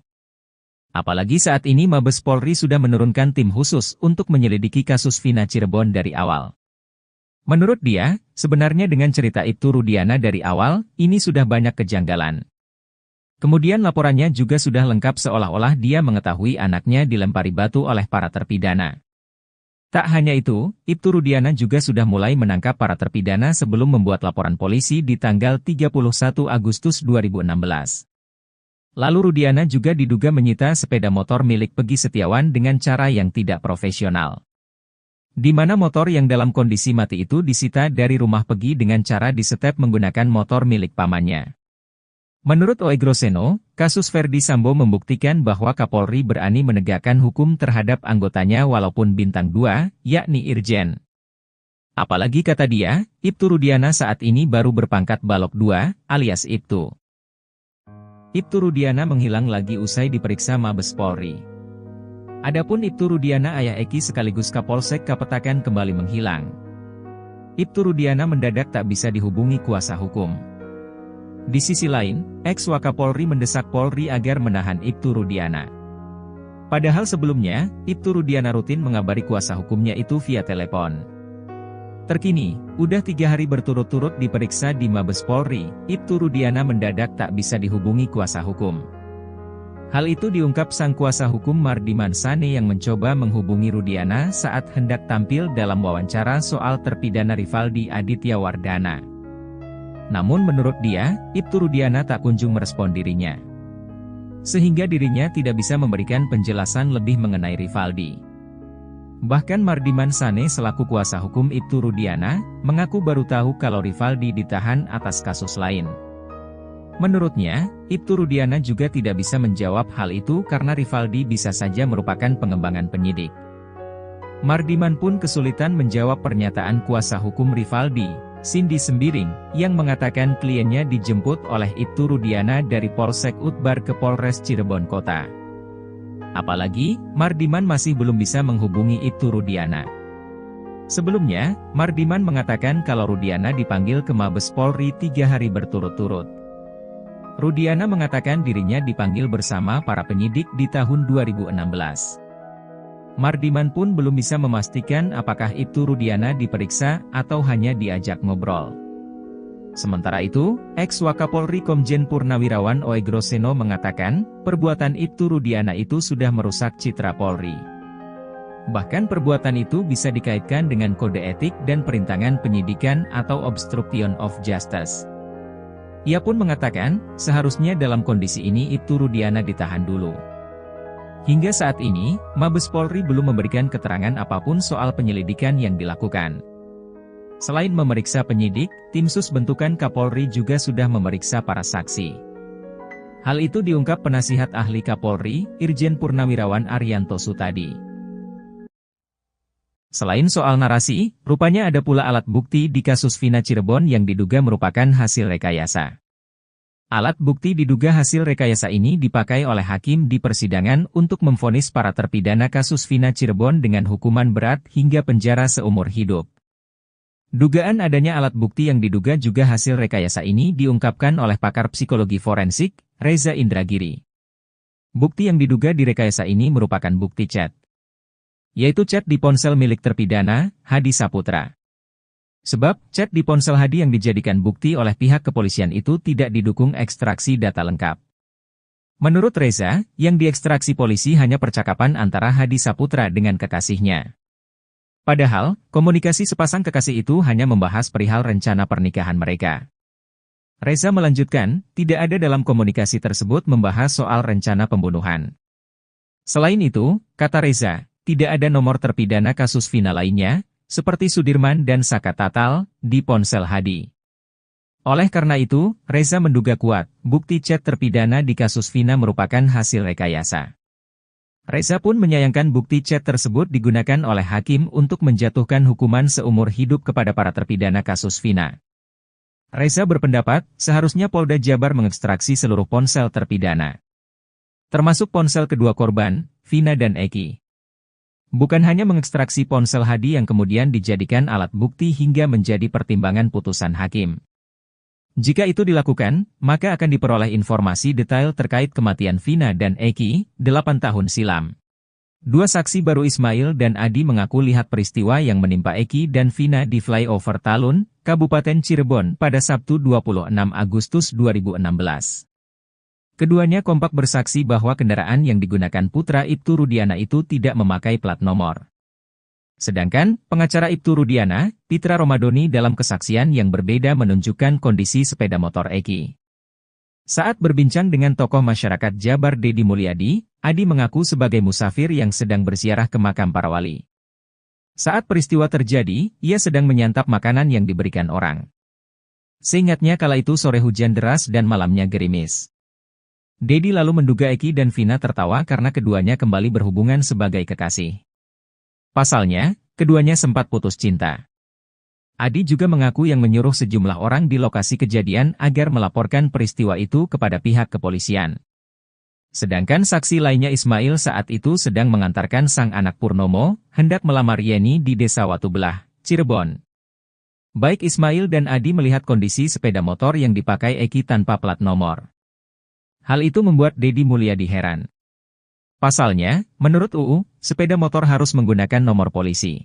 S1: Apalagi saat ini Mabes Polri sudah menurunkan tim khusus untuk menyelidiki kasus Vina Cirebon dari awal. Menurut dia, sebenarnya dengan cerita Ibtu Rudiana dari awal, ini sudah banyak kejanggalan. Kemudian laporannya juga sudah lengkap seolah-olah dia mengetahui anaknya dilempari batu oleh para terpidana. Tak hanya itu, Ibtu Rudiana juga sudah mulai menangkap para terpidana sebelum membuat laporan polisi di tanggal 31 Agustus 2016. Lalu Rudiana juga diduga menyita sepeda motor milik Peggy Setiawan dengan cara yang tidak profesional. Di mana motor yang dalam kondisi mati itu disita dari rumah Peggy dengan cara disetep menggunakan motor milik pamannya. Menurut O.E. Groseno, kasus Verdi Sambo membuktikan bahwa Kapolri berani menegakkan hukum terhadap anggotanya walaupun bintang 2, yakni Irjen. Apalagi kata dia, Ibtu Rudiana saat ini baru berpangkat Balok 2, alias Ibtu. Ibtu Rudiana menghilang lagi usai diperiksa Mabes Polri. Adapun Ibtu Rudiana ayah Eki sekaligus Kapolsek Kapetakan kembali menghilang. Ibtu Rudiana mendadak tak bisa dihubungi kuasa hukum. Di sisi lain, ex-Wakapolri mendesak Polri agar menahan Ibtu Rudiana. Padahal sebelumnya, Ibtu Rudiana rutin mengabari kuasa hukumnya itu via telepon. Terkini, udah 3 hari berturut-turut diperiksa di Mabes Polri, Ibtu Rudiana mendadak tak bisa dihubungi kuasa hukum. Hal itu diungkap sang kuasa hukum Mardiman Sane yang mencoba menghubungi Rudiana saat hendak tampil dalam wawancara soal terpidana Rivaldi Aditya Wardana. Namun menurut dia, Ibtu Rudiana tak kunjung merespon dirinya. Sehingga dirinya tidak bisa memberikan penjelasan lebih mengenai Rivaldi. Bahkan Mardiman Sane selaku kuasa hukum Ibtu Rudiana, mengaku baru tahu kalau Rivaldi ditahan atas kasus lain. Menurutnya, Ibtu Rudiana juga tidak bisa menjawab hal itu karena Rivaldi bisa saja merupakan pengembangan penyidik. Mardiman pun kesulitan menjawab pernyataan kuasa hukum Rivaldi, Cindy Sembiring, yang mengatakan kliennya dijemput oleh Ibtu Rudiana dari Polsek Utbar ke Polres Cirebon Kota. Apalagi, Mardiman masih belum bisa menghubungi Ibtu Rudiana. Sebelumnya, Mardiman mengatakan kalau Rudiana dipanggil ke Mabes Polri 3 hari berturut-turut. Rudiana mengatakan dirinya dipanggil bersama para penyidik di tahun 2016. Mardiman pun belum bisa memastikan apakah Ibtu Rudiana diperiksa atau hanya diajak ngobrol. Sementara itu, ex-Wakapolri Komjen Purnawirawan Oegroseno mengatakan, perbuatan Ibtu Rudiana itu sudah merusak citra Polri. Bahkan perbuatan itu bisa dikaitkan dengan kode etik dan perintangan penyidikan atau obstruction of justice. Ia pun mengatakan, seharusnya dalam kondisi ini Ibtu Rudiana ditahan dulu. Hingga saat ini, Mabes Polri belum memberikan keterangan apapun soal penyelidikan yang dilakukan. Selain memeriksa penyidik, tim sus bentukan Kapolri juga sudah memeriksa para saksi. Hal itu diungkap penasihat ahli Kapolri, Irjen Purnawirawan Arianto Sutadi. Selain soal narasi, rupanya ada pula alat bukti di kasus Vina Cirebon yang diduga merupakan hasil rekayasa. Alat bukti diduga hasil rekayasa ini dipakai oleh hakim di persidangan untuk memvonis para terpidana kasus Vina Cirebon dengan hukuman berat hingga penjara seumur hidup. Dugaan adanya alat bukti yang diduga juga hasil rekayasa ini diungkapkan oleh pakar psikologi forensik, Reza Indragiri. Bukti yang diduga direkayasa ini merupakan bukti chat, yaitu chat di ponsel milik terpidana, Hadi Saputra. Sebab, chat di ponsel Hadi yang dijadikan bukti oleh pihak kepolisian itu tidak didukung ekstraksi data lengkap. Menurut Reza, yang diekstraksi polisi hanya percakapan antara Hadi Saputra dengan kekasihnya. Padahal, komunikasi sepasang kekasih itu hanya membahas perihal rencana pernikahan mereka. Reza melanjutkan, tidak ada dalam komunikasi tersebut membahas soal rencana pembunuhan. Selain itu, kata Reza, tidak ada nomor terpidana kasus Vina lainnya, seperti Sudirman dan Saka Tatal, di ponsel Hadi. Oleh karena itu, Reza menduga kuat, bukti chat terpidana di kasus Vina merupakan hasil rekayasa. Reza pun menyayangkan bukti chat tersebut digunakan oleh hakim untuk menjatuhkan hukuman seumur hidup kepada para terpidana kasus Vina. Reza berpendapat, seharusnya Polda Jabar mengekstraksi seluruh ponsel terpidana, termasuk ponsel kedua korban, Vina dan Eki. Bukan hanya mengekstraksi ponsel Hadi yang kemudian dijadikan alat bukti hingga menjadi pertimbangan putusan hakim. Jika itu dilakukan, maka akan diperoleh informasi detail terkait kematian Vina dan Eki, 8 tahun silam. Dua saksi baru Ismail dan Adi mengaku lihat peristiwa yang menimpa Eki dan Vina di flyover Talun, Kabupaten Cirebon pada Sabtu 26 Agustus 2016. Keduanya kompak bersaksi bahwa kendaraan yang digunakan putra Ibtu Rudiana itu tidak memakai plat nomor. Sedangkan, pengacara Ibtu Rudiana, Pitra Romadoni dalam kesaksian yang berbeda menunjukkan kondisi sepeda motor Eki. Saat berbincang dengan tokoh masyarakat Jabar Dedi Mulyadi, Adi mengaku sebagai musafir yang sedang berziarah ke makam para wali. Saat peristiwa terjadi, ia sedang menyantap makanan yang diberikan orang. Seingatnya kala itu sore hujan deras dan malamnya gerimis. Dedi lalu menduga Eki dan Vina tertawa karena keduanya kembali berhubungan sebagai kekasih. Pasalnya, keduanya sempat putus cinta. Adi juga mengaku yang menyuruh sejumlah orang di lokasi kejadian agar melaporkan peristiwa itu kepada pihak kepolisian. Sedangkan saksi lainnya Ismail saat itu sedang mengantarkan sang anak Purnomo, hendak melamar Yeni di Desa Watubelah, Cirebon. Baik Ismail dan Adi melihat kondisi sepeda motor yang dipakai Eki tanpa plat nomor. Hal itu membuat Dedi Mulyadi heran. Pasalnya, menurut UU, sepeda motor harus menggunakan nomor polisi.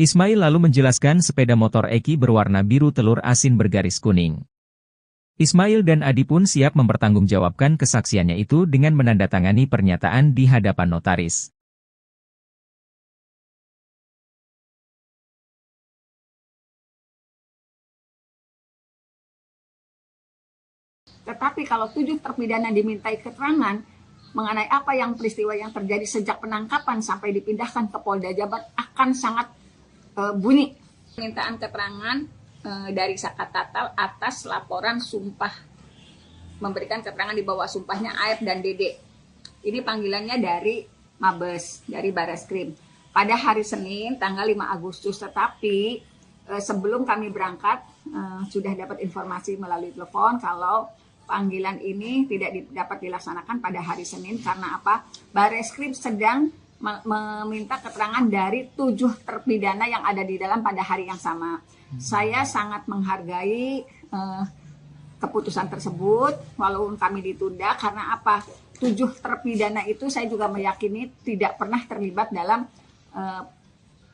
S1: Ismail lalu menjelaskan sepeda motor Eki berwarna biru telur asin bergaris kuning. Ismail dan Adi pun siap mempertanggungjawabkan kesaksiannya itu dengan menandatangani pernyataan di hadapan notaris.
S2: Tetapi kalau 7 terpidana dimintai keterangan mengenai apa yang peristiwa yang terjadi sejak penangkapan sampai dipindahkan ke Polda Jabar akan sangat bunyi. Permintaan keterangan dari Saka Tatal atas laporan sumpah, memberikan keterangan di bawah sumpahnya Aep dan Dede. Ini panggilannya dari Mabes, dari Bareskrim. Pada hari Senin tanggal 5 Agustus, tetapi sebelum kami berangkat sudah dapat informasi melalui telepon kalau panggilan ini tidak dapat dilaksanakan pada hari Senin karena apa? Bareskrim sedang meminta keterangan dari 7 terpidana yang ada di dalam pada hari yang sama. Saya sangat menghargai keputusan tersebut walaupun kami ditunda karena apa? 7 terpidana itu saya juga meyakini tidak pernah terlibat dalam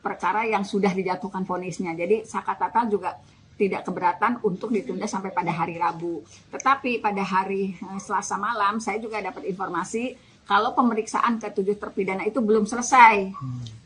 S2: perkara yang sudah dijatuhkan vonisnya. Jadi Sakatatal juga tidak keberatan untuk ditunda sampai pada hari Rabu. Tetapi pada hari Selasa malam saya juga dapat informasi kalau pemeriksaan ke-7 terpidana itu belum selesai.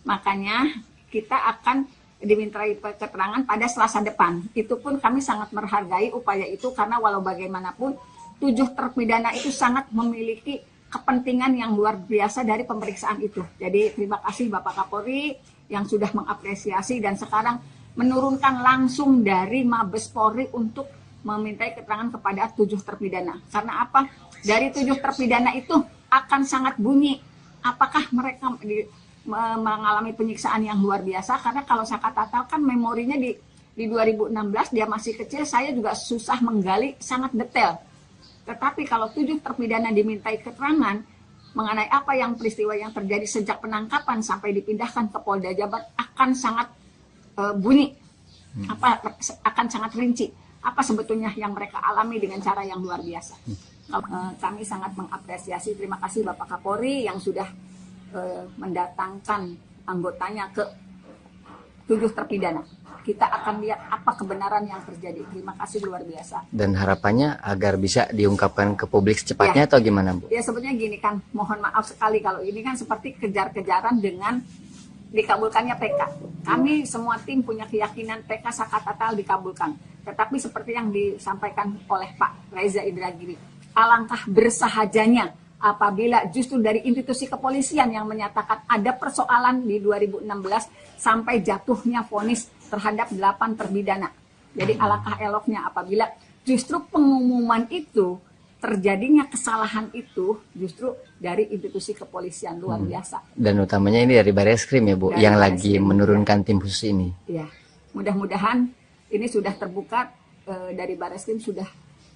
S2: Makanya kita akan dimintai keterangan pada Selasa depan. Itu pun kami sangat menghargai upaya itu karena walau bagaimanapun 7 terpidana itu sangat memiliki kepentingan yang luar biasa dari pemeriksaan itu. Jadi terima kasih Bapak Kapolri yang sudah mengapresiasi dan sekarang menurunkan langsung dari Mabes Polri untuk memintai keterangan kepada 7 terpidana. Karena apa? Dari 7 terpidana itu akan sangat bunyi apakah mereka mengalami penyiksaan yang luar biasa. Karena kalau Sakatatal kan memorinya di 2016 dia masih kecil, saya juga susah menggali sangat detail. Tetapi kalau 7 terpidana dimintai keterangan mengenai apa yang peristiwa yang terjadi sejak penangkapan sampai dipindahkan ke Polda Jabar akan sangat bunyi, akan sangat rinci apa sebetulnya yang mereka alami dengan cara yang luar biasa. Kami sangat mengapresiasi, terima kasih Bapak Kapolri yang sudah mendatangkan anggotanya ke 7 terpidana. Kita akan lihat apa kebenaran yang terjadi. Terima kasih luar biasa.
S3: Dan harapannya agar bisa diungkapkan ke publik secepatnya atau gimana, Bu?
S2: Ya sebetulnya gini kan, mohon maaf sekali kalau ini kan seperti kejar-kejaran dengan dikabulkannya PK. Kami semua tim punya keyakinan PK Sakatatal dikabulkan. Tetapi seperti yang disampaikan oleh Pak Reza Indragiri, alangkah bersahajanya apabila justru dari institusi kepolisian yang menyatakan ada persoalan di 2016 sampai jatuhnya vonis terhadap 8 terpidana. Jadi alangkah eloknya apabila justru pengumuman itu, terjadinya kesalahan itu justru dari institusi kepolisian luar biasa.
S3: Dan utamanya ini dari Bareskrim ya Bu,
S2: dari
S3: yang
S2: Bareskrim,
S3: lagi menurunkan tim khusus ini.
S2: Ya, mudah-mudahan ini sudah terbuka, dari Bareskrim sudah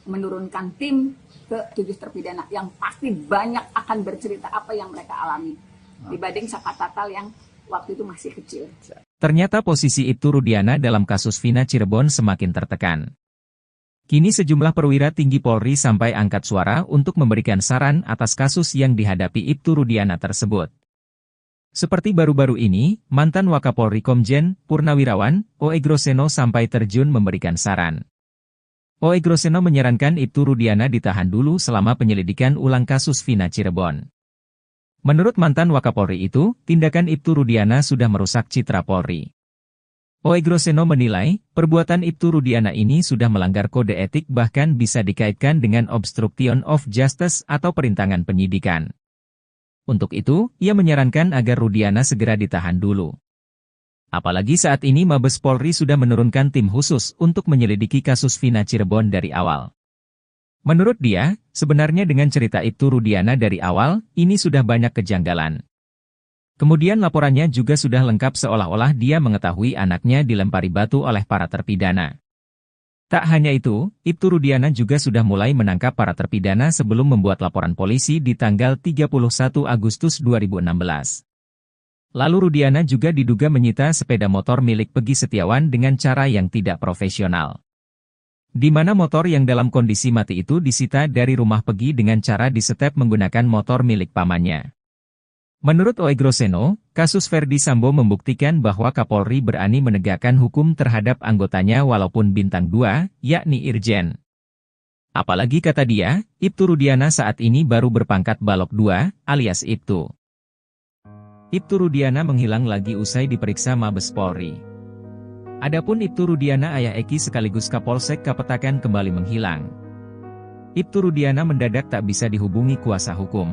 S2: menurunkan tim ke 7 terpidana yang pasti banyak akan bercerita apa yang mereka alami dibanding Sakatatal yang waktu itu masih kecil.
S1: Ternyata posisi Ibtu Rudiana dalam kasus Vina Cirebon semakin tertekan. Kini sejumlah perwira tinggi Polri sampai angkat suara untuk memberikan saran atas kasus yang dihadapi Ibtu Rudiana tersebut. Seperti baru-baru ini, mantan Wakapolri Komjen Purnawirawan O.E. Groseno sampai terjun memberikan saran. O.E. Groseno menyarankan Ibtu Rudiana ditahan dulu selama penyelidikan ulang kasus Vina Cirebon. Menurut mantan Wakapolri itu, tindakan Ibtu Rudiana sudah merusak citra Polri. O.E. Groseno menilai, perbuatan Ibtu Rudiana ini sudah melanggar kode etik bahkan bisa dikaitkan dengan obstruction of justice atau perintangan penyidikan. Untuk itu, ia menyarankan agar Rudiana segera ditahan dulu. Apalagi saat ini Mabes Polri sudah menurunkan tim khusus untuk menyelidiki kasus Vina Cirebon dari awal. Menurut dia, sebenarnya dengan cerita Ibtu Rudiana dari awal, ini sudah banyak kejanggalan. Kemudian laporannya juga sudah lengkap seolah-olah dia mengetahui anaknya dilempari batu oleh para terpidana. Tak hanya itu, Ibtu Rudiana juga sudah mulai menangkap para terpidana sebelum membuat laporan polisi di tanggal 31 Agustus 2016. Lalu Rudiana juga diduga menyita sepeda motor milik Pegi Setiawan dengan cara yang tidak profesional. Di mana motor yang dalam kondisi mati itu disita dari rumah Pegi dengan cara disetep menggunakan motor milik pamannya. Menurut O.E. Groseno, kasus Verdi Sambo membuktikan bahwa Kapolri berani menegakkan hukum terhadap anggotanya walaupun bintang 2, yakni Irjen. Apalagi kata dia, Ibtu Rudiana saat ini baru berpangkat Balok 2, alias Ibtu. Ibtu Rudiana menghilang lagi usai diperiksa Mabes Polri. Adapun Ibtu Rudiana ayah Eki sekaligus Kapolsek Kapetakan kembali menghilang. Ibtu Rudiana mendadak tak bisa dihubungi kuasa hukum.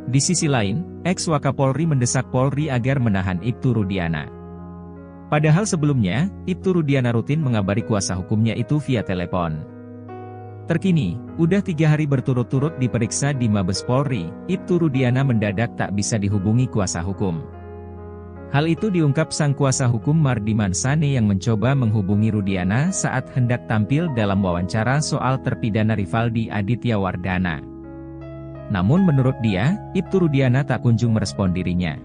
S1: Di sisi lain, ex-Wakapolri mendesak Polri agar menahan Ibtu Rudiana. Padahal sebelumnya, Ibtu Rudiana rutin mengabari kuasa hukumnya itu via telepon. Terkini, udah 3 hari berturut-turut diperiksa di Mabes Polri, Ibtu Rudiana mendadak tak bisa dihubungi kuasa hukum. Hal itu diungkap sang kuasa hukum Mardiman Sane yang mencoba menghubungi Rudiana saat hendak tampil dalam wawancara soal terpidana Rivaldi Aditya Wardana. Namun menurut dia, Ibtu Rudiana tak kunjung merespon dirinya,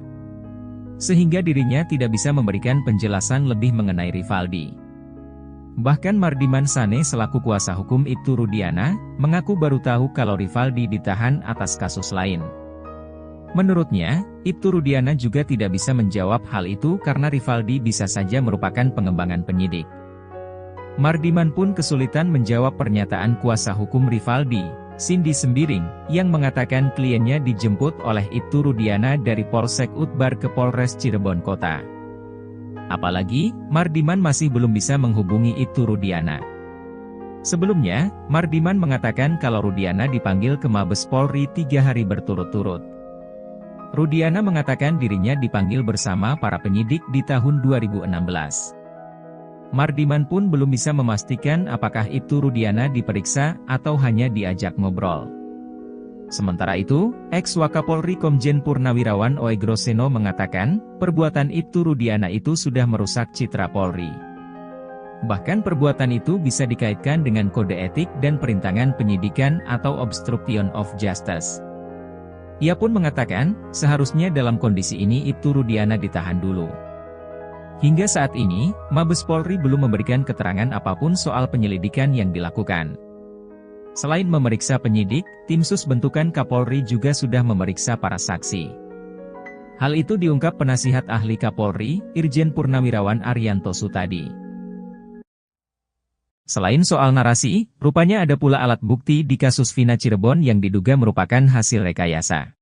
S1: sehingga dirinya tidak bisa memberikan penjelasan lebih mengenai Rivaldi. Bahkan Mardiman Sane selaku kuasa hukum Ibtu Rudiana, mengaku baru tahu kalau Rivaldi ditahan atas kasus lain. Menurutnya, Ibtu Rudiana juga tidak bisa menjawab hal itu karena Rivaldi bisa saja merupakan pengembangan penyidik. Mardiman pun kesulitan menjawab pernyataan kuasa hukum Rivaldi, Cindy Sembiring, yang mengatakan kliennya dijemput oleh Ibtu Rudiana dari Polsek Utbar ke Polres Cirebon Kota. Apalagi, Mardiman masih belum bisa menghubungi Ibtu Rudiana. Sebelumnya, Mardiman mengatakan kalau Rudiana dipanggil ke Mabes Polri 3 hari berturut-turut. Rudiana mengatakan dirinya dipanggil bersama para penyidik di tahun 2016. Mardiman pun belum bisa memastikan apakah Ibtu Rudiana diperiksa atau hanya diajak ngobrol. Sementara itu, ex-Wakapolri Komjen Purnawirawan Oegroseno mengatakan, perbuatan Ibtu Rudiana itu sudah merusak citra Polri. Bahkan perbuatan itu bisa dikaitkan dengan kode etik dan perintangan penyidikan atau obstruction of justice. Ia pun mengatakan, seharusnya dalam kondisi ini Ibtu Rudiana ditahan dulu. Hingga saat ini, Mabes Polri belum memberikan keterangan apapun soal penyelidikan yang dilakukan. Selain memeriksa penyidik, tim sus bentukan Kapolri juga sudah memeriksa para saksi. Hal itu diungkap penasihat ahli Kapolri, Irjen Purnawirawan Arianto Sutadi. Selain soal narasi, rupanya ada pula alat bukti di kasus Vina Cirebon yang diduga merupakan hasil rekayasa.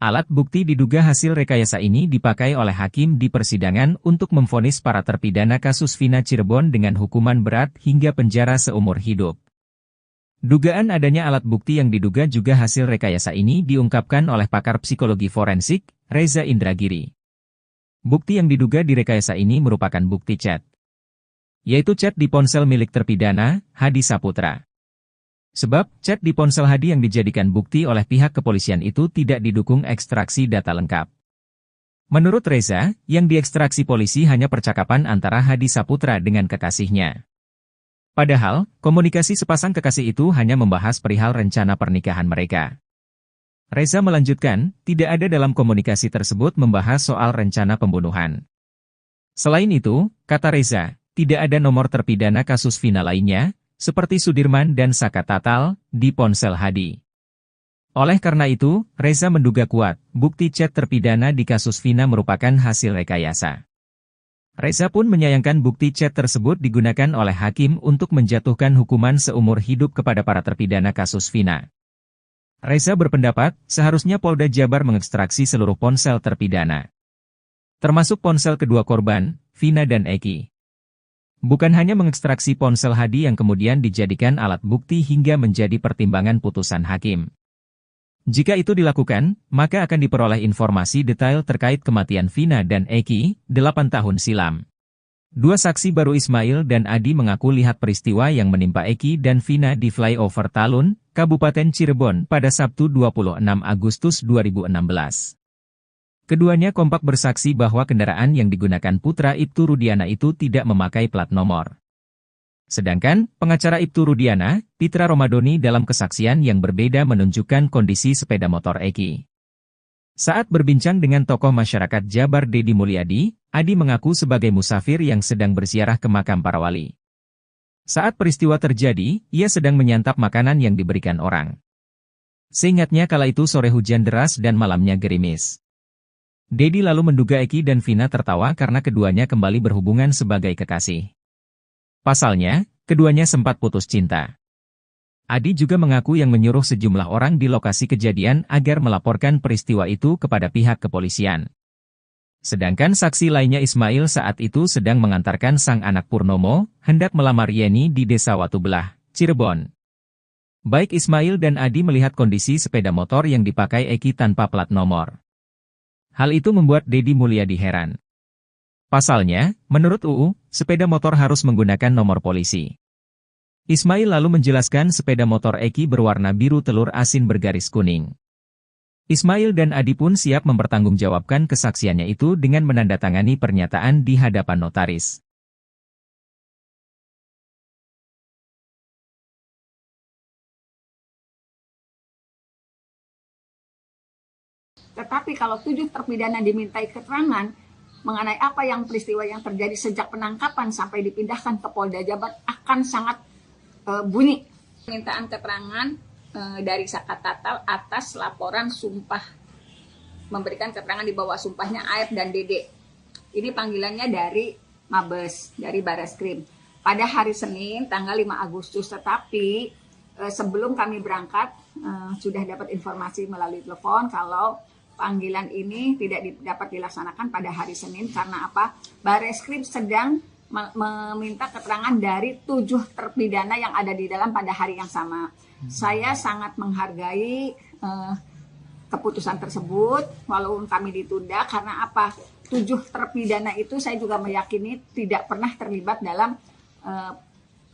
S1: Alat bukti diduga hasil rekayasa ini dipakai oleh hakim di persidangan untuk memvonis para terpidana kasus Vina Cirebon dengan hukuman berat hingga penjara seumur hidup. Dugaan adanya alat bukti yang diduga juga hasil rekayasa ini diungkapkan oleh pakar psikologi forensik, Reza Indragiri. Bukti yang diduga direkayasa ini merupakan bukti chat, yaitu chat di ponsel milik terpidana, Hadi Saputra. Sebab, chat di ponsel Hadi yang dijadikan bukti oleh pihak kepolisian itu tidak didukung ekstraksi data lengkap. Menurut Reza, yang diekstraksi polisi hanya percakapan antara Hadi Saputra dengan kekasihnya. Padahal, komunikasi sepasang kekasih itu hanya membahas perihal rencana pernikahan mereka. Reza melanjutkan, tidak ada dalam komunikasi tersebut membahas soal rencana pembunuhan. Selain itu, kata Reza, tidak ada nomor terpidana kasus Vina lainnya, seperti Sudirman dan Saka Tatal, di ponsel Hadi. Oleh karena itu, Reza menduga kuat, bukti chat terpidana di kasus Vina merupakan hasil rekayasa. Reza pun menyayangkan bukti chat tersebut digunakan oleh hakim untuk menjatuhkan hukuman seumur hidup kepada para terpidana kasus Vina. Reza berpendapat, seharusnya Polda Jabar mengekstraksi seluruh ponsel terpidana, termasuk ponsel kedua korban, Vina dan Eki. Bukan hanya mengekstraksi ponsel Hadi yang kemudian dijadikan alat bukti hingga menjadi pertimbangan putusan hakim. Jika itu dilakukan, maka akan diperoleh informasi detail terkait kematian Vina dan Eki, 8 tahun silam. Dua saksi baru Ismail dan Adi mengaku lihat peristiwa yang menimpa Eki dan Vina di flyover Talun, Kabupaten Cirebon pada Sabtu 26 Agustus 2016. Keduanya kompak bersaksi bahwa kendaraan yang digunakan putra Ibtu Rudiana itu tidak memakai plat nomor. Sedangkan, pengacara Ibtu Rudiana, Pitra Romadoni dalam kesaksian yang berbeda menunjukkan kondisi sepeda motor Eki. Saat berbincang dengan tokoh masyarakat Jabar Dedi Mulyadi, Adi mengaku sebagai musafir yang sedang berziarah ke makam para wali. Saat peristiwa terjadi, ia sedang menyantap makanan yang diberikan orang. Seingatnya kala itu sore hujan deras dan malamnya gerimis. Dedi lalu menduga Eki dan Vina tertawa karena keduanya kembali berhubungan sebagai kekasih. Pasalnya, keduanya sempat putus cinta. Adi juga mengaku yang menyuruh sejumlah orang di lokasi kejadian agar melaporkan peristiwa itu kepada pihak kepolisian. Sedangkan saksi lainnya Ismail saat itu sedang mengantarkan sang anak Purnomo, hendak melamar Yeni di Desa Watubelah, Cirebon. Baik Ismail dan Adi melihat kondisi sepeda motor yang dipakai Eki tanpa plat nomor. Hal itu membuat Dedi Mulyadi heran. Pasalnya, menurut UU, sepeda motor harus menggunakan nomor polisi. Ismail lalu menjelaskan sepeda motor Eki berwarna biru telur asin bergaris kuning. Ismail dan Adi pun siap mempertanggungjawabkan kesaksiannya itu dengan menandatangani pernyataan di hadapan notaris.
S2: Tetapi kalau 7 terpidana dimintai keterangan mengenai apa yang peristiwa yang terjadi sejak penangkapan sampai dipindahkan ke Polda Jabar akan sangat bunyi. Permintaan keterangan dari Saka Tatal atas laporan sumpah, memberikan keterangan di bawah sumpahnya AF dan Dede. Ini panggilannya dari Mabes, dari Bareskrim. Pada hari Senin tanggal 5 Agustus, tetapi sebelum kami berangkat sudah dapat informasi melalui telepon kalau panggilan ini tidak dapat dilaksanakan pada hari Senin karena apa? Bareskrim sedang meminta keterangan dari 7 terpidana yang ada di dalam pada hari yang sama. Saya sangat menghargai keputusan tersebut walaupun kami ditunda karena apa? 7 terpidana itu saya juga meyakini tidak pernah terlibat dalam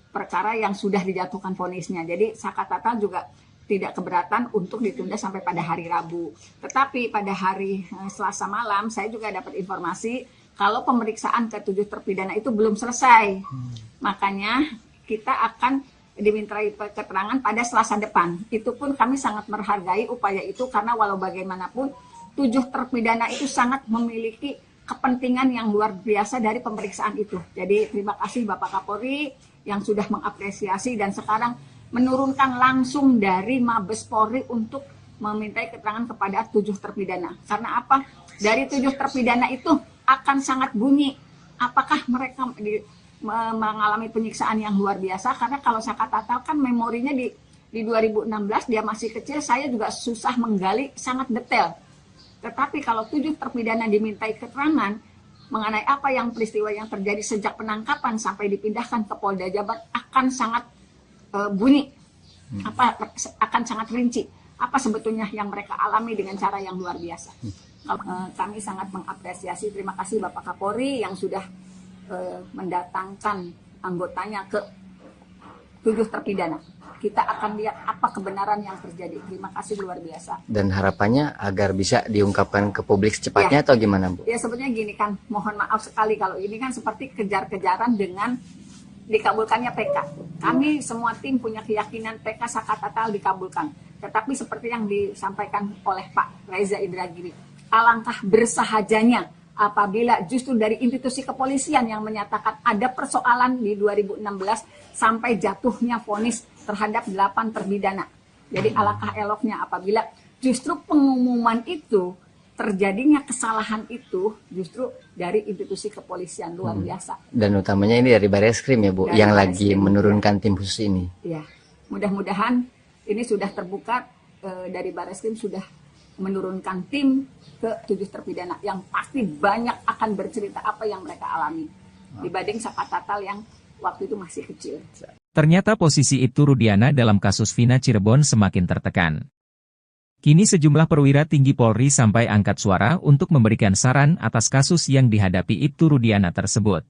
S2: perkara yang sudah dijatuhkan vonisnya. Jadi Saka Tatal juga tidak keberatan untuk ditunda sampai pada hari Rabu. Tetapi pada hari Selasa malam saya juga dapat informasi kalau pemeriksaan ke-7 terpidana itu belum selesai. Makanya kita akan dimintai keterangan pada Selasa depan. Itu pun kami sangat menghargai upaya itu karena walau bagaimanapun 7 terpidana itu sangat memiliki kepentingan yang luar biasa dari pemeriksaan itu. Jadi terima kasih Bapak Kapolri yang sudah mengapresiasi dan sekarang menurunkan langsung dari Mabes Polri untuk memintai keterangan kepada 7 terpidana. Karena apa? Dari 7 terpidana itu akan sangat bunyi apakah mereka mengalami penyiksaan yang luar biasa, karena kalau Saka Tatal kan memorinya di 2016 dia masih kecil, saya juga susah menggali sangat detail. Tetapi kalau 7 terpidana dimintai keterangan mengenai apa yang peristiwa yang terjadi sejak penangkapan sampai dipindahkan ke Polda Jabar akan sangat bunyi, akan sangat rinci apa sebetulnya yang mereka alami dengan cara yang luar biasa. Kami sangat mengapresiasi, terima kasih Bapak Kapolri yang sudah mendatangkan anggotanya ke 7 terpidana. Kita akan lihat apa kebenaran yang terjadi. Terima kasih luar biasa.
S3: Dan harapannya agar bisa diungkapkan ke publik secepatnya atau gimana, Bu?
S2: Ya sebetulnya gini kan, mohon maaf sekali kalau ini kan seperti kejar-kejaran dengan dikabulkannya PK. Kami semua tim punya keyakinan PK Saka Tatal dikabulkan. Tetapi seperti yang disampaikan oleh Pak Reza Indragiri, alangkah bersahajanya apabila justru dari institusi kepolisian yang menyatakan ada persoalan di 2016 sampai jatuhnya vonis terhadap 8 terpidana. Jadi alangkah eloknya apabila justru pengumuman itu, terjadinya kesalahan itu justru dari institusi kepolisian luar biasa.
S3: Dan utamanya ini dari Bareskrim ya Bu, dari yang lagi menurunkan tim khusus ini.
S2: Ya, mudah-mudahan ini sudah terbuka, dari Bareskrim sudah menurunkan tim ke 7 terpidana yang pasti banyak akan bercerita apa yang mereka alami dibanding Saka Tatal yang waktu itu masih kecil.
S1: Ternyata posisi Ibtu Rudiana dalam kasus Vina Cirebon semakin tertekan. Kini sejumlah perwira tinggi Polri sampai angkat suara untuk memberikan saran atas kasus yang dihadapi Ibtu Rudiana tersebut.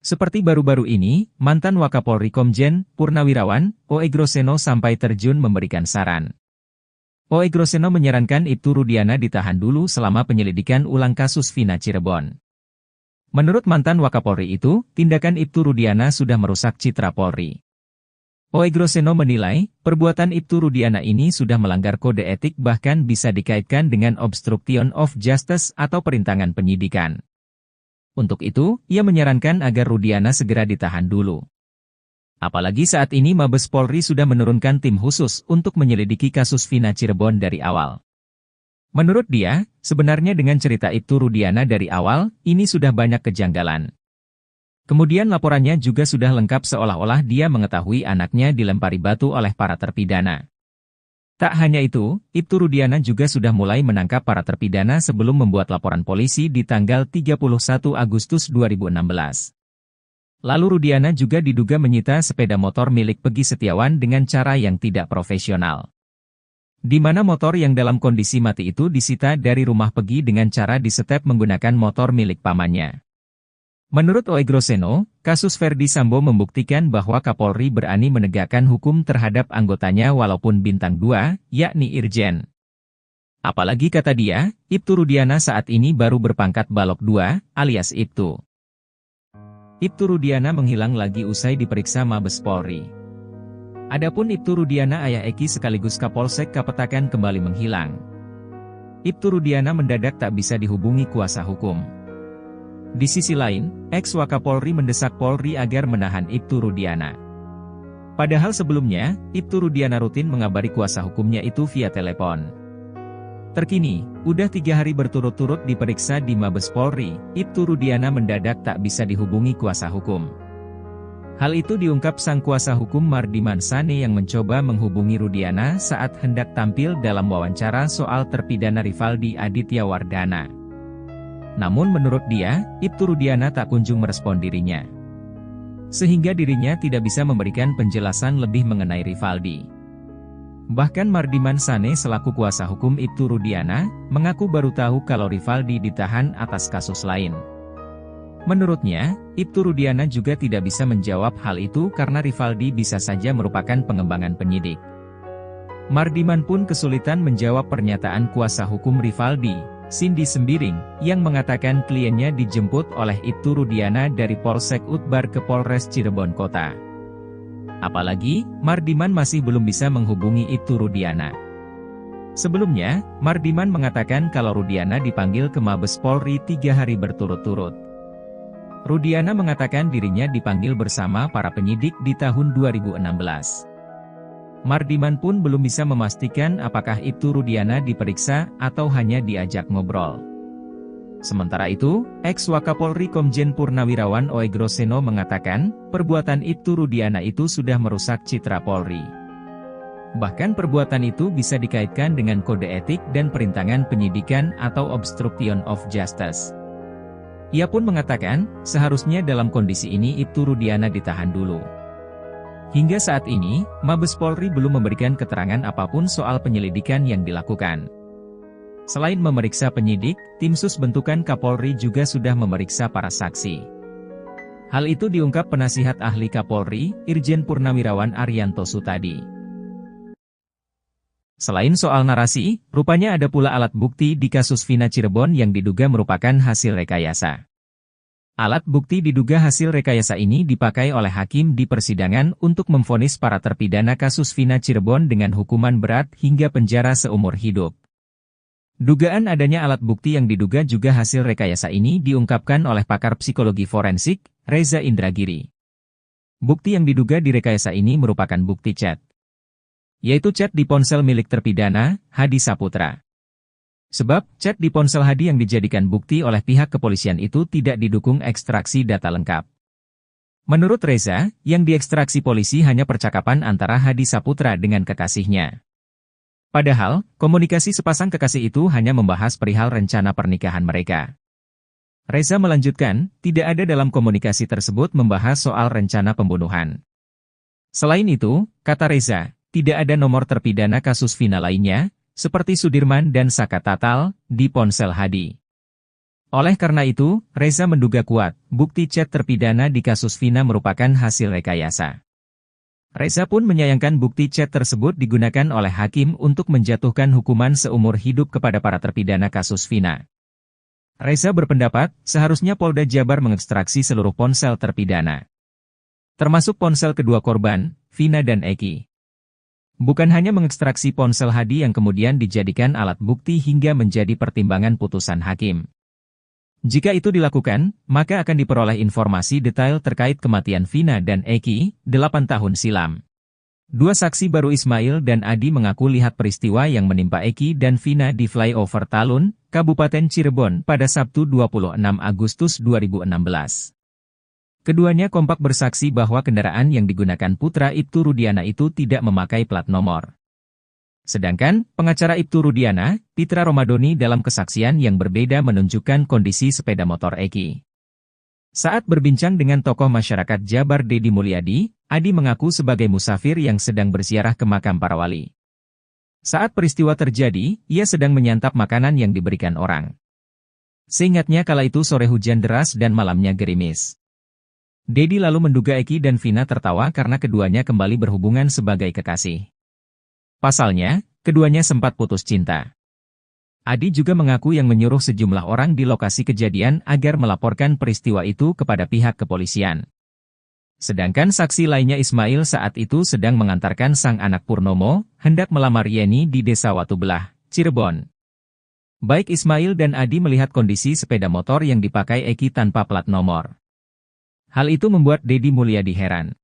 S1: Seperti baru-baru ini, mantan Wakapolri Komjen Purnawirawan O.E. Groseno sampai terjun memberikan saran. O.E. Groseno menyarankan Ibtu Rudiana ditahan dulu selama penyelidikan ulang kasus Vina Cirebon. Menurut mantan Wakapolri itu, tindakan Ibtu Rudiana sudah merusak citra Polri. O.E. Groseno menilai, perbuatan Ibtu Rudiana ini sudah melanggar kode etik bahkan bisa dikaitkan dengan obstruction of justice atau perintangan penyidikan. Untuk itu, ia menyarankan agar Rudiana segera ditahan dulu. Apalagi saat ini Mabes Polri sudah menurunkan tim khusus untuk menyelidiki kasus Vina Cirebon dari awal. Menurut dia, sebenarnya dengan cerita Ibtu Rudiana dari awal, ini sudah banyak kejanggalan. Kemudian laporannya juga sudah lengkap seolah-olah dia mengetahui anaknya dilempari batu oleh para terpidana. Tak hanya itu, Ibtu Rudiana juga sudah mulai menangkap para terpidana sebelum membuat laporan polisi di tanggal 31 Agustus 2016. Lalu Rudiana juga diduga menyita sepeda motor milik Peggy Setiawan dengan cara yang tidak profesional. Di mana motor yang dalam kondisi mati itu disita dari rumah Peggy dengan cara disetep menggunakan motor milik pamannya. Menurut O.E. Groseno, kasus Ferdy Sambo membuktikan bahwa Kapolri berani menegakkan hukum terhadap anggotanya walaupun bintang 2, yakni Irjen. Apalagi kata dia, Ibtu Rudiana saat ini baru berpangkat Balok 2, alias Ibtu. Ibtu Rudiana menghilang lagi usai diperiksa Mabes Polri. Adapun Ibtu Rudiana ayah Eki sekaligus Kapolsek Kapetakan kembali menghilang. Ibtu Rudiana mendadak tak bisa dihubungi kuasa hukum. Di sisi lain, ex-Wakapolri mendesak Polri agar menahan Ibtu Rudiana. Padahal sebelumnya, Ibtu Rudiana rutin mengabari kuasa hukumnya itu via telepon. Terkini, udah 3 hari berturut-turut diperiksa di Mabes Polri, Ibtu Rudiana mendadak tak bisa dihubungi kuasa hukum. Hal itu diungkap sang kuasa hukum Mardiman Sane yang mencoba menghubungi Rudiana saat hendak tampil dalam wawancara soal terpidana Rivaldi Aditya Wardana. Namun menurut dia, Ibtu Rudiana tak kunjung merespon dirinya. Sehingga dirinya tidak bisa memberikan penjelasan lebih mengenai Rivaldi. Bahkan Mardiman Sane selaku kuasa hukum Ibtu Rudiana, mengaku baru tahu kalau Rivaldi ditahan atas kasus lain. Menurutnya, Ibtu Rudiana juga tidak bisa menjawab hal itu karena Rivaldi bisa saja merupakan pengembangan penyidik. Mardiman pun kesulitan menjawab pernyataan kuasa hukum Rivaldi, Cindy Sembiring, yang mengatakan kliennya dijemput oleh Ibtu Rudiana dari Polsek Utbar ke Polres Cirebon Kota. Apalagi, Mardiman masih belum bisa menghubungi Ibtu Rudiana. Sebelumnya, Mardiman mengatakan kalau Rudiana dipanggil ke Mabes Polri 3 hari berturut-turut. Rudiana mengatakan dirinya dipanggil bersama para penyidik di tahun 2016. Mardiman pun belum bisa memastikan apakah Ibtu Rudiana diperiksa atau hanya diajak ngobrol. Sementara itu, ex-Wakapolri Komjen Purnawirawan Oegroseno mengatakan, perbuatan Ibtu Rudiana itu sudah merusak citra Polri. Bahkan perbuatan itu bisa dikaitkan dengan kode etik dan perintangan penyidikan atau obstruction of justice. Ia pun mengatakan, seharusnya dalam kondisi ini Ibtu Rudiana ditahan dulu. Hingga saat ini, Mabes Polri belum memberikan keterangan apapun soal penyelidikan yang dilakukan. Selain memeriksa penyidik, tim sus bentukan Kapolri juga sudah memeriksa para saksi. Hal itu diungkap penasihat ahli Kapolri, Irjen Purnawirawan Arianto Sutadi. Selain soal narasi, rupanya ada pula alat bukti di kasus Vina Cirebon yang diduga merupakan hasil rekayasa. Alat bukti diduga hasil rekayasa ini dipakai oleh hakim di persidangan untuk memvonis para terpidana kasus Vina Cirebon dengan hukuman berat hingga penjara seumur hidup. Dugaan adanya alat bukti yang diduga juga hasil rekayasa ini diungkapkan oleh pakar psikologi forensik, Reza Indragiri. Bukti yang diduga direkayasa ini merupakan bukti chat, yaitu chat di ponsel milik terpidana, Hadi Saputra. Sebab, chat di ponsel Hadi yang dijadikan bukti oleh pihak kepolisian itu tidak didukung ekstraksi data lengkap. Menurut Reza, yang diekstraksi polisi hanya percakapan antara Hadi Saputra dengan kekasihnya. Padahal, komunikasi sepasang kekasih itu hanya membahas perihal rencana pernikahan mereka. Reza melanjutkan, tidak ada dalam komunikasi tersebut membahas soal rencana pembunuhan. Selain itu, kata Reza, tidak ada nomor terpidana kasus Vina lainnya, seperti Sudirman dan Saka Tatal, di ponsel Hadi. Oleh karena itu, Reza menduga kuat, bukti chat terpidana di kasus Vina merupakan hasil rekayasa. Reza pun menyayangkan bukti chat tersebut digunakan oleh hakim untuk menjatuhkan hukuman seumur hidup kepada para terpidana kasus Vina. Reza berpendapat, seharusnya Polda Jabar mengekstraksi seluruh ponsel terpidana, termasuk ponsel kedua korban, Vina dan Eki. Bukan hanya mengekstraksi ponsel Hadi yang kemudian dijadikan alat bukti hingga menjadi pertimbangan putusan hakim. Jika itu dilakukan, maka akan diperoleh informasi detail terkait kematian Vina dan Eki, 8 tahun silam. Dua saksi baru Ismail dan Adi mengaku lihat peristiwa yang menimpa Eki dan Vina di flyover Talun, Kabupaten Cirebon pada Sabtu 26 Agustus 2016. Keduanya kompak bersaksi bahwa kendaraan yang digunakan putra Ibtu Rudiana itu tidak memakai plat nomor. Sedangkan, pengacara Ibtu Rudiana, Pitra Romadoni dalam kesaksian yang berbeda menunjukkan kondisi sepeda motor Eki. Saat berbincang dengan tokoh masyarakat Jabar Dedi Mulyadi, Adi mengaku sebagai musafir yang sedang berziarah ke makam para wali. Saat peristiwa terjadi, ia sedang menyantap makanan yang diberikan orang. Seingatnya kala itu sore hujan deras dan malamnya gerimis. Dedi lalu menduga Eki dan Vina tertawa karena keduanya kembali berhubungan sebagai kekasih. Pasalnya, keduanya sempat putus cinta. Adi juga mengaku yang menyuruh sejumlah orang di lokasi kejadian agar melaporkan peristiwa itu kepada pihak kepolisian. Sedangkan saksi lainnya Ismail saat itu sedang mengantarkan sang anak Purnomo, hendak melamar Yeni di Desa Watubelah, Cirebon. Baik Ismail dan Adi melihat kondisi sepeda motor yang dipakai Eki tanpa plat nomor. Hal itu membuat Dedi Mulyadi heran.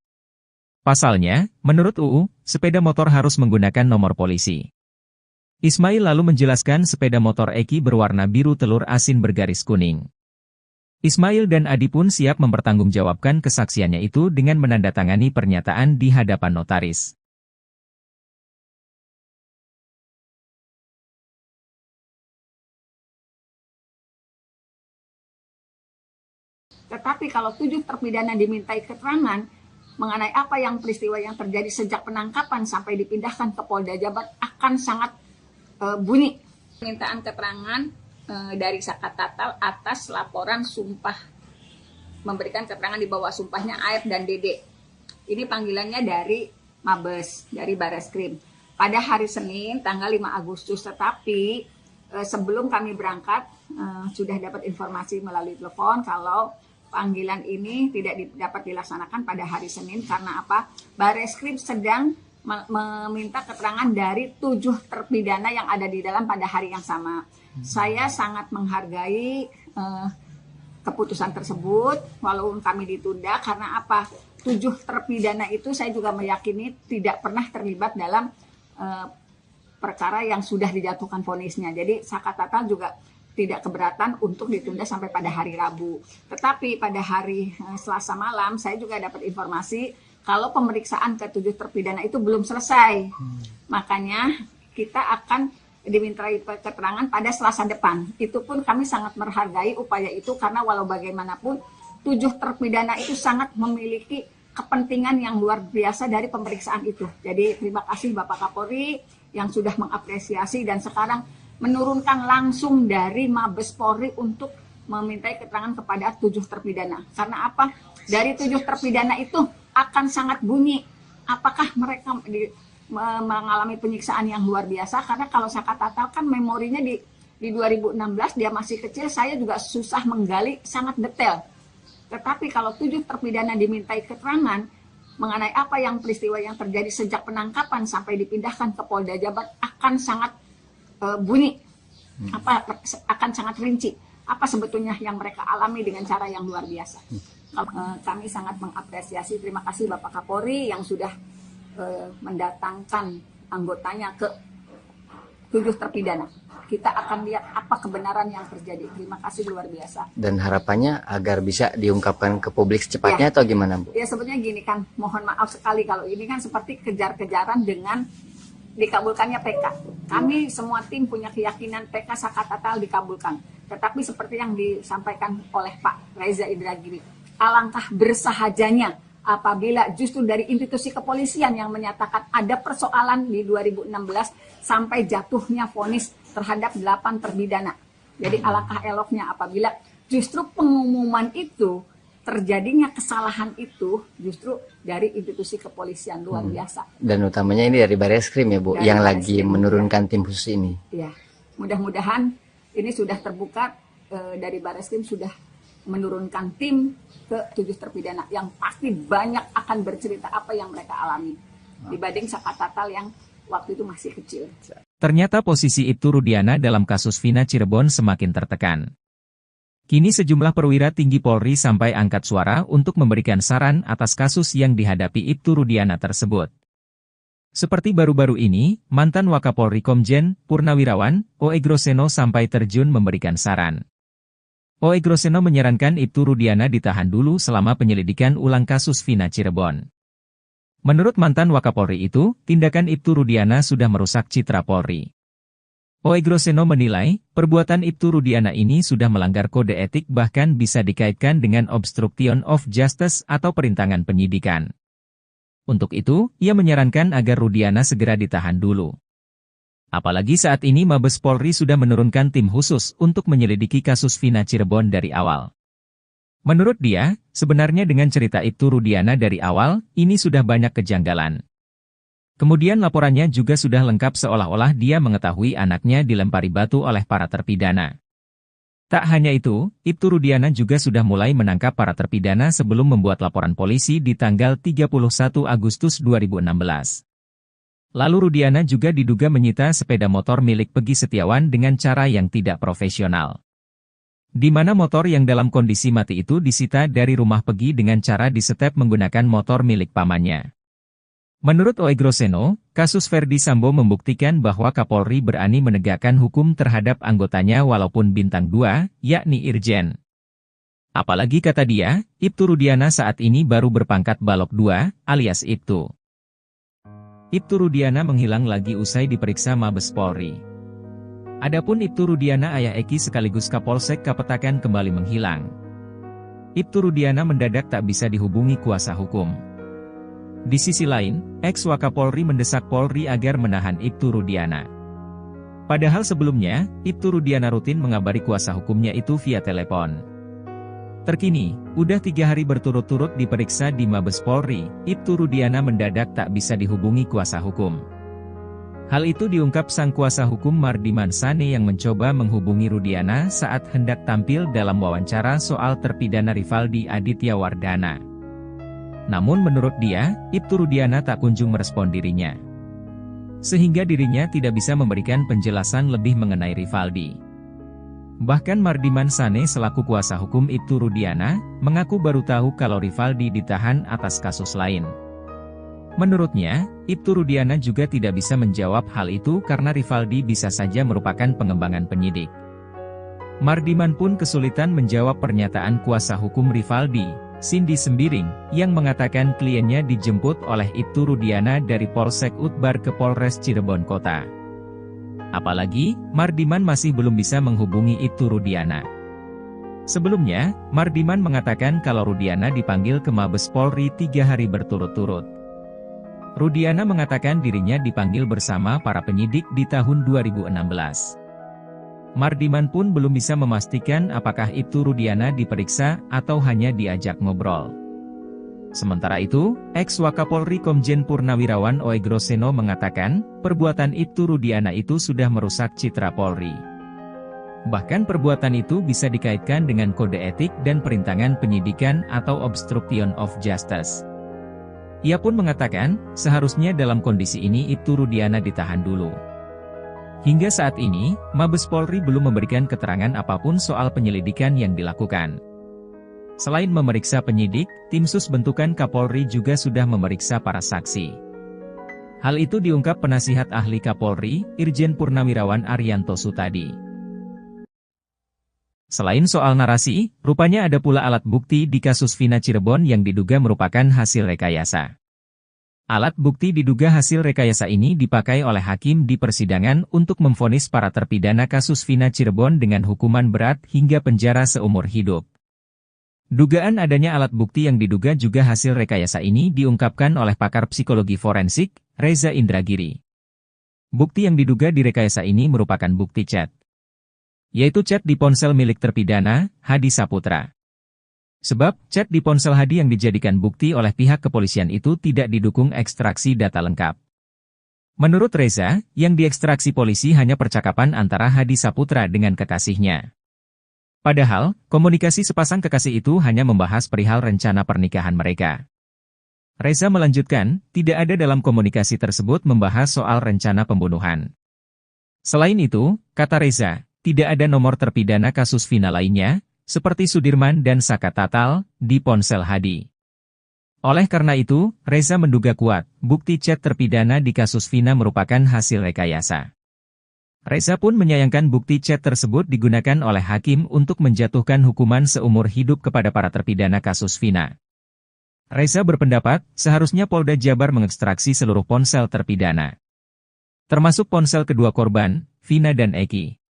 S1: Pasalnya, menurut UU, sepeda motor harus menggunakan nomor polisi. Ismail lalu menjelaskan sepeda motor Eki berwarna biru telur asin bergaris kuning. Ismail dan Adi pun siap mempertanggungjawabkan kesaksiannya itu dengan menandatangani pernyataan di hadapan notaris.
S2: Tetapi kalau 7 terpidana dimintai keterangan mengenai apa yang peristiwa yang terjadi sejak penangkapan sampai dipindahkan ke Polda Jabar akan sangat bunyi. Permintaan keterangan dari Sakat Tatal atas laporan sumpah, memberikan keterangan di bawah sumpahnya Aep dan Dede. Ini panggilannya dari Mabes, dari Bareskrim. Pada hari Senin tanggal 5 Agustus, tetapi sebelum kami berangkat sudah dapat informasi melalui telepon kalau panggilan ini tidak dapat dilaksanakan pada hari Senin karena apa? Bareskrim sedang meminta keterangan dari 7 terpidana yang ada di dalam pada hari yang sama. Saya sangat menghargai keputusan tersebut, walaupun kami ditunda karena apa? 7 terpidana itu saya juga meyakini tidak pernah terlibat dalam perkara yang sudah dijatuhkan vonisnya. Jadi Sakat Tatal juga tidak keberatan untuk ditunda sampai pada hari Rabu. Tetapi pada hari Selasa malam saya juga dapat informasi kalau pemeriksaan ke-7 terpidana itu belum selesai. Makanya kita akan dimintai keterangan pada Selasa depan. Itu pun kami sangat menghargai upaya itu karena walau bagaimanapun 7 terpidana itu sangat memiliki kepentingan yang luar biasa dari pemeriksaan itu. Jadi terima kasih Bapak Kapolri yang sudah mengapresiasi dan sekarang menurunkan langsung dari Mabes Polri untuk memintai keterangan kepada 7 terpidana. Karena apa? Dari 7 terpidana itu akan sangat bunyi apakah mereka mengalami penyiksaan yang luar biasa, karena kalau Sakat Tatal kan memorinya di 2016 dia masih kecil, saya juga susah menggali sangat detail. Tetapi kalau 7 terpidana dimintai keterangan mengenai apa yang peristiwa yang terjadi sejak penangkapan sampai dipindahkan ke Polda Jabar akan sangat bunyi, akan sangat rinci apa sebetulnya yang mereka alami dengan cara yang luar biasa. Kami sangat mengapresiasi, terima kasih Bapak Kapolri yang sudah mendatangkan anggotanya ke 7 terpidana. Kita akan lihat apa kebenaran yang terjadi. Terima kasih luar biasa.
S3: Dan harapannya agar bisa diungkapkan ke publik secepatnya atau gimana, Bu?
S2: Ya sebetulnya gini kan, mohon maaf sekali kalau ini kan seperti kejar-kejaran dengan dikabulkannya PK. Kami semua tim punya keyakinan PK Sakat Tatal dikabulkan. Tetapi seperti yang disampaikan oleh Pak Reza Indragiri, alangkah bersahajanya apabila justru dari institusi kepolisian yang menyatakan ada persoalan di 2016 sampai jatuhnya vonis terhadap 8 terpidana. Jadi alangkah eloknya apabila justru pengumuman itu, terjadinya kesalahan itu justru dari institusi kepolisian luar biasa.
S3: Dan utamanya ini dari Bareskrim ya Bu, dari yang lagi menurunkan tim khusus ini.
S2: Ya, mudah-mudahan ini sudah terbuka, dari Bareskrim sudah menurunkan tim ke 7 terpidana yang pasti banyak akan bercerita apa yang mereka alami dibanding Sakat Tatal yang waktu itu masih kecil.
S1: Ternyata posisi Ibtu Rudiana dalam kasus Vina Cirebon semakin tertekan. Kini sejumlah perwira tinggi Polri sampai angkat suara untuk memberikan saran atas kasus yang dihadapi Ibtu Rudiana tersebut. Seperti baru-baru ini, mantan Wakapolri Komjen Purnawirawan O.E. Groseno sampai terjun memberikan saran. O.E. Groseno menyarankan Ibtu Rudiana ditahan dulu selama penyelidikan ulang kasus Vina Cirebon. Menurut mantan Wakapolri itu, tindakan Ibtu Rudiana sudah merusak citra Polri. O.E. Groseno menilai, perbuatan Ibtu Rudiana ini sudah melanggar kode etik bahkan bisa dikaitkan dengan obstruction of justice atau perintangan penyidikan. Untuk itu, ia menyarankan agar Rudiana segera ditahan dulu. Apalagi saat ini Mabes Polri sudah menurunkan tim khusus untuk menyelidiki kasus Vina Cirebon dari awal. Menurut dia, sebenarnya dengan cerita Ibtu Rudiana dari awal, ini sudah banyak kejanggalan. Kemudian laporannya juga sudah lengkap seolah-olah dia mengetahui anaknya dilempari batu oleh para terpidana. Tak hanya itu, Ibtu Rudiana juga sudah mulai menangkap para terpidana sebelum membuat laporan polisi di tanggal 31 Agustus 2016. Lalu Rudiana juga diduga menyita sepeda motor milik Pegi Setiawan dengan cara yang tidak profesional. Di mana motor yang dalam kondisi mati itu disita dari rumah Pegi dengan cara disetep menggunakan motor milik pamannya. Menurut Oegroseno, kasus Ferdi Sambo membuktikan bahwa Kapolri berani menegakkan hukum terhadap anggotanya walaupun bintang 2, yakni Irjen. Apalagi kata dia, Ibtu Rudiana saat ini baru berpangkat Balok 2, alias Ibtu. Ibtu Rudiana menghilang lagi usai diperiksa Mabes Polri. Adapun Ibtu Rudiana ayah Eki sekaligus Kapolsek Kapetakan kembali menghilang. Ibtu Rudiana mendadak tak bisa dihubungi kuasa hukum. Di sisi lain, ex-Wakapolri mendesak Polri agar menahan Ibtu Rudiana. Padahal sebelumnya, Ibtu Rudiana rutin mengabari kuasa hukumnya itu via telepon. Terkini, udah 3 hari berturut-turut diperiksa di Mabes Polri, Ibtu Rudiana mendadak tak bisa dihubungi kuasa hukum. Hal itu diungkap sang kuasa hukum Mardiman Sane yang mencoba menghubungi Rudiana saat hendak tampil dalam wawancara soal terpidana Rivaldi Aditya Wardana. Namun menurut dia, Ibtu Rudiana tak kunjung merespon dirinya. Sehingga dirinya tidak bisa memberikan penjelasan lebih mengenai Rivaldi. Bahkan Mardiman Sane selaku kuasa hukum Ibtu Rudiana, mengaku baru tahu kalau Rivaldi ditahan atas kasus lain. Menurutnya, Ibtu Rudiana juga tidak bisa menjawab hal itu karena Rivaldi bisa saja merupakan pengembangan penyidik. Mardiman pun kesulitan menjawab pernyataan kuasa hukum Rivaldi, Cindy Sembiring, yang mengatakan kliennya dijemput oleh Ibtu Rudiana dari Polsek Utbar ke Polres Cirebon Kota. Apalagi, Mardiman masih belum bisa menghubungi Ibtu Rudiana. Sebelumnya, Mardiman mengatakan kalau Rudiana dipanggil ke Mabes Polri 3 hari berturut-turut. Rudiana mengatakan dirinya dipanggil bersama para penyidik di tahun 2016. Mardiman pun belum bisa memastikan apakah Ibtu Rudiana diperiksa atau hanya diajak ngobrol. Sementara itu, ex-Wakapolri Komjen Purnawirawan Oegroseno mengatakan, perbuatan Ibtu Rudiana itu sudah merusak citra Polri. Bahkan perbuatan itu bisa dikaitkan dengan kode etik dan perintangan penyidikan atau obstruction of justice. Ia pun mengatakan, seharusnya dalam kondisi ini Ibtu Rudiana ditahan dulu. Hingga saat ini, Mabes Polri belum memberikan keterangan apapun soal penyelidikan yang dilakukan. Selain memeriksa penyidik, tim sus bentukan Kapolri juga sudah memeriksa para saksi. Hal itu diungkap penasihat ahli Kapolri, Irjen Purnawirawan Arianto Sutadi. Selain soal narasi, rupanya ada pula alat bukti di kasus Vina Cirebon yang diduga merupakan hasil rekayasa. Alat bukti diduga hasil rekayasa ini dipakai oleh hakim di persidangan untuk memvonis para terpidana kasus Vina Cirebon dengan hukuman berat hingga penjara seumur hidup. Dugaan adanya alat bukti yang diduga juga hasil rekayasa ini diungkapkan oleh pakar psikologi forensik, Reza Indragiri. Bukti yang diduga direkayasa ini merupakan bukti chat. Yaitu chat di ponsel milik terpidana, Hadi Saputra. Sebab, chat di ponsel Hadi yang dijadikan bukti oleh pihak kepolisian itu tidak didukung ekstraksi data lengkap. Menurut Reza, yang diekstraksi polisi hanya percakapan antara Hadi Saputra dengan kekasihnya. Padahal, komunikasi sepasang kekasih itu hanya membahas perihal rencana pernikahan mereka. Reza melanjutkan, tidak ada dalam komunikasi tersebut membahas soal rencana pembunuhan. Selain itu, kata Reza, tidak ada nomor terpidana kasus Vina lainnya, seperti Sudirman dan Saka Tatal, di ponsel Hadi. Oleh karena itu, Reza menduga kuat, bukti chat terpidana di kasus Vina merupakan hasil rekayasa. Reza pun menyayangkan bukti chat tersebut digunakan oleh hakim untuk menjatuhkan hukuman seumur hidup kepada para terpidana kasus Vina. Reza berpendapat, seharusnya Polda Jabar mengekstraksi seluruh ponsel terpidana. Termasuk ponsel kedua korban, Vina dan Eki.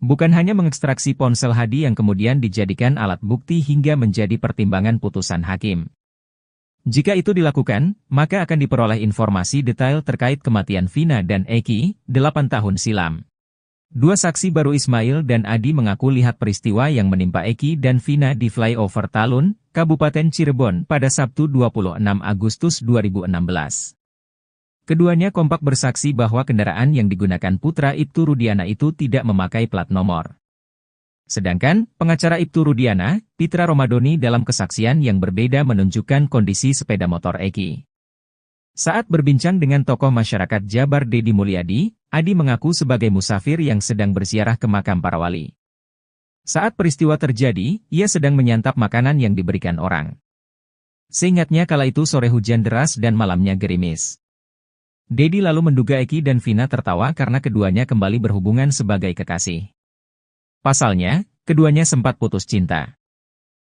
S1: Bukan hanya mengekstraksi ponsel Hadi yang kemudian dijadikan alat bukti hingga menjadi pertimbangan putusan hakim. Jika itu dilakukan, maka akan diperoleh informasi detail terkait kematian Vina dan Eki, 8 tahun silam. Dua saksi baru Ismail dan Adi mengaku lihat peristiwa yang menimpa Eki dan Vina di flyover Talun, Kabupaten Cirebon pada Sabtu 26 Agustus 2016. Keduanya kompak bersaksi bahwa kendaraan yang digunakan putra Ibtu Rudiana itu tidak memakai plat nomor. Sedangkan, pengacara Ibtu Rudiana, Pitra Romadoni dalam kesaksian yang berbeda menunjukkan kondisi sepeda motor Eki. Saat berbincang dengan tokoh masyarakat Jabar Dedi Mulyadi, Adi mengaku sebagai musafir yang sedang berziarah ke makam para wali. Saat peristiwa terjadi, ia sedang menyantap makanan yang diberikan orang. Seingatnya kala itu sore hujan deras dan malamnya gerimis. Dedi lalu menduga Eki dan Vina tertawa karena keduanya kembali berhubungan sebagai kekasih. Pasalnya, keduanya sempat putus cinta.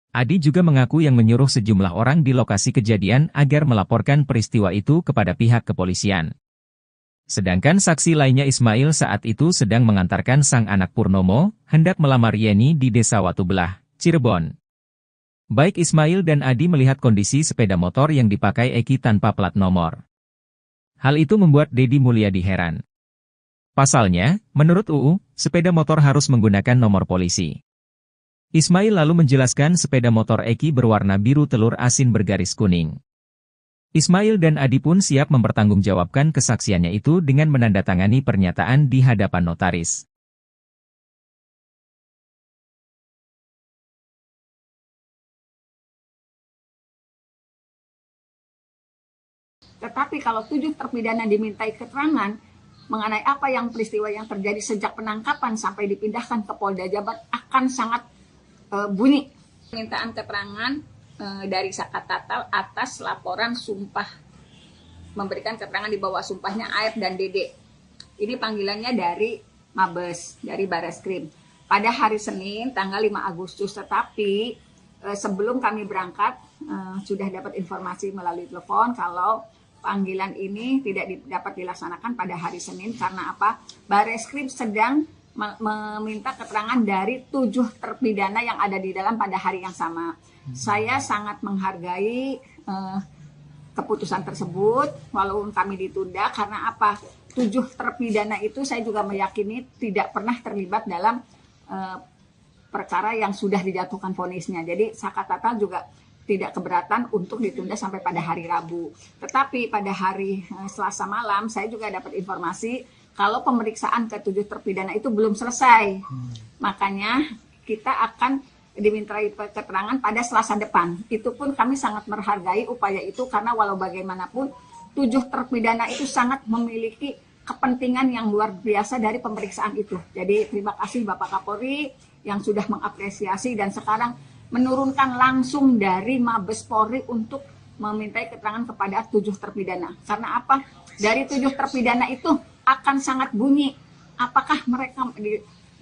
S1: Adi juga mengaku yang menyuruh sejumlah orang di lokasi kejadian agar melaporkan peristiwa itu kepada pihak kepolisian. Sedangkan saksi lainnya Ismail saat itu sedang mengantarkan sang anak Purnomo, hendak melamar Yeni di Desa Watubelah, Cirebon. Baik Ismail dan Adi melihat kondisi sepeda motor yang dipakai Eki tanpa plat nomor. Hal itu membuat Dedi Mulyadi heran. Pasalnya, menurut UU, sepeda motor harus menggunakan nomor polisi. Ismail lalu menjelaskan sepeda motor Eki berwarna biru telur asin bergaris kuning. Ismail dan Adi pun siap mempertanggungjawabkan kesaksiannya itu dengan menandatangani pernyataan di hadapan notaris.
S2: Tetapi kalau 7 terpidana dimintai keterangan mengenai apa yang peristiwa yang terjadi sejak penangkapan sampai dipindahkan ke Polda Jabar akan sangat bunyi. Permintaan keterangan dari Saka Tatal atas laporan sumpah, memberikan keterangan di bawah sumpahnya AF dan Dede. Ini panggilannya dari Mabes, dari Bareskrim. Pada hari Senin tanggal 5 Agustus, tetapi sebelum kami berangkat sudah dapat informasi melalui telepon kalau panggilan ini tidak dapat dilaksanakan pada hari Senin karena apa? Bareskrim sedang meminta keterangan dari 7 terpidana yang ada di dalam pada hari yang sama. Saya sangat menghargai keputusan tersebut, walaupun kami ditunda karena apa? 7 terpidana itu saya juga meyakini tidak pernah terlibat dalam perkara yang sudah dijatuhkan vonisnya. Jadi Saka Tatal juga tidak keberatan untuk ditunda sampai pada hari Rabu. Tetapi pada hari Selasa malam saya juga dapat informasi kalau pemeriksaan ke-7 terpidana itu belum selesai. Makanya kita akan dimintai keterangan pada Selasa depan. Itu pun kami sangat menghargai upaya itu karena walau bagaimanapun 7 terpidana itu sangat memiliki kepentingan yang luar biasa dari pemeriksaan itu. Jadi terima kasih Bapak Kapolri yang sudah mengapresiasi dan sekarang menurunkan langsung dari Mabes Polri untuk memintai keterangan kepada 7 terpidana. Karena apa? Dari 7 terpidana itu akan sangat bunyi. Apakah mereka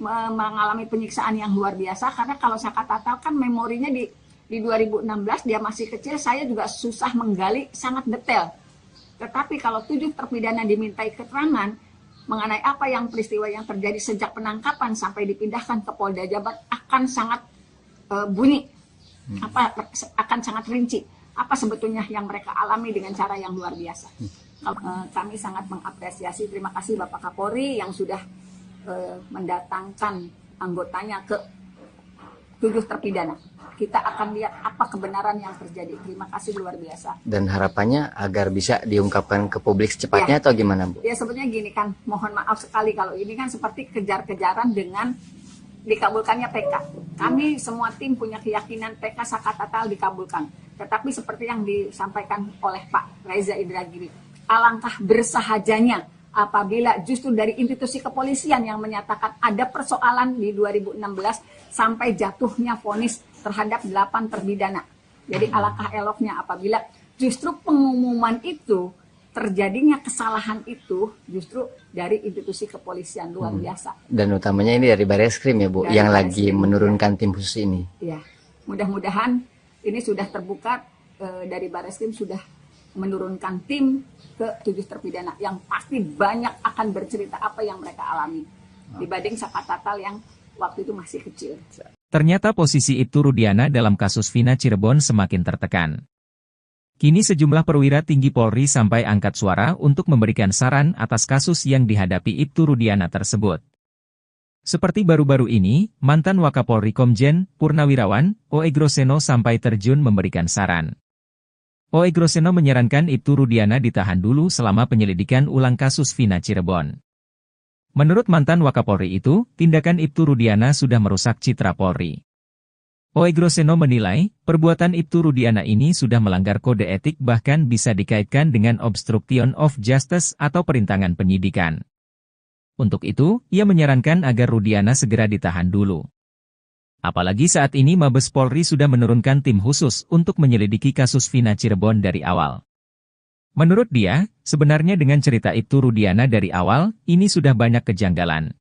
S2: mengalami penyiksaan yang luar biasa? Karena kalau Saka Tatal kan memorinya di 2016 dia masih kecil, saya juga susah menggali sangat detail. Tetapi kalau 7 terpidana dimintai keterangan mengenai apa yang peristiwa yang terjadi sejak penangkapan sampai dipindahkan ke Polda Jabar akan sangat bunyi, akan sangat rinci apa sebetulnya yang mereka alami dengan cara yang luar biasa. Kami sangat mengapresiasi, terima kasih Bapak Kapolri yang sudah mendatangkan anggotanya ke 7 terpidana. Kita akan lihat apa kebenaran yang terjadi. Terima kasih luar biasa.
S3: Dan harapannya agar bisa diungkapkan ke publik secepatnya atau gimana, Bu?
S2: Ya sebetulnya gini kan, mohon maaf sekali kalau ini kan seperti kejar-kejaran dengan dikabulkannya PK. Kami semua tim punya keyakinan PK Saka Tatal dikabulkan. Tetapi seperti yang disampaikan oleh Pak Reza Indragiri, alangkah bersahajanya apabila justru dari institusi kepolisian yang menyatakan ada persoalan di 2016 sampai jatuhnya vonis terhadap 8 terpidana. Jadi alangkah eloknya apabila justru pengumuman itu, terjadinya kesalahan itu justru dari institusi kepolisian luar biasa.
S3: Dan utamanya ini dari Bareskrim ya Bu, dari yang lagi menurunkan tim khusus ini.
S2: Ya, mudah-mudahan ini sudah terbuka, dari Bareskrim sudah menurunkan tim ke 7 terpidana yang pasti banyak akan bercerita apa yang mereka alami dibanding Saka Tatal yang waktu itu masih kecil.
S1: Ternyata posisi Ibtu Rudiana dalam kasus Vina Cirebon semakin tertekan. Kini sejumlah perwira tinggi Polri sampai angkat suara untuk memberikan saran atas kasus yang dihadapi Ibtu Rudiana tersebut. Seperti baru-baru ini, mantan Wakapolri Komjen Purnawirawan O. Egroseno sampai terjun memberikan saran. Oegroseno menyarankan Ibtu Rudiana ditahan dulu selama penyelidikan ulang kasus Vina Cirebon. Menurut mantan Wakapolri itu, tindakan Ibtu Rudiana sudah merusak citra Polri. Oegroseno menilai, perbuatan Ibtu Rudiana ini sudah melanggar kode etik bahkan bisa dikaitkan dengan obstruction of justice atau perintangan penyidikan. Untuk itu, ia menyarankan agar Rudiana segera ditahan dulu. Apalagi saat ini Mabes Polri sudah menurunkan tim khusus untuk menyelidiki kasus Vina Cirebon dari awal. Menurut dia, sebenarnya dengan cerita Ibtu Rudiana dari awal, ini sudah banyak kejanggalan.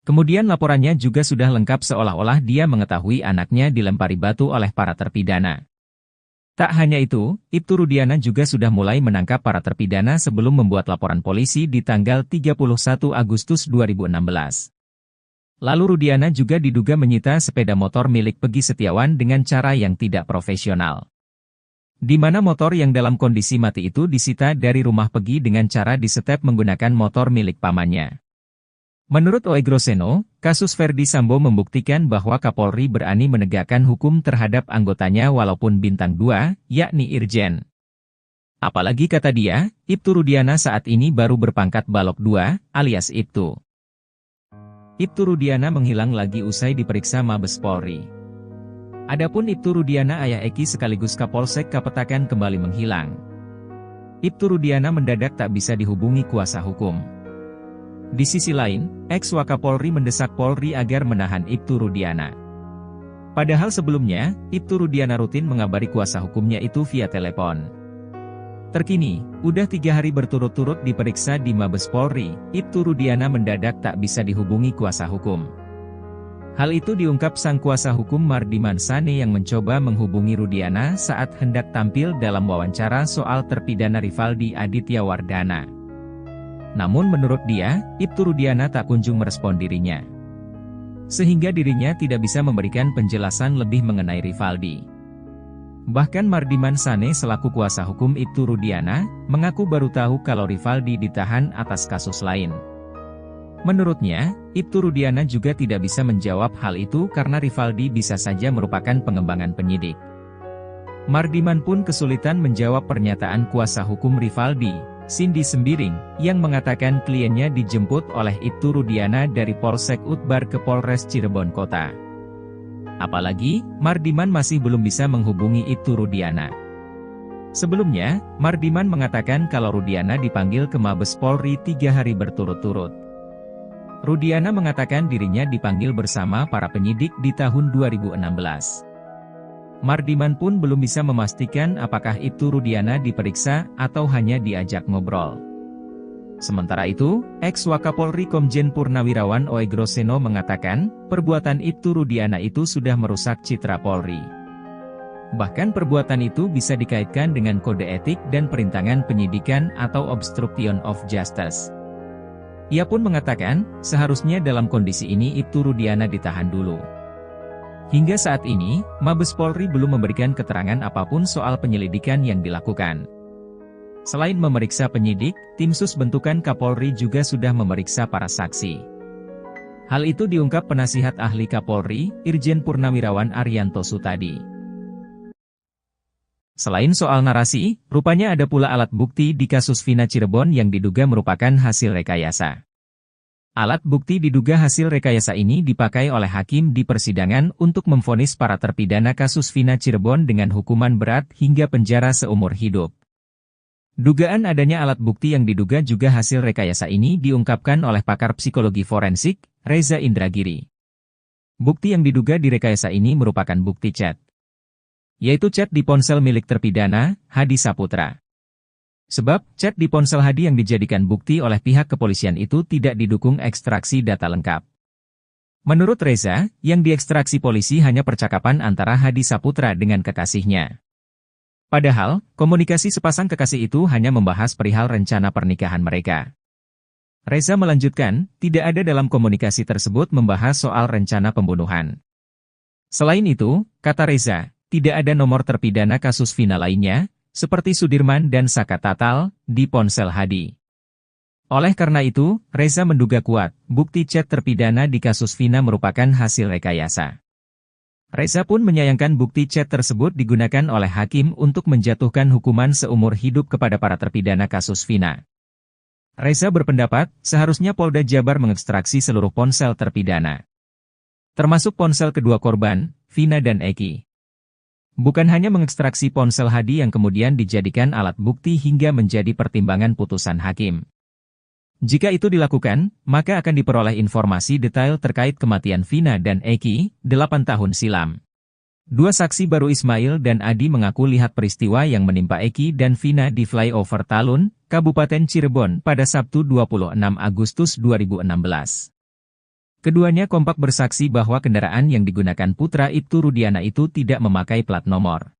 S1: Kemudian laporannya juga sudah lengkap seolah-olah dia mengetahui anaknya dilempari batu oleh para terpidana. Tak hanya itu, Ibtu Rudiana juga sudah mulai menangkap para terpidana sebelum membuat laporan polisi di tanggal 31 Agustus 2016. Lalu Rudiana juga diduga menyita sepeda motor milik Peggy Setiawan dengan cara yang tidak profesional. Di mana motor yang dalam kondisi mati itu disita dari rumah Peggy dengan cara disetep menggunakan motor milik pamannya. Menurut Oegroseno, kasus Ferdy Sambo membuktikan bahwa Kapolri berani menegakkan hukum terhadap anggotanya walaupun bintang 2, yakni Irjen. Apalagi kata dia, Ibtu Rudiana saat ini baru berpangkat Balok 2, alias Ibtu. Ibtu Rudiana menghilang lagi usai diperiksa Mabes Polri. Adapun Ibtu Rudiana ayah Eki sekaligus Kapolsek Kapetakan kembali menghilang. Ibtu Rudiana mendadak tak bisa dihubungi kuasa hukum. Di sisi lain, ex-Wakapolri mendesak Polri agar menahan Ibtu Rudiana. Padahal sebelumnya, Ibtu Rudiana rutin mengabari kuasa hukumnya itu via telepon. Terkini, udah 3 hari berturut-turut diperiksa di Mabes Polri, Ibtu Rudiana mendadak tak bisa dihubungi kuasa hukum. Hal itu diungkap sang kuasa hukum Mardiman Sane yang mencoba menghubungi Rudiana saat hendak tampil dalam wawancara soal terpidana Rivaldi Aditya Wardana. Namun menurut dia, Ibtu Rudiana tak kunjung merespon dirinya. Sehingga dirinya tidak bisa memberikan penjelasan lebih mengenai Rivaldi. Bahkan Mardiman Sane selaku kuasa hukum Ibtu Rudiana, mengaku baru tahu kalau Rivaldi ditahan atas kasus lain. Menurutnya, Ibtu Rudiana juga tidak bisa menjawab hal itu karena Rivaldi bisa saja merupakan pengembangan penyidik. Mardiman pun kesulitan menjawab pernyataan kuasa hukum Rivaldi, Cindy Sembiring, yang mengatakan kliennya dijemput oleh Ibtu Rudiana dari Polsek Utbar ke Polres Cirebon Kota. Apalagi, Mardiman masih belum bisa menghubungi Ibtu Rudiana. Sebelumnya, Mardiman mengatakan kalau Rudiana dipanggil ke Mabes Polri 3 hari berturut-turut. Rudiana mengatakan dirinya dipanggil bersama para penyidik di tahun 2016. Mardiman pun belum bisa memastikan apakah Ibtu Rudiana diperiksa atau hanya diajak ngobrol. Sementara itu, ex-Wakapolri Komjen Purnawirawan Oegroseno mengatakan, perbuatan Ibtu Rudiana itu sudah merusak citra Polri. Bahkan perbuatan itu bisa dikaitkan dengan kode etik dan perintangan penyidikan atau obstruction of justice. Ia pun mengatakan, seharusnya dalam kondisi ini Ibtu Rudiana ditahan dulu. Hingga saat ini, Mabes Polri belum memberikan keterangan apapun soal penyelidikan yang dilakukan. Selain memeriksa penyidik, tim sus bentukan Kapolri juga sudah memeriksa para saksi. Hal itu diungkap penasihat ahli Kapolri, Irjen Purnawirawan Arianto Sutadi. Selain soal narasi, rupanya ada pula alat bukti di kasus Vina Cirebon yang diduga merupakan hasil rekayasa. Alat bukti diduga hasil rekayasa ini dipakai oleh hakim di persidangan untuk memvonis para terpidana kasus Vina Cirebon dengan hukuman berat hingga penjara seumur hidup. Dugaan adanya alat bukti yang diduga juga hasil rekayasa ini diungkapkan oleh pakar psikologi forensik, Reza Indragiri. Bukti yang diduga direkayasa ini merupakan bukti chat. Yaitu chat di ponsel milik terpidana, Hadi Saputra. Sebab, chat di ponsel Hadi yang dijadikan bukti oleh pihak kepolisian itu tidak didukung ekstraksi data lengkap. Menurut Reza, yang diekstraksi polisi hanya percakapan antara Hadi Saputra dengan kekasihnya. Padahal, komunikasi sepasang kekasih itu hanya membahas perihal rencana pernikahan mereka. Reza melanjutkan, tidak ada dalam komunikasi tersebut membahas soal rencana pembunuhan. Selain itu, kata Reza, tidak ada nomor terpidana kasus Vina lainnya, seperti Sudirman dan Saka Tatal, di ponsel Hadi. Oleh karena itu, Reza menduga kuat, bukti chat terpidana di kasus Vina merupakan hasil rekayasa. Reza pun menyayangkan bukti chat tersebut digunakan oleh hakim untuk menjatuhkan hukuman seumur hidup kepada para terpidana kasus Vina. Reza berpendapat, seharusnya Polda Jabar mengekstraksi seluruh ponsel terpidana, termasuk ponsel kedua korban, Vina dan Eki. Bukan hanya mengekstraksi ponsel Hadi yang kemudian dijadikan alat bukti hingga menjadi pertimbangan putusan hakim. Jika itu dilakukan, maka akan diperoleh informasi detail terkait kematian Vina dan Eki, 8 tahun silam. Dua saksi baru Ismail dan Adi mengaku lihat peristiwa yang menimpa Eki dan Vina di flyover Talun, Kabupaten Cirebon pada Sabtu 26 Agustus 2016. Keduanya kompak bersaksi bahwa kendaraan yang digunakan putra Ibtu Rudiana itu tidak memakai plat nomor.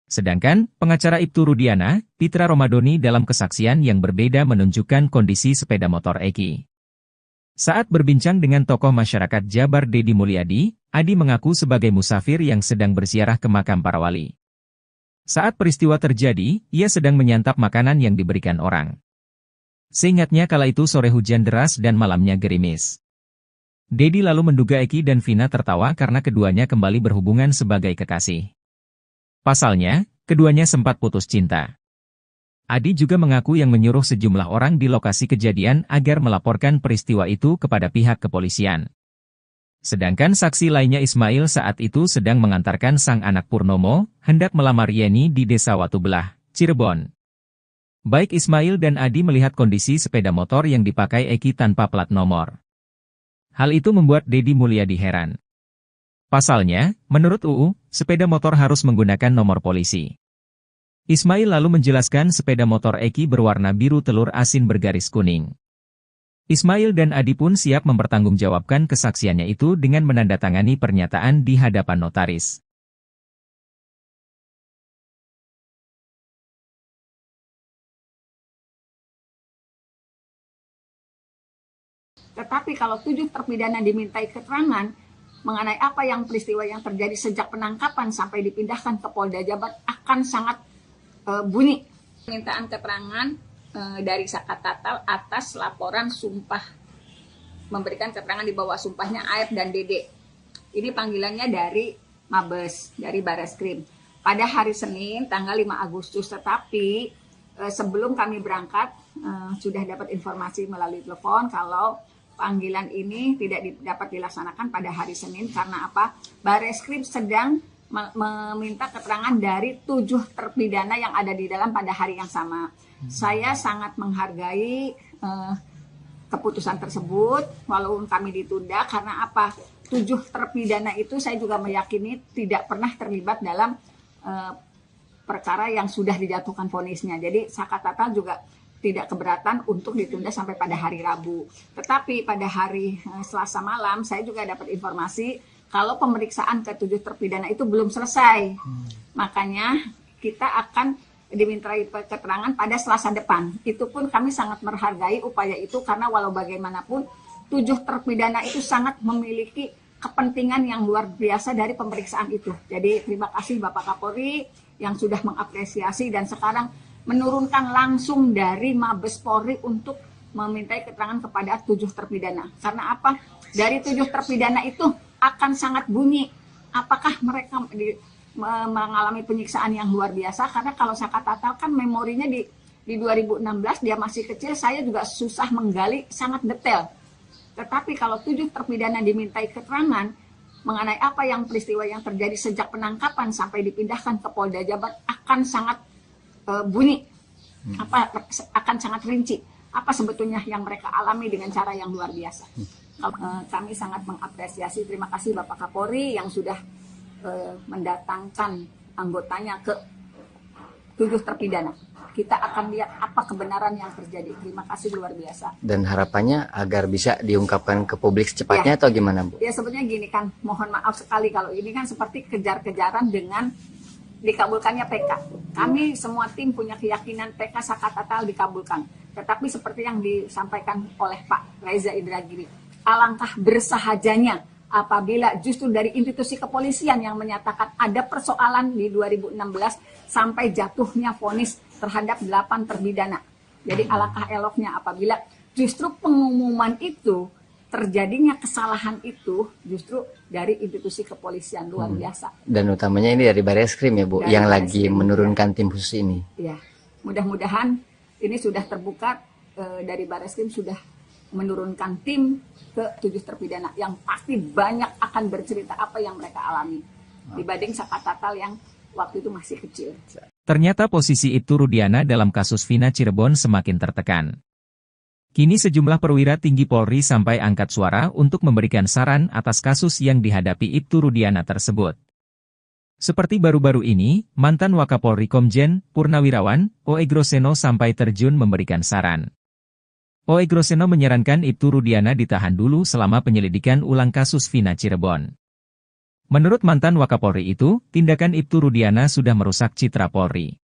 S1: Sedangkan, pengacara Ibtu Rudiana, Pitra Romadoni dalam kesaksian yang berbeda menunjukkan kondisi sepeda motor Eki. Saat berbincang dengan tokoh masyarakat Jabar Dedi Mulyadi, Adi mengaku sebagai musafir yang sedang berziarah ke makam para wali. Saat peristiwa terjadi, ia sedang menyantap makanan yang diberikan orang. Seingatnya kala itu sore hujan deras dan malamnya gerimis. Dedi lalu menduga Eki dan Vina tertawa karena keduanya kembali berhubungan sebagai kekasih. Pasalnya, keduanya sempat putus cinta. Adi juga mengaku yang menyuruh sejumlah orang di lokasi kejadian agar melaporkan peristiwa itu kepada pihak kepolisian. Sedangkan saksi lainnya Ismail saat itu sedang mengantarkan sang anak Purnomo, hendak melamar Yeni di Desa Watubelah, Cirebon. Baik Ismail dan Adi melihat kondisi sepeda motor yang dipakai Eki tanpa plat nomor. Hal itu membuat Dedi Mulyadi heran. Pasalnya, menurut UU, sepeda motor harus menggunakan nomor polisi. Ismail lalu menjelaskan sepeda motor Eki berwarna biru telur asin bergaris kuning. Ismail dan Adi pun siap mempertanggungjawabkan kesaksiannya itu dengan menandatangani pernyataan di hadapan notaris.
S2: Tetapi kalau 7 terpidana dimintai keterangan mengenai apa yang peristiwa yang terjadi sejak penangkapan sampai dipindahkan ke Polda Jabar akan sangat bunyi. Permintaan keterangan dari Saka Tatal atas laporan sumpah, memberikan keterangan di bawah sumpahnya Aep dan Dede. Ini panggilannya dari Mabes, dari Bareskrim. Pada hari Senin tanggal 5 Agustus, tetapi sebelum kami berangkat sudah dapat informasi melalui telepon kalau panggilan ini tidak dapat dilaksanakan pada hari Senin karena apa? Bareskrim sedang meminta keterangan dari 7 terpidana yang ada di dalam pada hari yang sama. Saya sangat menghargai keputusan tersebut walaupun kami ditunda karena apa? 7 terpidana itu saya juga meyakini tidak pernah terlibat dalam perkara yang sudah dijatuhkan vonisnya. Jadi Saka Tatal juga tidak keberatan untuk ditunda sampai pada hari Rabu. Tetapi pada hari Selasa malam saya juga dapat informasi kalau pemeriksaan ke-7 terpidana itu belum selesai. Makanya kita akan dimintai keterangan pada Selasa depan. Itu pun kami sangat menghargai upaya itu karena walau bagaimanapun 7 terpidana itu sangat memiliki kepentingan yang luar biasa dari pemeriksaan itu. Jadi terima kasih Bapak Kapolri yang sudah mengapresiasi dan sekarang menurunkan langsung dari Mabes Polri untuk memintai keterangan kepada 7 terpidana. Karena apa? Dari 7 terpidana itu akan sangat bunyi. Apakah mereka mengalami penyiksaan yang luar biasa? Karena kalau Saka Tatal kan memorinya di 2016 dia masih kecil, saya juga susah menggali sangat detail. Tetapi kalau 7 terpidana dimintai keterangan mengenai apa yang peristiwa yang terjadi sejak penangkapan sampai dipindahkan ke Polda Jabar akan sangat bunyi, akan sangat rinci apa sebetulnya yang mereka alami dengan cara yang luar biasa. Kami sangat mengapresiasi, terima kasih Bapak Kapolri yang sudah mendatangkan anggotanya ke 7 terpidana. Kita akan lihat apa kebenaran yang terjadi. Terima kasih luar biasa.
S3: Dan harapannya agar bisa diungkapkan ke publik secepatnya atau gimana Bu?
S2: Ya sebenarnya gini kan, mohon maaf sekali kalau ini kan seperti kejar-kejaran dengan dikabulkannya PK. Kami semua tim punya keyakinan PK Saka Tatal dikabulkan. Tetapi seperti yang disampaikan oleh Pak Reza Indragiri, alangkah bersahajanya apabila justru dari institusi kepolisian yang menyatakan ada persoalan di 2016 sampai jatuhnya vonis terhadap 8 terpidana. Jadi alangkah eloknya apabila justru pengumuman itu terjadinya kesalahan itu justru dari institusi kepolisian luar biasa.
S3: Dan utamanya ini dari Bareskrim ya Bu,
S2: Dari
S3: yang lagi
S2: Bareskrim,
S3: menurunkan tim khusus ini.
S2: Ya, mudah-mudahan ini sudah terbuka, dari Bareskrim sudah menurunkan tim ke 7 terpidana yang pasti banyak akan bercerita apa yang mereka alami dibanding Sakatatal yang waktu itu masih kecil.
S1: Ternyata posisi Ibtu Rudiana dalam kasus Vina Cirebon semakin tertekan. Kini sejumlah perwira tinggi Polri sampai angkat suara untuk memberikan saran atas kasus yang dihadapi Ibtu Rudiana tersebut. Seperti baru-baru ini, mantan Wakapolri Komjen Purnawirawan O.E. Groseno sampai terjun memberikan saran. O.E. Groseno menyarankan Ibtu Rudiana ditahan dulu selama penyelidikan ulang kasus Vina Cirebon. Menurut mantan Wakapolri itu, tindakan Ibtu Rudiana sudah merusak citra Polri.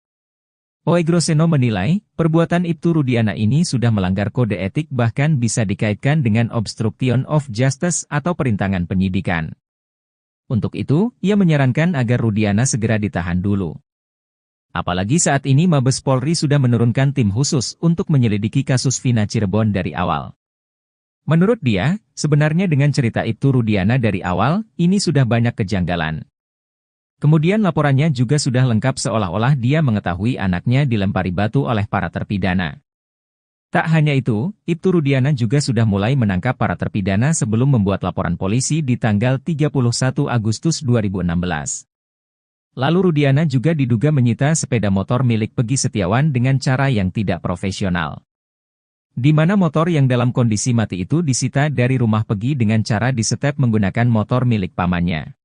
S1: O.E. Groseno menilai, perbuatan Ibtu Rudiana ini sudah melanggar kode etik bahkan bisa dikaitkan dengan obstruction of justice atau perintangan penyidikan. Untuk itu, ia menyarankan agar Rudiana segera ditahan dulu. Apalagi saat ini Mabes Polri sudah menurunkan tim khusus untuk menyelidiki kasus Vina Cirebon dari awal. Menurut dia, sebenarnya dengan cerita Ibtu Rudiana dari awal, ini sudah banyak kejanggalan. Kemudian laporannya juga sudah lengkap seolah-olah dia mengetahui anaknya dilempari batu oleh para terpidana. Tak hanya itu, Ibtu Rudiana juga sudah mulai menangkap para terpidana sebelum membuat laporan polisi di tanggal 31 Agustus 2016. Lalu Rudiana juga diduga menyita sepeda motor milik Peggy Setiawan dengan cara yang tidak profesional. Di mana motor yang dalam kondisi mati itu disita dari rumah Peggy dengan cara disetep menggunakan motor milik pamannya.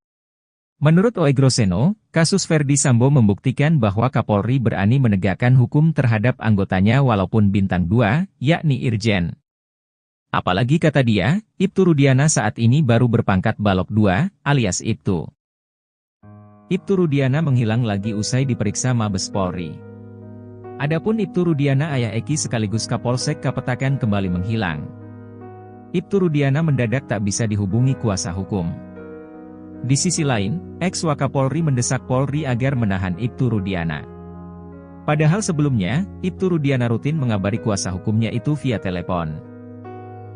S1: Menurut O.E. Groseno, kasus Verdi Sambo membuktikan bahwa Kapolri berani menegakkan hukum terhadap anggotanya walaupun bintang 2, yakni Irjen. Apalagi kata dia, Ibtu Rudiana saat ini baru berpangkat Balok 2, alias Ibtu. Ibtu Rudiana menghilang lagi usai diperiksa Mabes Polri. Adapun Ibtu Rudiana ayah Eki sekaligus Kapolsek Kapetakan kembali menghilang. Ibtu Rudiana mendadak tak bisa dihubungi kuasa hukum. Di sisi lain, ex-Wakapolri mendesak Polri agar menahan Ibtu Rudiana. Padahal sebelumnya, Ibtu Rudiana rutin mengabari kuasa hukumnya itu via telepon.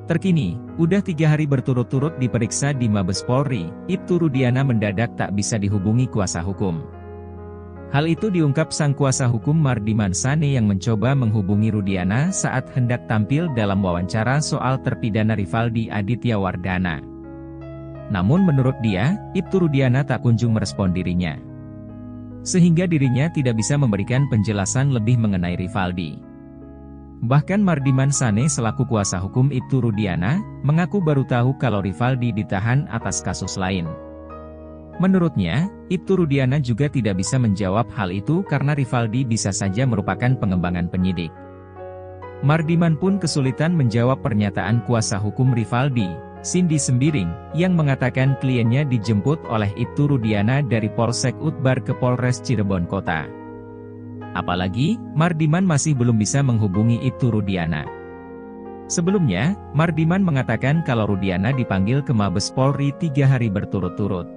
S1: Terkini, udah 3 hari berturut-turut diperiksa di Mabes Polri, Ibtu Rudiana mendadak tak bisa dihubungi kuasa hukum. Hal itu diungkap sang kuasa hukum Mardiman Sane yang mencoba menghubungi Rudiana saat hendak tampil dalam wawancara soal terpidana Rivaldi Aditya Wardana. Namun menurut dia, Ibtu Rudiana tak kunjung merespon dirinya. Sehingga dirinya tidak bisa memberikan penjelasan lebih mengenai Rivaldi. Bahkan Mardiman Sane selaku kuasa hukum Ibtu Rudiana, mengaku baru tahu kalau Rivaldi ditahan atas kasus lain. Menurutnya, Ibtu Rudiana juga tidak bisa menjawab hal itu karena Rivaldi bisa saja merupakan pengembangan penyidik. Mardiman pun kesulitan menjawab pernyataan kuasa hukum Rivaldi, Cindy Sembiring, yang mengatakan kliennya dijemput oleh Ibtu Rudiana dari Polsek Utbar ke Polres Cirebon Kota. Apalagi, Mardiman masih belum bisa menghubungi Ibtu Rudiana. Sebelumnya, Mardiman mengatakan kalau Rudiana dipanggil ke Mabes Polri 3 hari berturut-turut.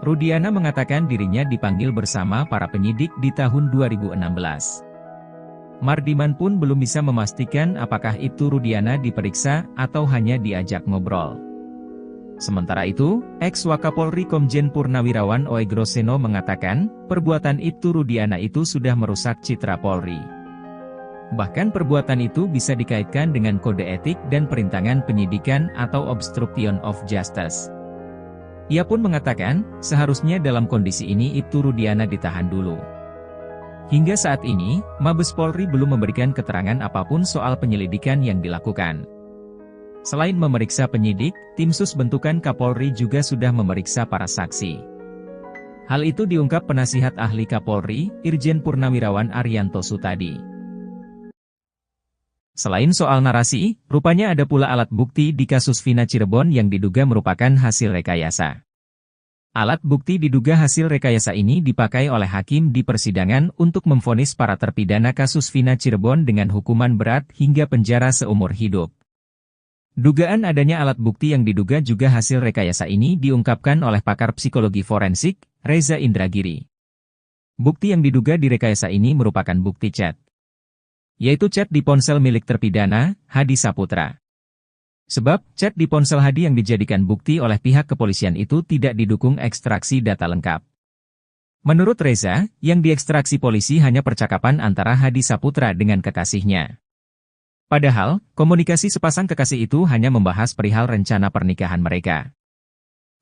S1: Rudiana mengatakan dirinya dipanggil bersama para penyidik di tahun 2016. Mardiman pun belum bisa memastikan apakah Ibtu Rudiana diperiksa atau hanya diajak ngobrol. Sementara itu, ex-Wakapolri Komjen Purnawirawan O.E. Groseno mengatakan, perbuatan Ibtu Rudiana itu sudah merusak citra Polri. Bahkan perbuatan itu bisa dikaitkan dengan kode etik dan perintangan penyidikan atau obstruction of justice. Ia pun mengatakan, seharusnya dalam kondisi ini Ibtu Rudiana ditahan dulu. Hingga saat ini, Mabes Polri belum memberikan keterangan apapun soal penyelidikan yang dilakukan. Selain memeriksa penyidik, tim sus bentukan Kapolri juga sudah memeriksa para saksi. Hal itu diungkap penasihat ahli Kapolri, Irjen Purnawirawan Arianto Sutadi. Selain soal narasi, rupanya ada pula alat bukti di kasus Vina Cirebon yang diduga merupakan hasil rekayasa. Alat bukti diduga hasil rekayasa ini dipakai oleh hakim di persidangan untuk memvonis para terpidana kasus Vina Cirebon dengan hukuman berat hingga penjara seumur hidup. Dugaan adanya alat bukti yang diduga juga hasil rekayasa ini diungkapkan oleh pakar psikologi forensik, Reza Indragiri. Bukti yang diduga direkayasa ini merupakan bukti chat, yaitu chat di ponsel milik terpidana, Hadi Saputra. Sebab, chat di ponsel Hadi yang dijadikan bukti oleh pihak kepolisian itu tidak didukung ekstraksi data lengkap. Menurut Reza, yang diekstraksi polisi hanya percakapan antara Hadi Saputra dengan kekasihnya. Padahal, komunikasi sepasang kekasih itu hanya membahas perihal rencana pernikahan mereka.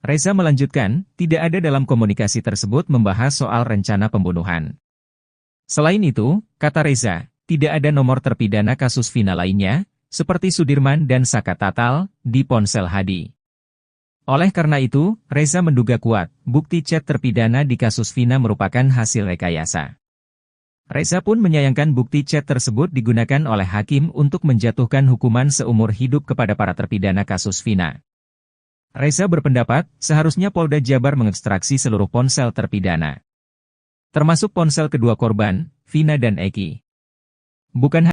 S1: Reza melanjutkan, tidak ada dalam komunikasi tersebut membahas soal rencana pembunuhan. Selain itu, kata Reza, tidak ada nomor terpidana kasus Vina lainnya, seperti Sudirman dan Saka Tatal, di ponsel Hadi. Oleh karena itu, Reza menduga kuat, bukti chat terpidana di kasus Vina merupakan hasil rekayasa. Reza pun menyayangkan bukti chat tersebut digunakan oleh hakim untuk menjatuhkan hukuman seumur hidup kepada para terpidana kasus Vina. Reza berpendapat, seharusnya Polda Jabar mengekstraksi seluruh ponsel terpidana, termasuk ponsel kedua korban, Vina dan Eki. Bukan